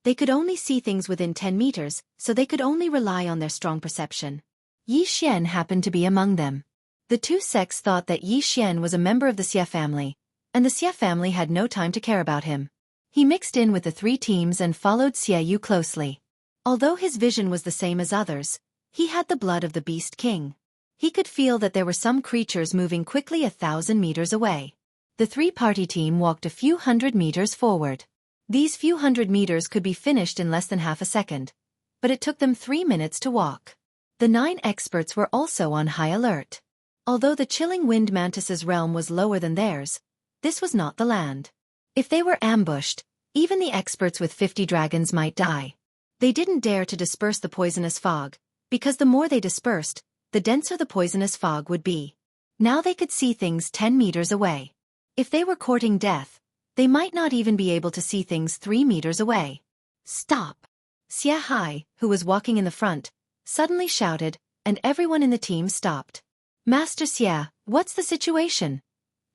They could only see things within 10 meters, so they could only rely on their strong perception. Yi Xian happened to be among them. The 2 sects thought that Yi Xian was a member of the Xia family, and the Xia family had no time to care about him. He mixed in with the 3 teams and followed Xiaoyu closely. Although his vision was the same as others, he had the blood of the Beast King. He could feel that there were some creatures moving quickly 1,000 meters away. The 3-party team walked a few hundred meters forward. These few hundred meters could be finished in less than half a second, but it took them 3 minutes to walk. The 9 experts were also on high alert. Although the chilling wind mantis's realm was lower than theirs, this was not the land. If they were ambushed, even the experts with 50 dragons might die. They didn't dare to disperse the poisonous fog, because the more they dispersed, the denser the poisonous fog would be. Now they could see things 10 meters away. If they were courting death, they might not even be able to see things 3 meters away. Stop! Xia Hai, who was walking in the front, suddenly shouted, and everyone in the team stopped. Master Xia, what's the situation?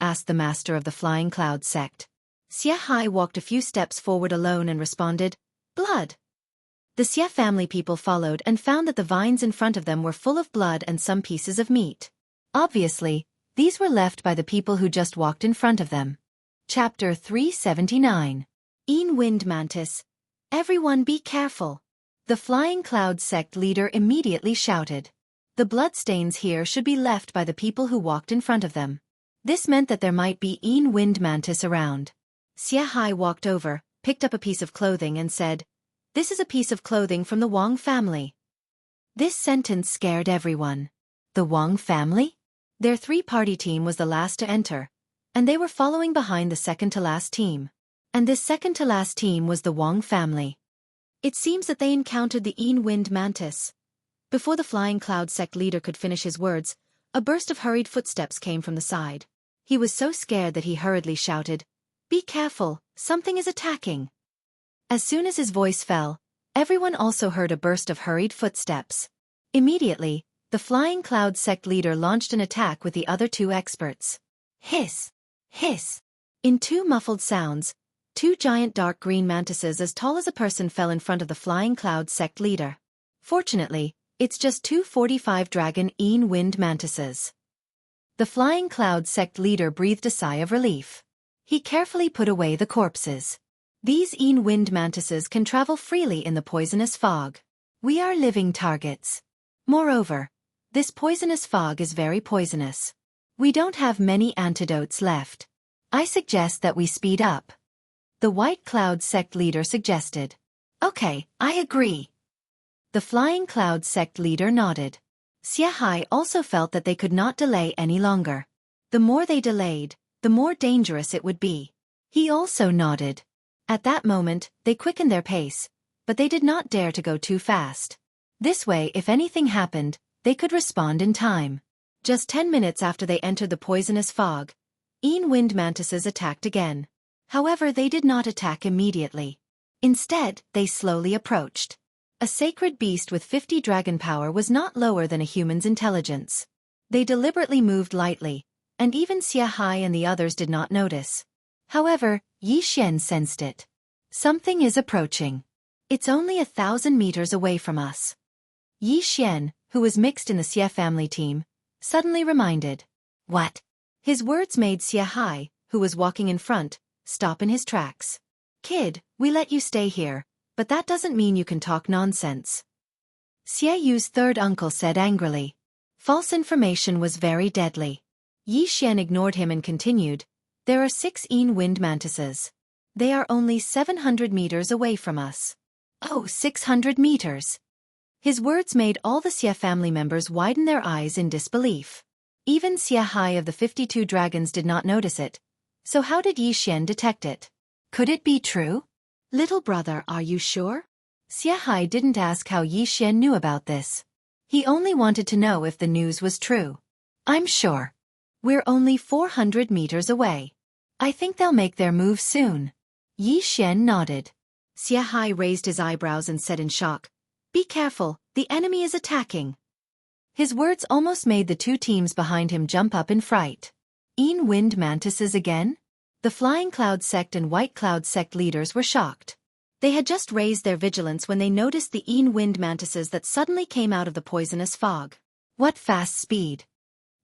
Asked the master of the Flying Cloud sect. Xia Hai walked a few steps forward alone and responded, blood. The Xia family people followed and found that the vines in front of them were full of blood and some pieces of meat. Obviously, these were left by the people who just walked in front of them. Chapter 379. Wind Mantis. Everyone be careful. The Flying Cloud sect leader immediately shouted. The bloodstains here should be left by the people who walked in front of them. This meant that there might be Wind Mantis around. Xia Hai walked over, picked up a piece of clothing and said, "This is a piece of clothing from the Wang family." This sentence scared everyone. The Wang family? Their 3-party team was the last to enter, and they were following behind the second-to-last team. And this second-to-last team was the Wang family. It seems that they encountered the Wind Mantis. Before the Flying Cloud sect leader could finish his words, a burst of hurried footsteps came from the side. He was so scared that he hurriedly shouted, "Be careful, something is attacking." As soon as his voice fell, everyone also heard a burst of hurried footsteps. Immediately, the Flying Cloud sect leader launched an attack with the other 2 experts. Hiss! Hiss! In 2 muffled sounds, 2 giant dark green mantises as tall as a person fell in front of the Flying Cloud sect leader. Fortunately, it's just 2 45 dragon wind mantises. The Flying Cloud sect leader breathed a sigh of relief. He carefully put away the corpses. These wind mantises can travel freely in the poisonous fog. We are living targets. Moreover, this poisonous fog is very poisonous. We don't have many antidotes left. I suggest that we speed up. The White Cloud sect leader suggested. Okay, I agree. The Flying Cloud sect leader nodded. Xia Hai also felt that they could not delay any longer. The more they delayed, the more dangerous it would be. He also nodded. At that moment, they quickened their pace, but they did not dare to go too fast. This way, if anything happened, they could respond in time. Just 10 minutes after they entered the poisonous fog, wind mantises attacked again. However, they did not attack immediately. Instead, they slowly approached. A sacred beast with 50 dragon power was not lower than a human's intelligence. They deliberately moved lightly, and even Xia Hai and the others did not notice. However, Yi Xian sensed it. Something is approaching. It's only 1,000 meters away from us. Yi Xian, who was mixed in the Xia family team, suddenly reminded. What? His words made Xia Hai, who was walking in front, stop in his tracks. Kid, we let you stay here, but that doesn't mean you can talk nonsense. Xiaoyu's third uncle said angrily. False information was very deadly. Yi Xian ignored him and continued, there are 6 wind mantises. They are only 700 meters away from us. Oh, 600 meters. His words made all the Xia family members widen their eyes in disbelief. Even Xia Hai of the 52 dragons did not notice it. So how did Yi Xian detect it? Could it be true? Little brother, are you sure? Xia Hai didn't ask how Yi Xian knew about this. He only wanted to know if the news was true. I'm sure. We're only 400 meters away. I think they'll make their move soon. Yi Xian nodded. Xianxia raised his eyebrows and said in shock, "Be careful, the enemy is attacking." His words almost made the two teams behind him jump up in fright. Wind mantises again? The Flying Cloud Sect and White Cloud Sect leaders were shocked. They had just raised their vigilance when they noticed the wind mantises that suddenly came out of the poisonous fog. What fast speed!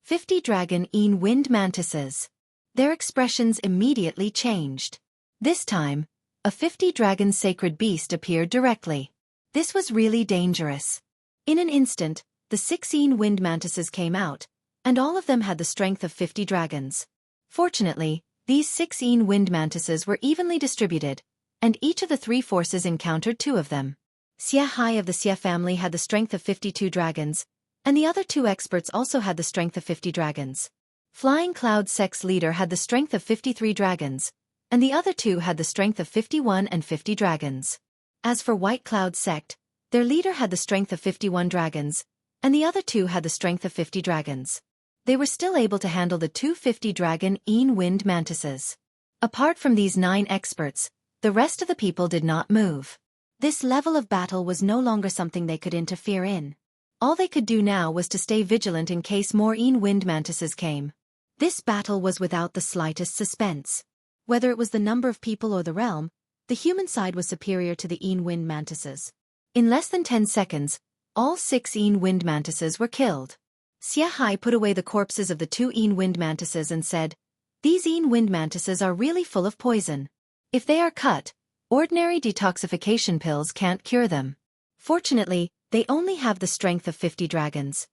50 dragon wind mantises. Their expressions immediately changed. This time, a 50 dragon sacred beast appeared directly. This was really dangerous. In an instant, the 16 wind mantises came out, and all of them had the strength of 50 dragons. Fortunately, these 16 wind mantises were evenly distributed, and each of the three forces encountered two of them. Xianxia of the Xia family had the strength of 52 dragons, and the other two experts also had the strength of 50 dragons. Flying Cloud Sect's leader had the strength of 53 dragons, and the other two had the strength of 51 and 50 dragons. As for White Cloud Sect, their leader had the strength of 51 dragons, and the other two had the strength of 50 dragons. They were still able to handle the 250 dragon wind mantises. Apart from these 9 experts, the rest of the people did not move. This level of battle was no longer something they could interfere in. All they could do now was to stay vigilant in case more wind mantises came. This battle was without the slightest suspense. Whether it was the number of people or the realm, the human side was superior to the wind mantises. In less than 10 seconds, all 6 wind mantises were killed. Xianxia put away the corpses of the 2 wind mantises and said, "These wind mantises are really full of poison. If they are cut, ordinary detoxification pills can't cure them. Fortunately, they only have the strength of 50 dragons."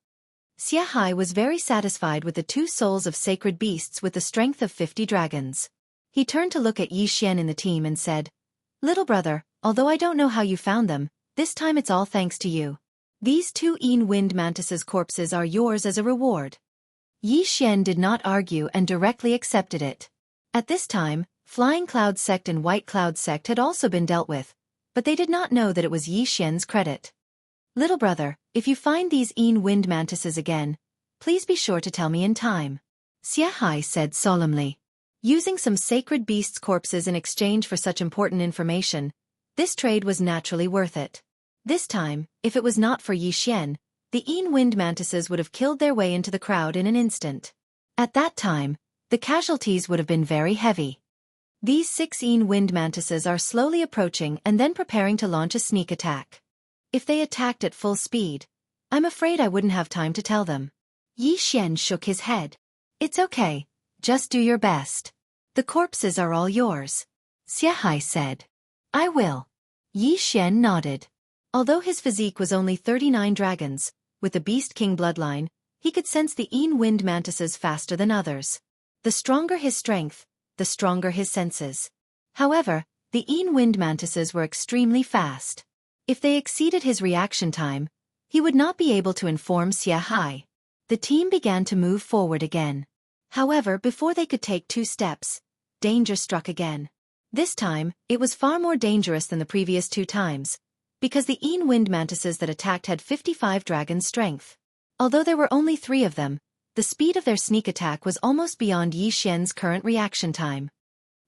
Xianxia was very satisfied with the 2 souls of sacred beasts with the strength of 50 dragons. He turned to look at Yixian in the team and said, "Little brother, although I don't know how you found them, this time it's all thanks to you. These 2 wind mantises' corpses are yours as a reward." Yixian did not argue and directly accepted it. At this time, Flying Cloud Sect and White Cloud Sect had also been dealt with, but they did not know that it was Yixian's credit. "Little brother, if you find these wind mantises again, please be sure to tell me in time," Xianxia said solemnly. Using some sacred beasts' corpses in exchange for such important information, this trade was naturally worth it. This time, if it was not for Yixian, the wind mantises would have killed their way into the crowd in an instant. At that time, the casualties would have been very heavy. These 6 wind mantises are slowly approaching and then preparing to launch a sneak attack. If they attacked at full speed, I'm afraid I wouldn't have time to tell them. Yixian shook his head. "It's okay. Just do your best. The corpses are all yours," Xianxia said. "I will." Yixian nodded. Although his physique was only 39 dragons, with the Beast King bloodline, he could sense the wind mantises faster than others. The stronger his strength, the stronger his senses. However, the wind mantises were extremely fast. If they exceeded his reaction time, he would not be able to inform Xianxia. The team began to move forward again. However, before they could take 2 steps, danger struck again. This time, it was far more dangerous than the previous 2 times, because the wind mantises that attacked had 55 dragon strength. Although there were only 3 of them, the speed of their sneak attack was almost beyond Yixian's current reaction time.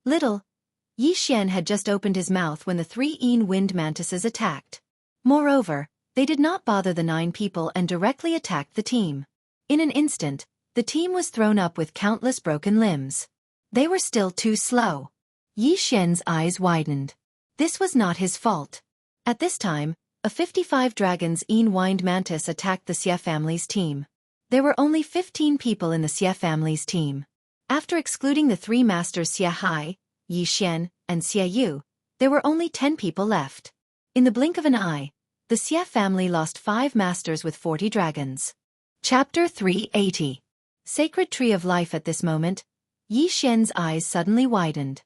Yixian had just opened his mouth when the 3 wind mantises attacked. Moreover, they did not bother the 9 people and directly attacked the team. In an instant, the team was thrown up with countless broken limbs. They were still too slow. Yixian's eyes widened. This was not his fault. At this time, a 55 dragons wind mantis attacked the Xia family's team. There were only 15 people in the Xia family's team. After excluding the 3 masters Xianxia, Yixian, and Xiaoyu, there were only 10 people left. In the blink of an eye, the Xia family lost 5 masters with 40 dragons. Chapter 380. Sacred Tree of Life. At this moment, Yixian's eyes suddenly widened.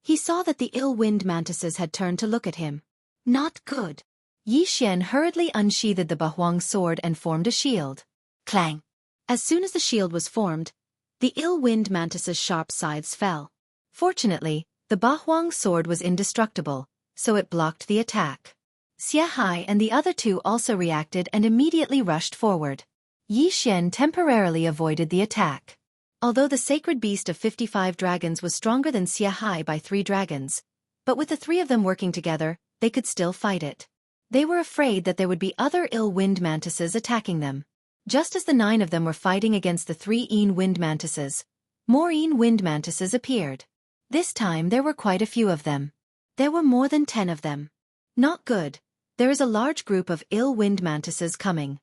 He saw that the wind mantises had turned to look at him. Not good. Yixian hurriedly unsheathed the Bahuang sword and formed a shield. Clang! As soon as the shield was formed, the wind mantises' sharp scythes fell. Fortunately, the Bahuang sword was indestructible, so it blocked the attack. Xianxia and the other 2 also reacted and immediately rushed forward. Yixian temporarily avoided the attack. Although the sacred beast of 55 dragons was stronger than Xianxia by 3 dragons, But with the three of them working together, they could still fight it. They were afraid that there would be other ill-wind mantises attacking them. Just as the 9 of them were fighting against the 3 wind mantises, more wind mantises appeared. This time there were quite a few of them. There were more than 10 of them. Not good. There is a large group of ill-wind mantises coming.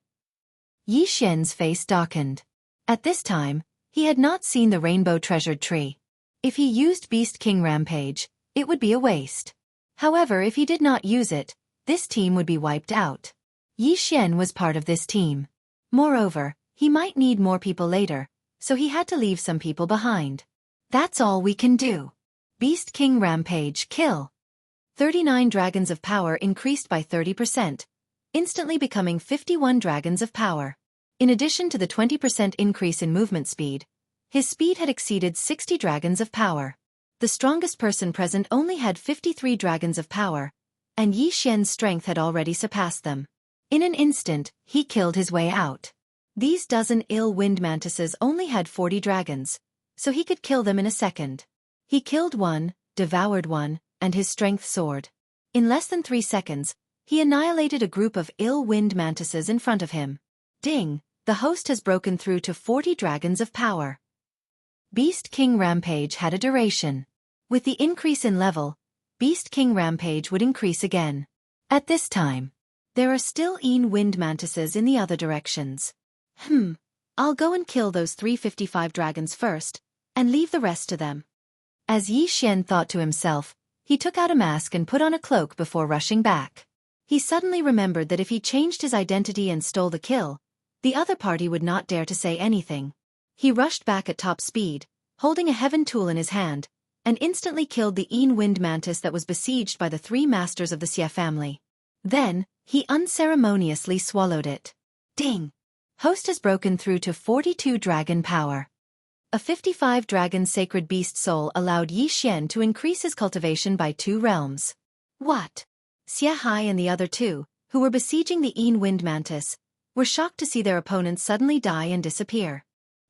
Yi Xian's face darkened. At this time, he had not seen the rainbow treasured tree. If he used Beast King Rampage, it would be a waste. However, if he did not use it, this team would be wiped out. Yi Xian was part of this team. Moreover, he might need more people later, so he had to leave some people behind. That's all we can do. Beast King Rampage kill. 39 dragons of power increased by 30%, instantly becoming 51 dragons of power. In addition to the 20% increase in movement speed, his speed had exceeded 60 dragons of power. The strongest person present only had 53 dragons of power, and Yi Xian's strength had already surpassed them. In an instant, he killed his way out. These dozen ill-wind mantises only had 40 dragons, so he could kill them in a second. He killed one, devoured one, and his strength soared. In less than 3 seconds, he annihilated a group of ill-wind mantises in front of him. Ding! The host has broken through to 40 dragons of power. Beast King Rampage had a duration. With the increase in level, Beast King Rampage would increase again. At this time, there are still wind mantises in the other directions. I'll go and kill those 355 dragons first, and leave the rest to them. As Yi Xian thought to himself, he took out a mask and put on a cloak before rushing back. He suddenly remembered that if he changed his identity and stole the kill, the other party would not dare to say anything. He rushed back at top speed, holding a heaven tool in his hand, and instantly killed the wind mantis that was besieged by the 3 masters of the Xia family. Then, he unceremoniously swallowed it. Ding! Host has broken through to 42 dragon power. A 55 dragon sacred beast soul allowed Yi Xian to increase his cultivation by 2 realms. What? Xiahai and the other 2, who were besieging the wind mantis, were shocked to see their opponents suddenly die and disappear.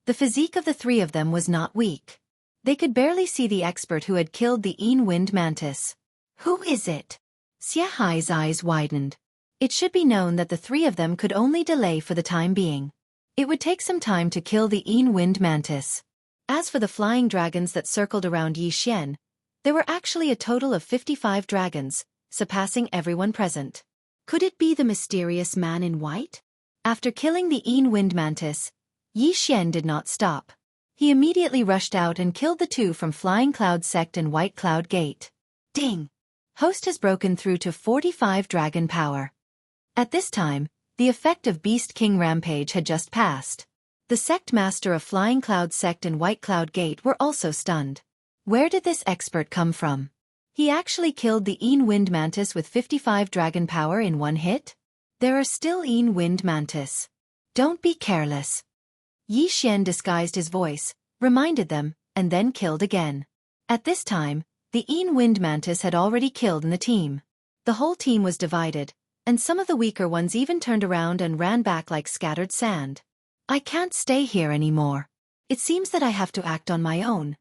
The physique of the 3 of them was not weak. They could barely see the expert who had killed the wind mantis. Who is it? Xiahai's eyes widened. It should be known that the 3 of them could only delay for the time being. It would take some time to kill the wind mantis. As for the flying dragons that circled around Yi Xian, there were actually a total of 55 dragons, surpassing everyone present. Could it be the mysterious man in white? After killing the wind mantis, Yi Xian did not stop. He immediately rushed out and killed the 2 from Flying Cloud Sect and White Cloud Gate. Ding! Host has broken through to 45 dragon power. At this time, the effect of Beast King Rampage had just passed. The sect master of Flying Cloud Sect and White Cloud Gate were also stunned. Where did this expert come from? He actually killed the wind mantis with 55 dragon power in one hit? There are still wind mantis. Don't be careless. Yi Xian disguised his voice, reminded them, and then killed again. At this time, the wind mantis had already killed in the team. The whole team was divided, and some of the weaker ones even turned around and ran back like scattered sand. I can't stay here anymore. It seems that I have to act on my own.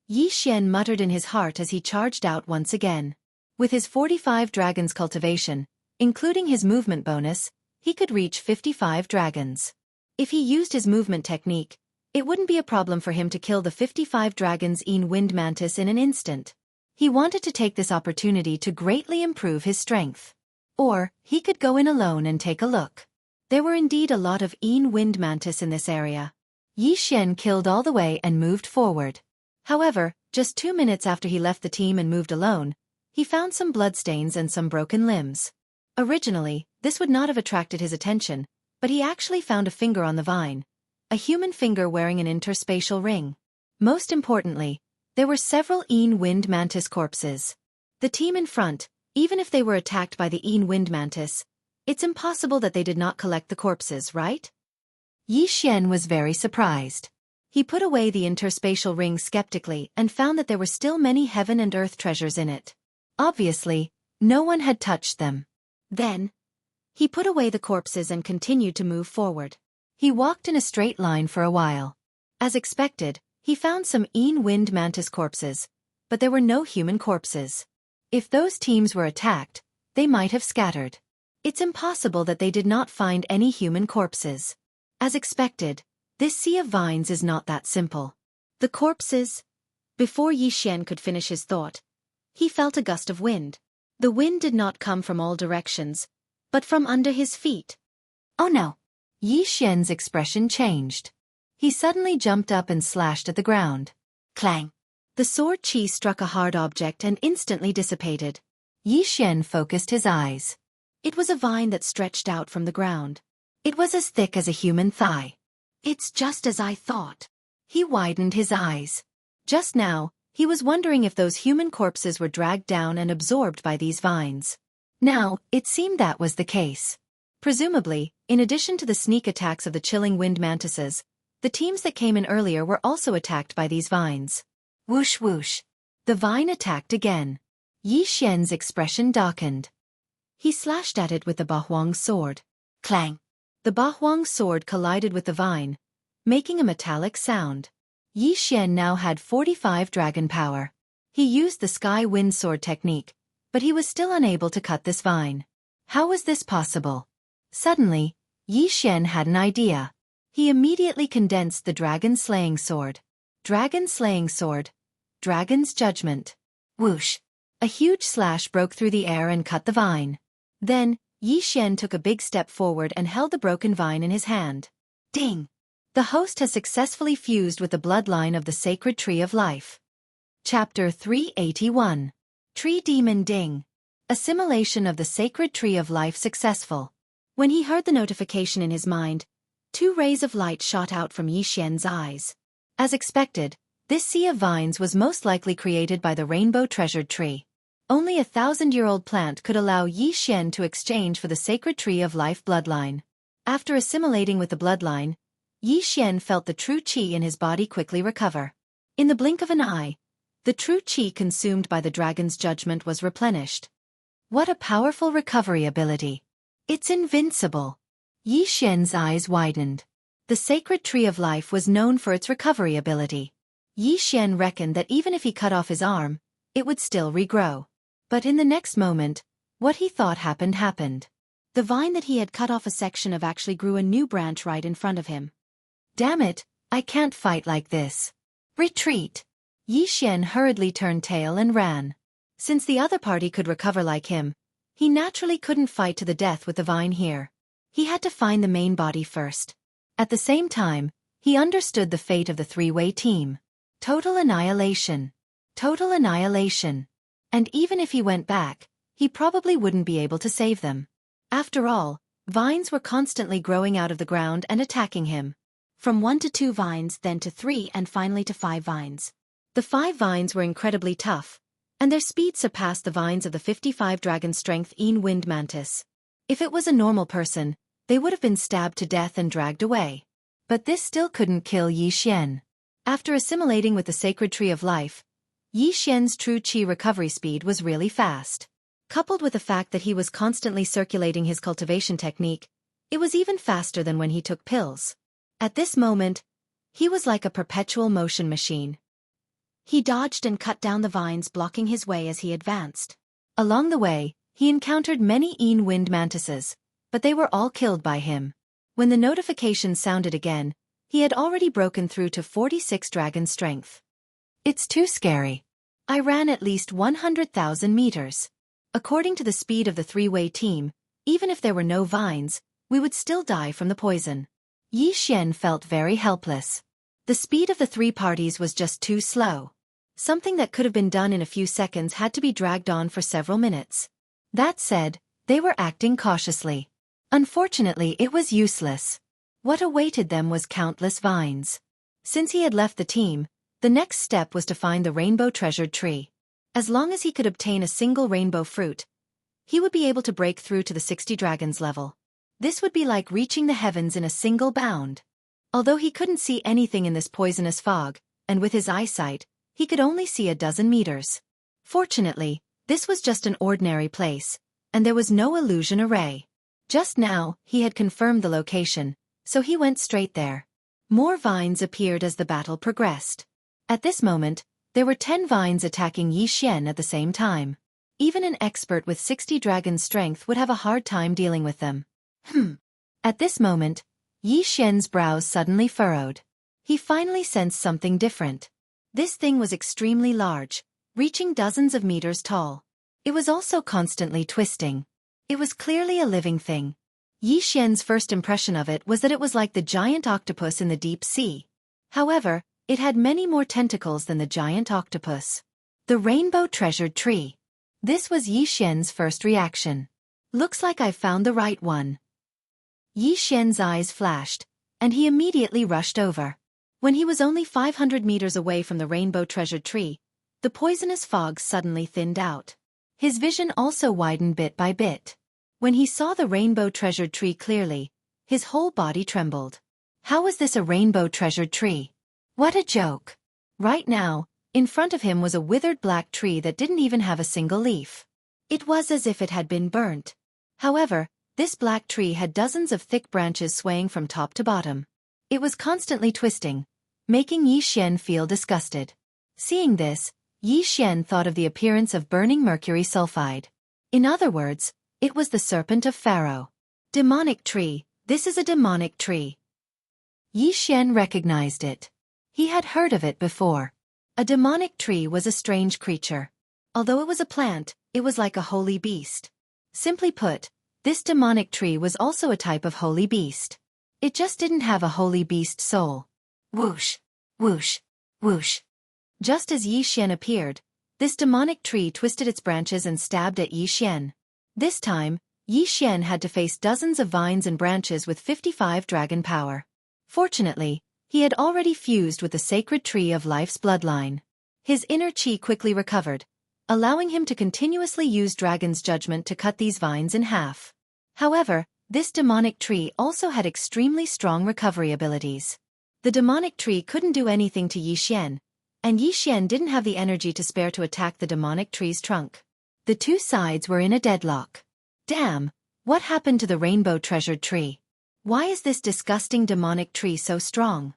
Yi Xian muttered in his heart as he charged out once again. With his 45 dragons cultivation, including his movement bonus, he could reach 55 dragons. If he used his movement technique, it wouldn't be a problem for him to kill the 55 dragons wind mantis in an instant. He wanted to take this opportunity to greatly improve his strength. Or, he could go in alone and take a look. There were indeed a lot of wind mantis in this area. Yi Xian killed all the way and moved forward. However, just 2 minutes after he left the team and moved alone, he found some bloodstains and some broken limbs. Originally, this would not have attracted his attention, but he actually found a finger on the vine, a human finger wearing an interspatial ring. Most importantly, there were several wind mantis corpses. The team in front, even if they were attacked by the wind mantis, it's impossible that they did not collect the corpses, right? Yi Xian was very surprised. He put away the interspatial ring skeptically and found that there were still many heaven and earth treasures in it. Obviously, no one had touched them. Then, he put away the corpses and continued to move forward. He walked in a straight line for a while. As expected, he found some wind mantis corpses, but there were no human corpses. If those teams were attacked, they might have scattered. It's impossible that they did not find any human corpses. As expected, this sea of vines is not that simple. The corpses? Before Xian could finish his thought, he felt a gust of wind. The wind did not come from all directions, but from under his feet. Oh no! Xian's expression changed. He suddenly jumped up and slashed at the ground. Clang! The sword chi struck a hard object and instantly dissipated. Xian focused his eyes. It was a vine that stretched out from the ground. It was as thick as a human thigh. It's just as I thought. He widened his eyes. Just now, he was wondering if those human corpses were dragged down and absorbed by these vines. Now, it seemed that was the case. Presumably, in addition to the sneak attacks of the chilling wind mantises, the teams that came in earlier were also attacked by these vines. Whoosh whoosh. The vine attacked again. Xian's expression darkened. He slashed at it with the Bahuang sword. Clang! The Bahuang sword collided with the vine, making a metallic sound. Xian now had 45 dragon power. He used the sky wind sword technique, but he was still unable to cut this vine. How was this possible? Suddenly, Xian had an idea. He immediately condensed the dragon slaying sword. Dragon slaying sword. Dragon's judgment. Whoosh! A huge slash broke through the air and cut the vine. Then, Xian took a big step forward and held the broken vine in his hand. Ding! The host has successfully fused with the bloodline of the sacred tree of life. Chapter 381. Tree Demon Ding. Assimilation of the sacred tree of life successful. When he heard the notification in his mind, 2 rays of light shot out from Xian's eyes. As expected, this sea of vines was most likely created by the rainbow treasured tree. Only a 1,000-year-old plant could allow Xian to exchange for the sacred tree of life bloodline. After assimilating with the bloodline, Xian felt the true qi in his body quickly recover. In the blink of an eye, the true qi consumed by the dragon's judgment was replenished. What a powerful recovery ability! It's invincible! Xian's eyes widened. The sacred tree of life was known for its recovery ability. Xian reckoned that even if he cut off his arm, it would still regrow. But in the next moment, what he thought happened. The vine that he had cut off a section of actually grew a new branch right in front of him. Damn it, I can't fight like this. Retreat! Xian hurriedly turned tail and ran. Since the other party could recover like him, he naturally couldn't fight to the death with the vine here. He had to find the main body first. At the same time, he understood the fate of the 3-way team. Total annihilation. Total annihilation. And even if he went back, he probably wouldn't be able to save them. After all, vines were constantly growing out of the ground and attacking him. From 1 to 2 vines, then to 3 and finally to 5 vines. The 5 vines were incredibly tough, and their speed surpassed the vines of the 55 dragon strength wind mantis. If it was a normal person, they would have been stabbed to death and dragged away. But this still couldn't kill Xian. After assimilating with the sacred tree of life, Xian's true qi recovery speed was really fast. Coupled with the fact that he was constantly circulating his cultivation technique, it was even faster than when he took pills. At this moment, he was like a perpetual motion machine. He dodged and cut down the vines blocking his way as he advanced. Along the way, he encountered many wind mantises, but they were all killed by him. When the notification sounded again, he had already broken through to 46 dragon strength. It's too scary. I ran at least 100,000 meters. According to the speed of the 3-way team, even if there were no vines, we would still die from the poison. Xian felt very helpless. The speed of the 3 parties was just too slow. Something that could have been done in a few seconds had to be dragged on for several minutes. That said, they were acting cautiously. Unfortunately, it was useless. What awaited them was countless vines. Since he had left the team, the next step was to find the rainbow treasured tree. As long as he could obtain a single rainbow fruit, he would be able to break through to the 60 dragons level. This would be like reaching the heavens in a single bound. Although he couldn't see anything in this poisonous fog, and with his eyesight, he could only see a dozen meters. Fortunately, this was just an ordinary place, and there was no illusion array. Just now, he had confirmed the location, so he went straight there. More vines appeared as the battle progressed. At this moment, there were 10 vines attacking Xian at the same time. Even an expert with 60 dragon strength would have a hard time dealing with them. At this moment, Yi Xian's brows suddenly furrowed. He finally sensed something different. This thing was extremely large, reaching dozens of meters tall. It was also constantly twisting. It was clearly a living thing. Yi Xian's first impression of it was that it was like the giant octopus in the deep sea. However, it had many more tentacles than the giant octopus. The rainbow treasured tree. This was Yi Xian's first reaction. Looks like I've found the right one. Yi Xian's eyes flashed, and he immediately rushed over. When he was only 500 meters away from the rainbow treasured tree, the poisonous fog suddenly thinned out. His vision also widened bit by bit. When he saw the rainbow treasured tree clearly, his whole body trembled. How was this a rainbow treasured tree? What a joke! Right now, in front of him was a withered black tree that didn't even have a single leaf. It was as if it had been burnt. However, this black tree had dozens of thick branches swaying from top to bottom. It was constantly twisting, making Yi Xian feel disgusted. Seeing this, Yi Xian thought of the appearance of burning mercury sulfide. In other words, it was the serpent of Pharaoh. Demonic tree, this is a demonic tree. Yi Xian recognized it. He had heard of it before. A demonic tree was a strange creature. Although it was a plant, it was like a holy beast. Simply put, this demonic tree was also a type of holy beast. It just didn't have a holy beast soul. Whoosh, whoosh, whoosh. Just as Yi Xian appeared, this demonic tree twisted its branches and stabbed at Yi Xian. This time, Yi Xian had to face dozens of vines and branches with 55 dragon power. Fortunately, he had already fused with the sacred tree of life's bloodline. His inner chi quickly recovered, allowing him to continuously use dragon's judgment to cut these vines in half. However, this demonic tree also had extremely strong recovery abilities. The demonic tree couldn't do anything to Yi Xian, and Yi Xian didn't have the energy to spare to attack the demonic tree's trunk. The two sides were in a deadlock. Damn, what happened to the rainbow treasured tree? Why is this disgusting demonic tree so strong?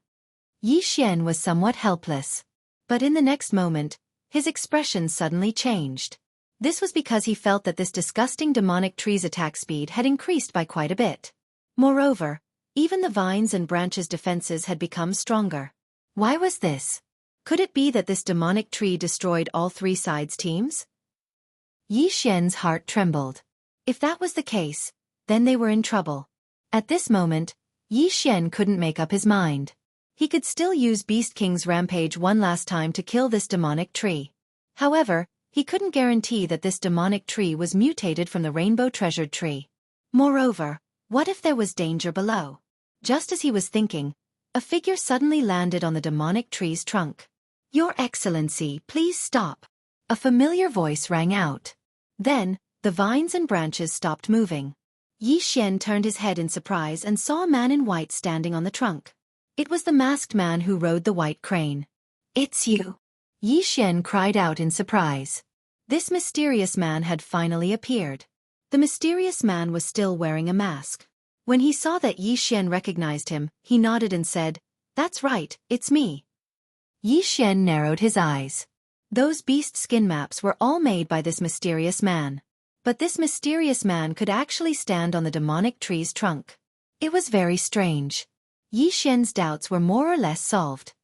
Yi Xian was somewhat helpless. But in the next moment, his expression suddenly changed. This was because he felt that this disgusting demonic tree's attack speed had increased by quite a bit. Moreover, even the vines and branches' defenses had become stronger. Why was this? Could it be that this demonic tree destroyed all three sides' teams? Yi Xian's heart trembled. If that was the case, then they were in trouble. At this moment, Yi Xian couldn't make up his mind. He could still use Beast King's rampage one last time to kill this demonic tree. However, he couldn't guarantee that this demonic tree was mutated from the rainbow treasured tree. Moreover, what if there was danger below? Just as he was thinking, a figure suddenly landed on the demonic tree's trunk. "Your Excellency, please stop." A familiar voice rang out. Then, the vines and branches stopped moving. Yi Xian turned his head in surprise and saw a man in white standing on the trunk. It was the masked man who rode the white crane. "It's you!" Yi Xian cried out in surprise. This mysterious man had finally appeared. The mysterious man was still wearing a mask. When he saw that Yi Xian recognized him, he nodded and said, "That's right, it's me." Yi Xian narrowed his eyes. Those beast skin maps were all made by this mysterious man. But this mysterious man could actually stand on the demonic tree's trunk. It was very strange. Yi Xian's doubts were more or less solved.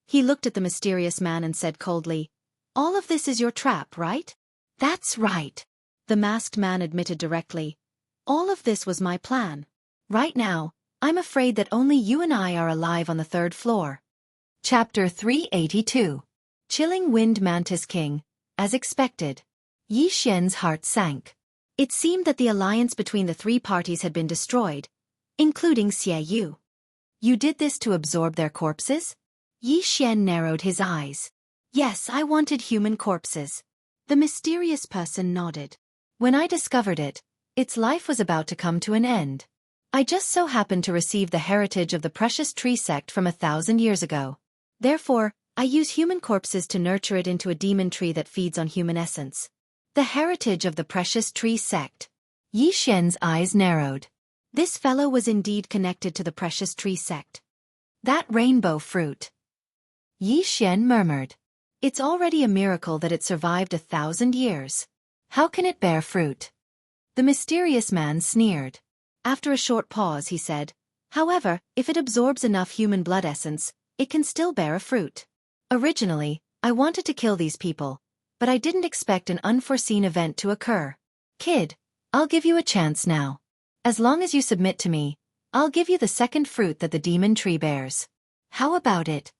He looked at the mysterious man and said coldly, "All of this is your trap, right?" "That's right," the masked man admitted directly. "All of this was my plan. Right now, I'm afraid that only you and I are alive on the third floor." Chapter 382. Chilling Wind Mantis King. As expected, Yi Xian's heart sank. It seemed that the alliance between the three parties had been destroyed, including Xianxia. "You did this to absorb their corpses?" Yi Xian narrowed his eyes. "Yes, I wanted human corpses." The mysterious person nodded. "When I discovered it, its life was about to come to an end. I just so happened to receive the heritage of the precious tree sect from 1,000 years ago. Therefore, I use human corpses to nurture it into a demon tree that feeds on human essence." The heritage of the precious tree sect. Yi Xian's eyes narrowed. This fellow was indeed connected to the precious tree sect. "That rainbow fruit," Yi Xian murmured. "It's already a miracle that it survived 1,000 years. How can it bear fruit? The mysterious man sneered. After a short pause he said, however, if it absorbs enough human blood essence, it can still bear a fruit. Originally, I wanted to kill these people, but I didn't expect an unforeseen event to occur. Kid, I'll give you a chance now. As long as you submit to me, I'll give you the second fruit that the demon tree bears. How about it?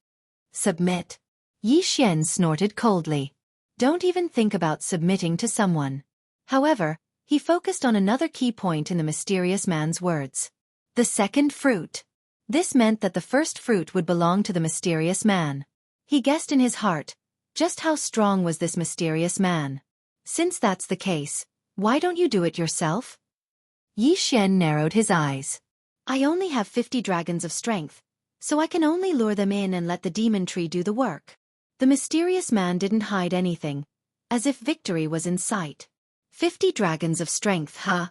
Submit. Xian snorted coldly. Don't even think about submitting to someone. However, he focused on another key point in the mysterious man's words. The second fruit. This meant that the first fruit would belong to the mysterious man. He guessed in his heart, just how strong was this mysterious man? Since that's the case, why don't you do it yourself? Xian narrowed his eyes. I only have 50 dragons of strength, so I can only lure them in and let the demon tree do the work. The mysterious man didn't hide anything, as if victory was in sight. 50 dragons of strength, huh?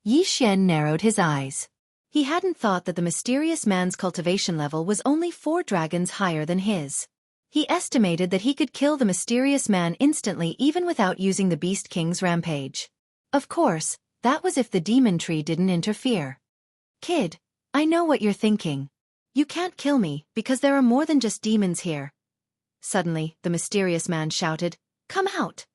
Xian narrowed his eyes. He hadn't thought that the mysterious man's cultivation level was only 4 dragons higher than his. He estimated that he could kill the mysterious man instantly even without using the Beast King's rampage. Of course, that was if the demon tree didn't interfere. Kid, I know what you're thinking. You can't kill me because there are more than just demons here. Suddenly, the mysterious man shouted, "Come out!"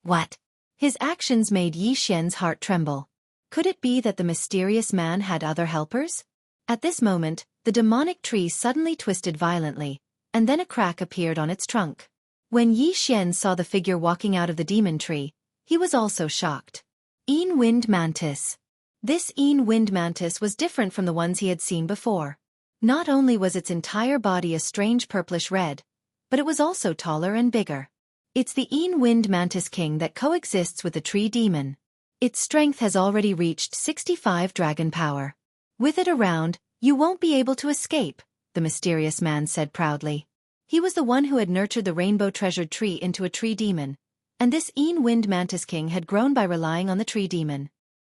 What? His actions made Xian's heart tremble. Could it be that the mysterious man had other helpers? At this moment, the demonic tree suddenly twisted violently, and then a crack appeared on its trunk. When Xian saw the figure walking out of the demon tree, he was also shocked. Wind Mantis. This Wind Mantis was different from the ones he had seen before. Not only was its entire body a strange purplish red, but it was also taller and bigger. It's the Wind Mantis King that coexists with the tree demon. Its strength has already reached 65 dragon power. With it around, you won't be able to escape, the mysterious man said proudly. He was the one who had nurtured the rainbow treasured tree into a tree demon, and this Wind Mantis King had grown by relying on the tree demon.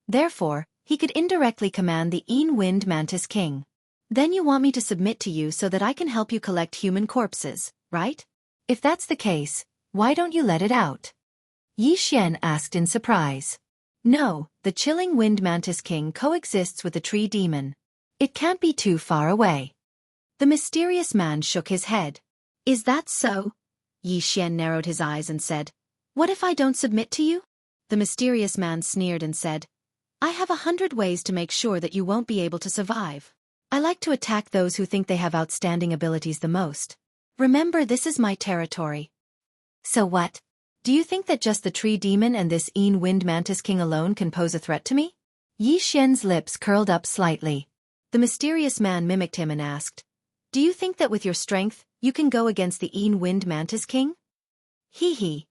Therefore, he could indirectly command the Wind Mantis King. Then you want me to submit to you so that I can help you collect human corpses, right? If that's the case, why don't you let it out? Xian asked in surprise. No, the chilling Wind Mantis King coexists with the tree demon. It can't be too far away. The mysterious man shook his head. Is that so? Xian narrowed his eyes and said, What if I don't submit to you? The mysterious man sneered and said, I have 100 ways to make sure that you won't be able to survive. I like to attack those who think they have outstanding abilities the most. Remember, this is my territory. So what? Do you think that just the tree demon and this Wind Mantis King alone can pose a threat to me? Xian's lips curled up slightly. The mysterious man mimicked him and asked, Do you think that with your strength, you can go against the Wind Mantis King? Hee hee.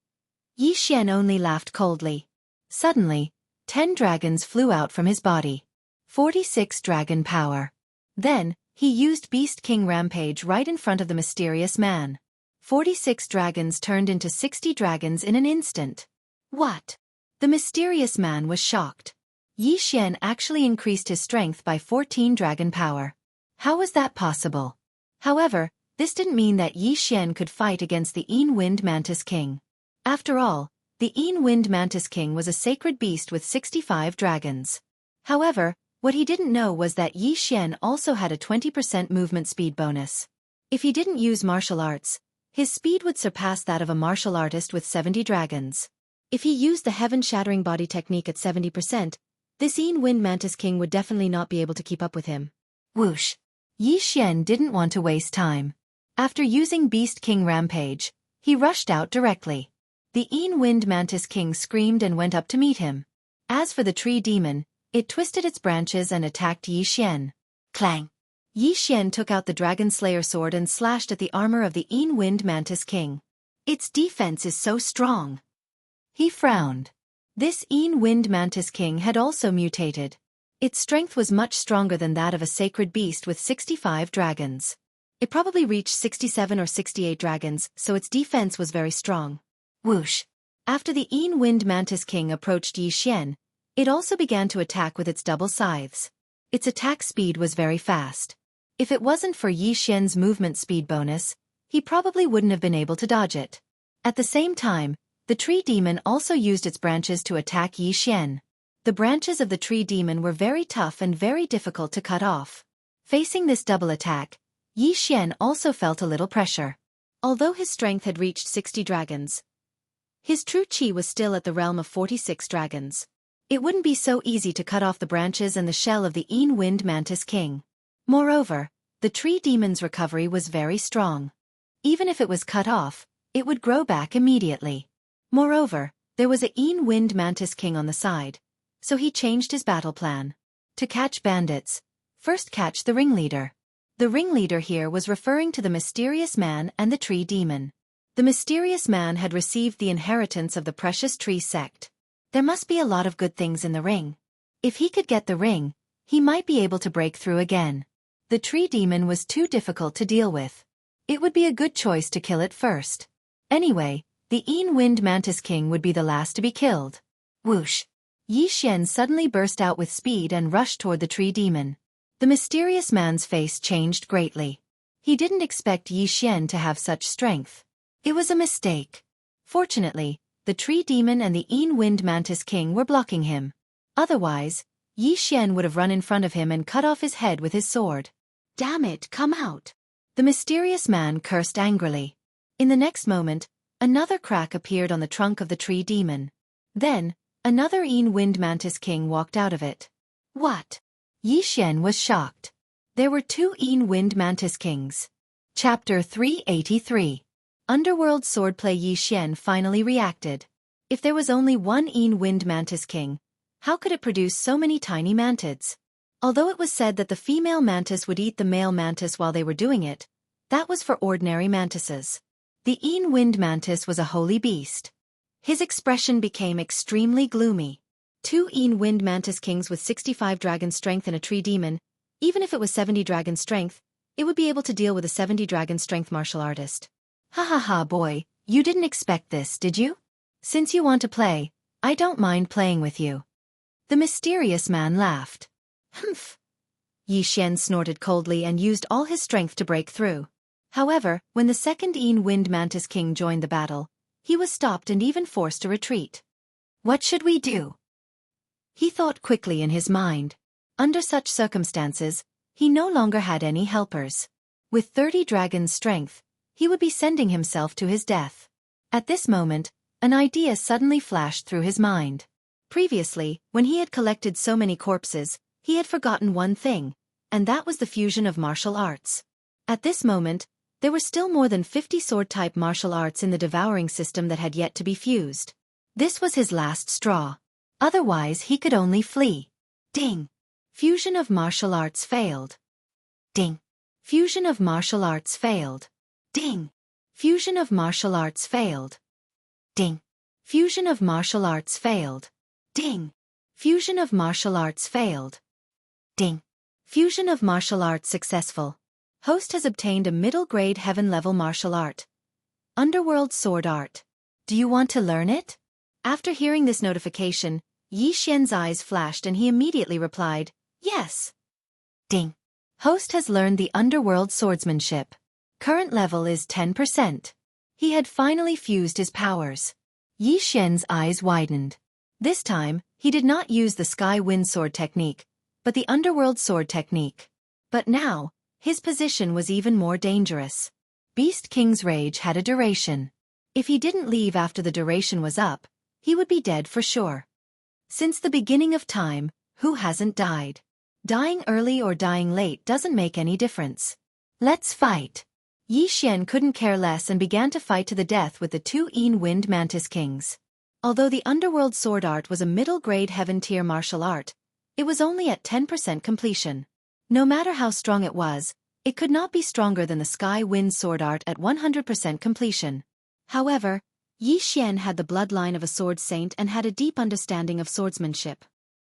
Xian only laughed coldly. Suddenly, 10 dragons flew out from his body. 46 dragon power. Then, he used Beast King Rampage right in front of the mysterious man. 46 dragons turned into 60 dragons in an instant. What? The mysterious man was shocked. Xian actually increased his strength by 14 dragon power. How was that possible? However, this didn't mean that Xian could fight against the Wind Mantis King. After all, the Wind Mantis King was a sacred beast with 65 dragons. However, what he didn't know was that Xian also had a 20% movement speed bonus. If he didn't use martial arts, his speed would surpass that of a martial artist with 70 dragons. If he used the heaven-shattering body technique at 70%, this Wind Mantis King would definitely not be able to keep up with him. Whoosh! Xian didn't want to waste time. After using Beast King Rampage, he rushed out directly. The Wind Mantis King screamed and went up to meet him. As for the tree demon, it twisted its branches and attacked Xian. Clang! Xian took out the Dragon Slayer sword and slashed at the armor of the Wind Mantis King. Its defense is so strong. He frowned. This Wind Mantis King had also mutated. Its strength was much stronger than that of a sacred beast with 65 dragons. It probably reached 67 or 68 dragons, so its defense was very strong. Whoosh! After the Wind Mantis King approached Xian, it also began to attack with its double scythes. Its attack speed was very fast. If it wasn't for Xian's movement speed bonus, he probably wouldn't have been able to dodge it. At the same time, The tree demon also used its branches to attack Yi Xian. The branches of the tree demon were very tough and very difficult to cut off. Facing this double attack, Yi Xian also felt a little pressure. Although his strength had reached 60 dragons, his true chi was still at the realm of 46 dragons. It wouldn't be so easy to cut off the branches and the shell of the Wind Mantis King. Moreover, the tree demon's recovery was very strong. Even if it was cut off, it would grow back immediately. Moreover, there was a Wind Mantis King on the side, so he changed his battle plan. To catch bandits, first catch the ringleader. The ringleader here was referring to the mysterious man and the tree demon. The mysterious man had received the inheritance of the precious tree sect. There must be a lot of good things in the ring. If he could get the ring, he might be able to break through again. The tree demon was too difficult to deal with. It would be a good choice to kill it first. Anyway, the Wind Mantis King would be the last to be killed. Whoosh! Yi Xian suddenly burst out with speed and rushed toward the tree demon. The mysterious man's face changed greatly. He didn't expect Yi Xian to have such strength. It was a mistake. Fortunately, the tree demon and the Wind Mantis King were blocking him. Otherwise, Yi Xian would have run in front of him and cut off his head with his sword. Damn it, come out! The mysterious man cursed angrily. In the next moment, another crack appeared on the trunk of the tree demon. Then, another Wind Mantis King walked out of it. What? Yi Xian was shocked. There were two Wind Mantis Kings. Chapter 383. Underworld Swordplay. Yi Xian finally reacted. If there was only one Wind Mantis King, how could it produce so many tiny mantids? Although it was said that the female mantis would eat the male mantis while they were doing it, that was for ordinary mantises. The Wind Mantis was a holy beast. His expression became extremely gloomy. Two Wind Mantis Kings with 65 dragon strength and a tree demon, even if it was 70 dragon strength, it would be able to deal with a 70 dragon strength martial artist. Ha ha ha boy, you didn't expect this, did you? Since you want to play, I don't mind playing with you. The mysterious man laughed. Humph. Yi Xian snorted coldly and used all his strength to break through. However, when the second Wind Mantis King joined the battle, he was stopped and even forced to retreat. What should we do? He thought quickly in his mind. Under such circumstances, he no longer had any helpers. With 30 dragons' strength, he would be sending himself to his death. At this moment, an idea suddenly flashed through his mind. Previously, when he had collected so many corpses, he had forgotten one thing, and that was the fusion of martial arts. At this moment, there were still more than 50 sword-type martial arts in the devouring system that had yet to be fused. This was his last straw. Otherwise he could only flee. Ding! Fusion of martial arts failed. Ding! Fusion of martial arts failed. Ding! Fusion of martial arts failed. Ding! Fusion of martial arts failed. Ding! Fusion of martial arts failed. Ding! Fusion of martial arts successful. Host has obtained a middle-grade heaven-level martial art. Underworld Sword Art. Do you want to learn it? After hearing this notification, Yi Xian's eyes flashed and he immediately replied, yes. Ding! Host has learned the Underworld Swordsmanship. Current level is 10%. He had finally fused his powers. Yi Xian's eyes widened. This time, he did not use the Sky Wind Sword technique, but the Underworld Sword technique. But now, his position was even more dangerous. Beast King's rage had a duration. If he didn't leave after the duration was up, he would be dead for sure. Since the beginning of time, who hasn't died? Dying early or dying late doesn't make any difference. Let's fight. Yi Xian couldn't care less and began to fight to the death with the two Wind Mantis Kings. Although the Underworld Sword Art was a middle-grade heaven-tier martial art, it was only at 10% completion. No matter how strong it was, it could not be stronger than the Sky Wind Sword Art at 100% completion. However, Yi Xian had the bloodline of a sword saint and had a deep understanding of swordsmanship.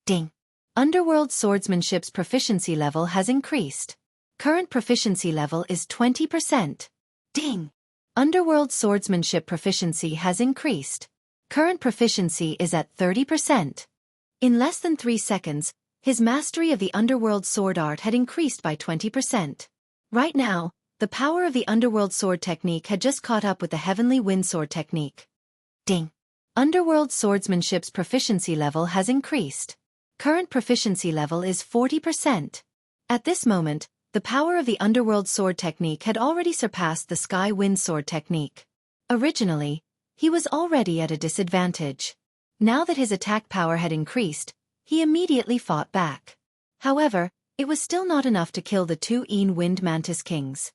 Ding! Underworld Swordsmanship's proficiency level has increased. Current proficiency level is 20%. Ding! Underworld Swordsmanship proficiency has increased. Current proficiency is at 30%. In less than 3 seconds, his mastery of the Underworld Sword Art had increased by 20%. Right now, the power of the Underworld Sword technique had just caught up with the Heavenly Wind Sword technique. Ding! Underworld swordsmanship's proficiency level has increased. Current proficiency level is 40%. At this moment, the power of the underworld sword technique had already surpassed the sky wind sword technique. Originally, he was already at a disadvantage. Now that his attack power had increased, he immediately fought back. However, it was still not enough to kill the two wind mantis kings.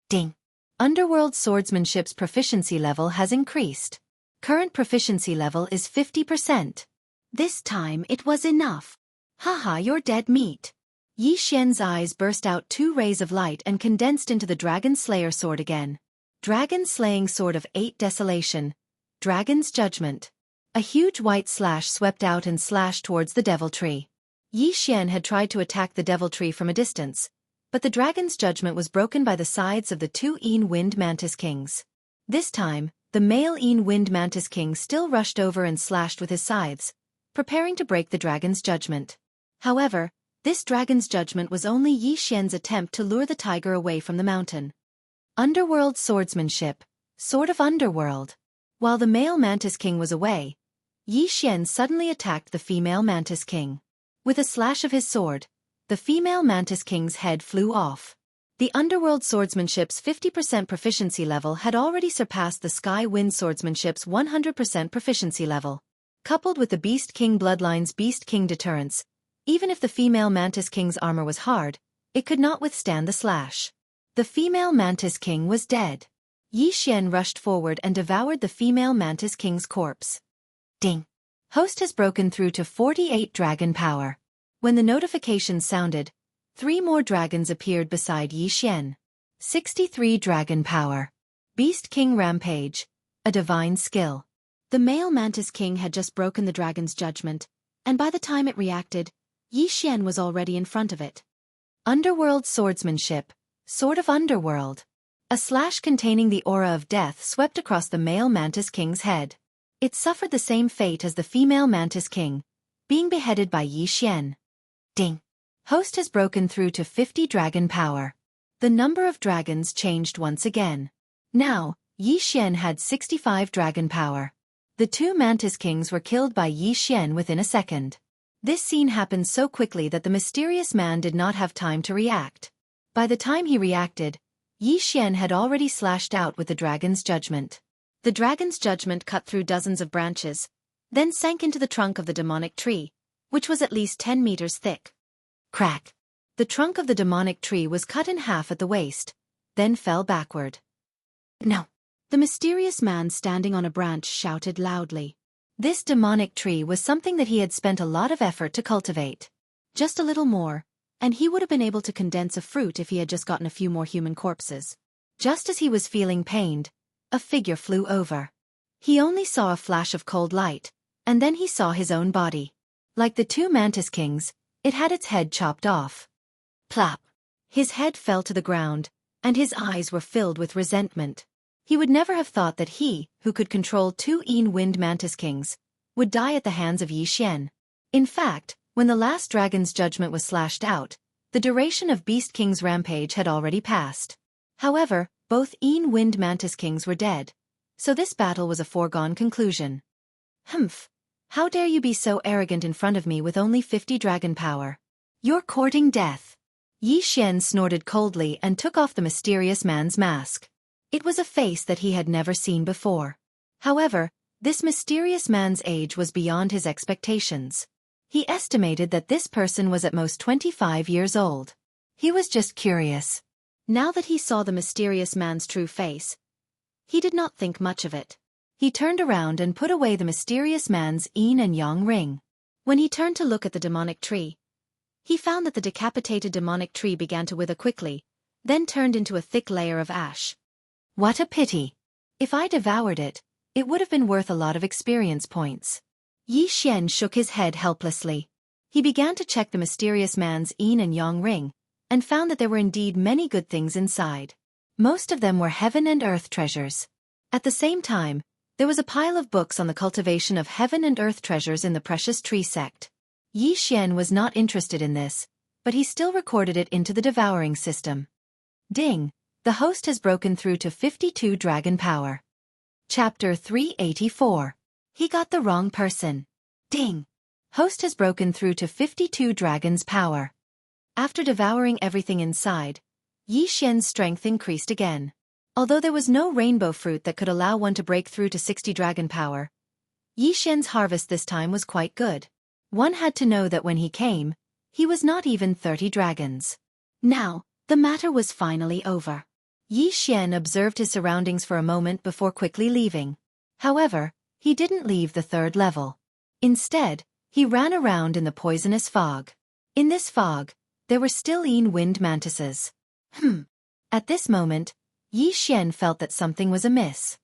Ding! Underworld swordsmanship's proficiency level has increased. Current proficiency level is 50%. This time it was enough. Haha, you're dead meat. Yi Xian's eyes burst out 2 rays of light and condensed into the Dragon Slayer sword again. Dragon Slaying Sword of 8 Desolation. Dragon's Judgment. A huge white slash swept out and slashed towards the Devil Tree. Yi Xian had tried to attack the Devil Tree from a distance, but the Dragon's Judgment was broken by the sides of the two wind mantis kings. This time, the male wind mantis king still rushed over and slashed with his scythes, preparing to break the Dragon's Judgment. However, this Dragon's Judgment was only Yi Xian's attempt to lure the tiger away from the mountain. Underworld swordsmanship, Sword of Underworld. While the male mantis king was away, Yi Xian suddenly attacked the female mantis king. With a slash of his sword, the female mantis king's head flew off. The underworld swordsmanship's 50% proficiency level had already surpassed the sky wind swordsmanship's 100% proficiency level. Coupled with the Beast King bloodline's Beast King deterrence, even if the female mantis king's armor was hard, it could not withstand the slash. The female mantis king was dead. Yi Xian rushed forward and devoured the female mantis king's corpse. Ding! Host has broken through to 48 dragon power. When the notification sounded, 3 more dragons appeared beside Yi Xian. 63 dragon power. Beast King Rampage. A divine skill. The male mantis king had just broken the dragon's judgment, and by the time it reacted, Yi Xian was already in front of it. Underworld swordsmanship, Sword of Underworld. A slash containing the aura of death swept across the male mantis king's head. It suffered the same fate as the female mantis king, being beheaded by Yi Xian. Ding! Host has broken through to 50 dragon power. The number of dragons changed once again. Now, Yi Xian had 65 dragon power. The 2 mantis kings were killed by Yi Xian within a second. This scene happened so quickly that the mysterious man did not have time to react. By the time he reacted, Yi Xian had already slashed out with the Dragon's Judgment. The Dragon's Judgment cut through dozens of branches, then sank into the trunk of the demonic tree, which was at least 10 meters thick. Crack! The trunk of the demonic tree was cut in half at the waist, then fell backward. No! The mysterious man standing on a branch shouted loudly. This demonic tree was something that he had spent a lot of effort to cultivate. Just a little more, and he would have been able to condense a fruit if he had just gotten a few more human corpses. Just as he was feeling pained, a figure flew over. He only saw a flash of cold light, and then he saw his own body. Like the 2 mantis kings, it had its head chopped off. Plop! His head fell to the ground, and his eyes were filled with resentment. He would never have thought that he, who could control 2 wind mantis kings, would die at the hands of Yi Xian. In fact, when the last dragon's judgment was slashed out, the duration of Beast King's rampage had already passed. However, both wind mantis kings were dead, so this battle was a foregone conclusion. Humph! How dare you be so arrogant in front of me with only 50 dragon power? You're courting death. Yi Xian snorted coldly and took off the mysterious man's mask. It was a face that he had never seen before. However, this mysterious man's age was beyond his expectations. He estimated that this person was at most 25 years old. He was just curious. Now that he saw the mysterious man's true face, he did not think much of it. He turned around and put away the mysterious man's yin and yang ring. When he turned to look at the demonic tree, he found that the decapitated demonic tree began to wither quickly, then turned into a thick layer of ash. What a pity! If I devoured it, it would have been worth a lot of experience points. Yi Xian shook his head helplessly. He began to check the mysterious man's yin and yang ring, and found that there were indeed many good things inside. Most of them were heaven and earth treasures. At the same time, there was a pile of books on the cultivation of heaven and earth treasures in the precious tree sect. Yi Xian was not interested in this, but he still recorded it into the devouring system. Ding! The host has broken through to 52 dragon power. Chapter 384. He got the wrong person. Ding! Host has broken through to 52 dragons power. After devouring everything inside, Yi Xian's strength increased again. Although there was no rainbow fruit that could allow one to break through to 60 dragon power, Yi Xian's harvest this time was quite good. One had to know that when he came, he was not even 30 dragons. Now, the matter was finally over. Yi Xian observed his surroundings for a moment before quickly leaving. However, he didn't leave the third level. Instead, he ran around in the poisonous fog. In this fog, there were still wind mantises. At this moment, Yi Xian felt that something was amiss.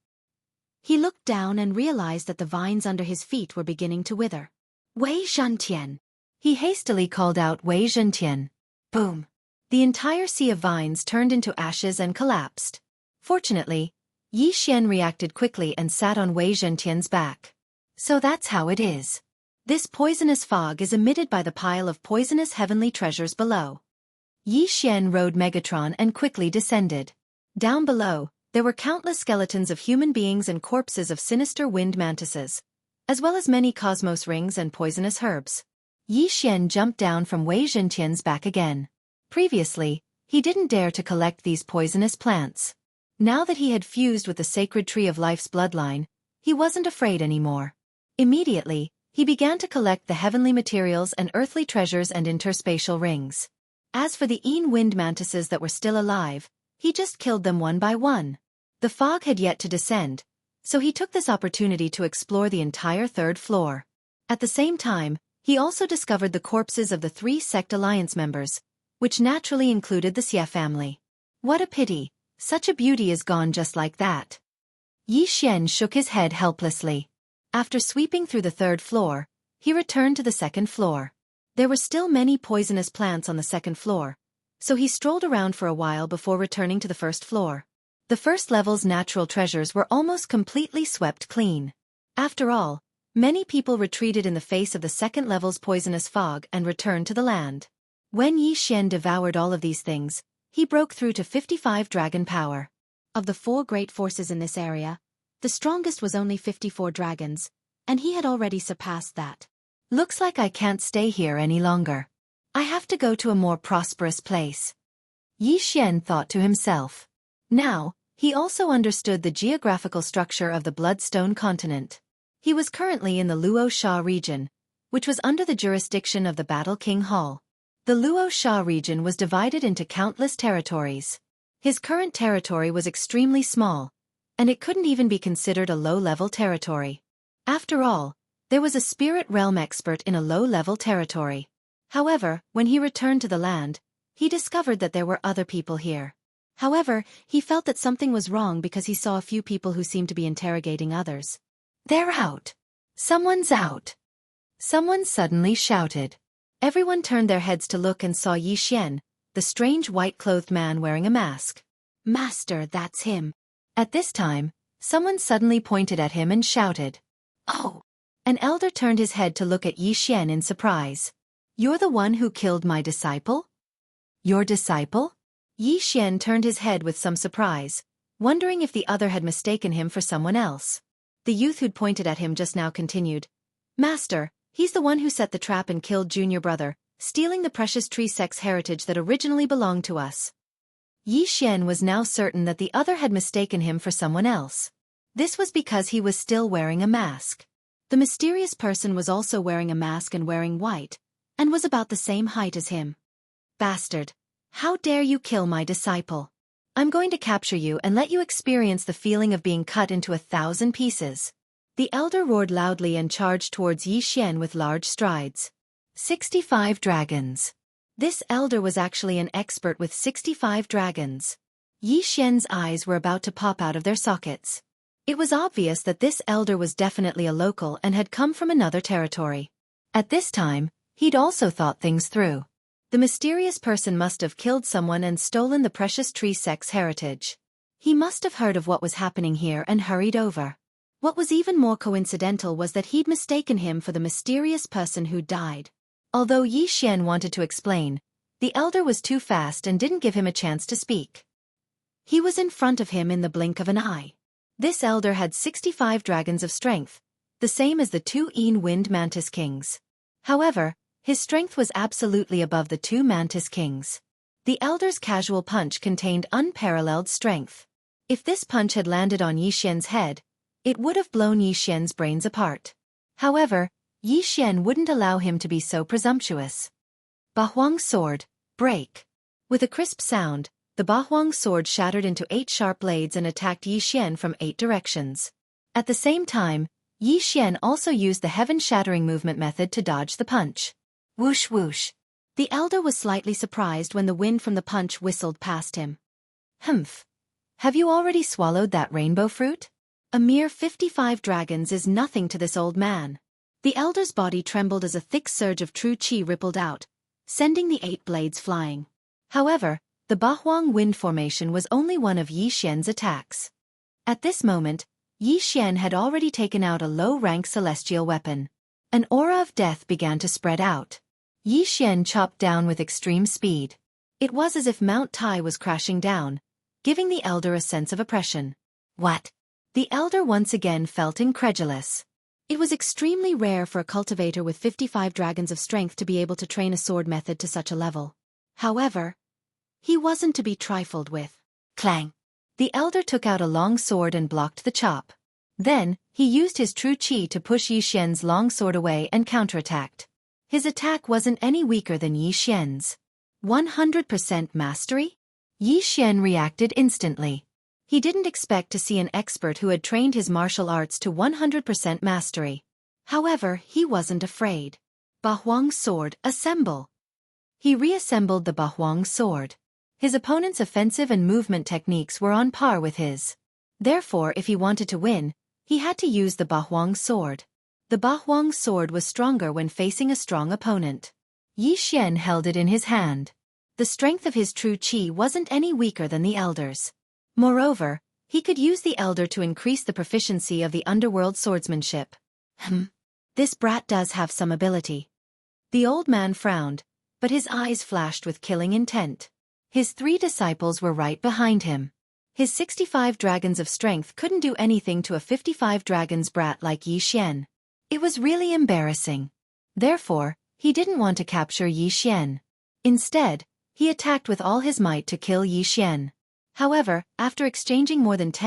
He looked down and realized that the vines under his feet were beginning to wither. Wei Zhentian. He hastily called out Wei Zhentian. Boom! The entire sea of vines turned into ashes and collapsed. Fortunately, Yi Xian reacted quickly and sat on Wei Zhentian's back. So that's how it is. This poisonous fog is emitted by the pile of poisonous heavenly treasures below. Yi Xian rode Megatron and quickly descended. Down below, there were countless skeletons of human beings and corpses of sinister wind mantises, as well as many cosmos rings and poisonous herbs. Yi Xian jumped down from Wei Zhentian's back again. Previously, he didn't dare to collect these poisonous plants. Now that he had fused with the sacred tree of life's bloodline, he wasn't afraid anymore. Immediately, he began to collect the heavenly materials and earthly treasures and interspatial rings. As for the wind mantises that were still alive, he just killed them one by one. The fog had yet to descend, so he took this opportunity to explore the entire third floor. At the same time, he also discovered the corpses of the 3 sect alliance members, which naturally included the Xia family. What a pity, such a beauty is gone just like that. Yi Xian shook his head helplessly. After sweeping through the third floor, he returned to the second floor. There were still many poisonous plants on the second floor, so he strolled around for a while before returning to the first floor. The first level's natural treasures were almost completely swept clean. After all, many people retreated in the face of the second level's poisonous fog and returned to the land. When Yi Xian devoured all of these things, he broke through to 55 dragon power. Of the 4 great forces in this area, the strongest was only 54 dragons, and he had already surpassed that. Looks like I can't stay here any longer. I have to go to a more prosperous place. Yi Xian thought to himself. Now, he also understood the geographical structure of the Bloodstone continent. He was currently in the Luo Sha region, which was under the jurisdiction of the Battle King Hall. The Luo Sha region was divided into countless territories. His current territory was extremely small, and it couldn't even be considered a low-level territory. After all, there was a spirit realm expert in a low-level territory. However, when he returned to the land, he discovered that there were other people here. However, he felt that something was wrong because he saw a few people who seemed to be interrogating others. They're out. Someone's out. Someone suddenly shouted. Everyone turned their heads to look and saw Yi Xian, the strange white-clothed man wearing a mask. Master, that's him. At this time, someone suddenly pointed at him and shouted. Oh! An elder turned his head to look at Yi Xian in surprise. You're the one who killed my disciple? Your disciple? Yi Xian turned his head with some surprise, wondering if the other had mistaken him for someone else. The youth who'd pointed at him just now continued. Master, he's the one who set the trap and killed junior brother, stealing the precious tree sect's heritage that originally belonged to us. Yi Xian was now certain that the other had mistaken him for someone else. This was because he was still wearing a mask. The mysterious person was also wearing a mask and wearing white, and was about the same height as him. Bastard! How dare you kill my disciple? I'm going to capture you and let you experience the feeling of being cut into 1,000 pieces. The elder roared loudly and charged towards Yi Xian with large strides. 65 dragons. This elder was actually an expert with 65 dragons. Yi Xian's eyes were about to pop out of their sockets. It was obvious that this elder was definitely a local and had come from another territory. At this time, he'd also thought things through. The mysterious person must have killed someone and stolen the precious tree sect's heritage. He must have heard of what was happening here and hurried over. What was even more coincidental was that he'd mistaken him for the mysterious person who died. Although Yi Xian wanted to explain, the elder was too fast and didn't give him a chance to speak. He was in front of him in the blink of an eye. This elder had 65 dragons of strength, the same as the two wind mantis kings. However, his strength was absolutely above the two mantis kings. The elder's casual punch contained unparalleled strength. If this punch had landed on Yi Xian's head, it would have blown Yi Xian's brains apart. However, Yi Xian wouldn't allow him to be so presumptuous. Bahuang's sword, break. With a crisp sound, the Bahuang sword shattered into 8 sharp blades and attacked Yi Xian from 8 directions. At the same time, Yi Xian also used the heaven-shattering movement method to dodge the punch. Whoosh whoosh. The elder was slightly surprised when the wind from the punch whistled past him. Humph. Have you already swallowed that rainbow fruit? A mere 55 dragons is nothing to this old man. The elder's body trembled as a thick surge of true qi rippled out, sending the 8 blades flying. However, the Bahuang wind formation was only one of Yi Xian's attacks. At this moment, Yi Xian had already taken out a low-rank celestial weapon. An aura of death began to spread out. Yi Xian chopped down with extreme speed. It was as if Mount Tai was crashing down, giving the elder a sense of oppression. What? The elder once again felt incredulous. It was extremely rare for a cultivator with 55 dragons of strength to be able to train a sword method to such a level. However, he wasn't to be trifled with. Clang! The elder took out a long sword and blocked the chop. Then, he used his true qi to push Yi Xian's long sword away and counterattacked. His attack wasn't any weaker than Yi Xian's. 100% mastery? Yi Xian reacted instantly. He didn't expect to see an expert who had trained his martial arts to 100% mastery. However, he wasn't afraid. Bahuang's sword, assemble. He reassembled the Bahuang sword. His opponent's offensive and movement techniques were on par with his. Therefore, if he wanted to win, he had to use the Bahuang sword. The Bahuang sword was stronger when facing a strong opponent. Yi Xian held it in his hand. The strength of his true qi wasn't any weaker than the elder's. Moreover, he could use the elder to increase the proficiency of the underworld swordsmanship. This brat does have some ability. The old man frowned, but his eyes flashed with killing intent. His 3 disciples were right behind him. His 65 dragons of strength couldn't do anything to a 55 dragons brat like Yi Xian. It was really embarrassing. Therefore, he didn't want to capture Yi Xian. Instead, he attacked with all his might to kill Yi Xian. However, after exchanging more than 10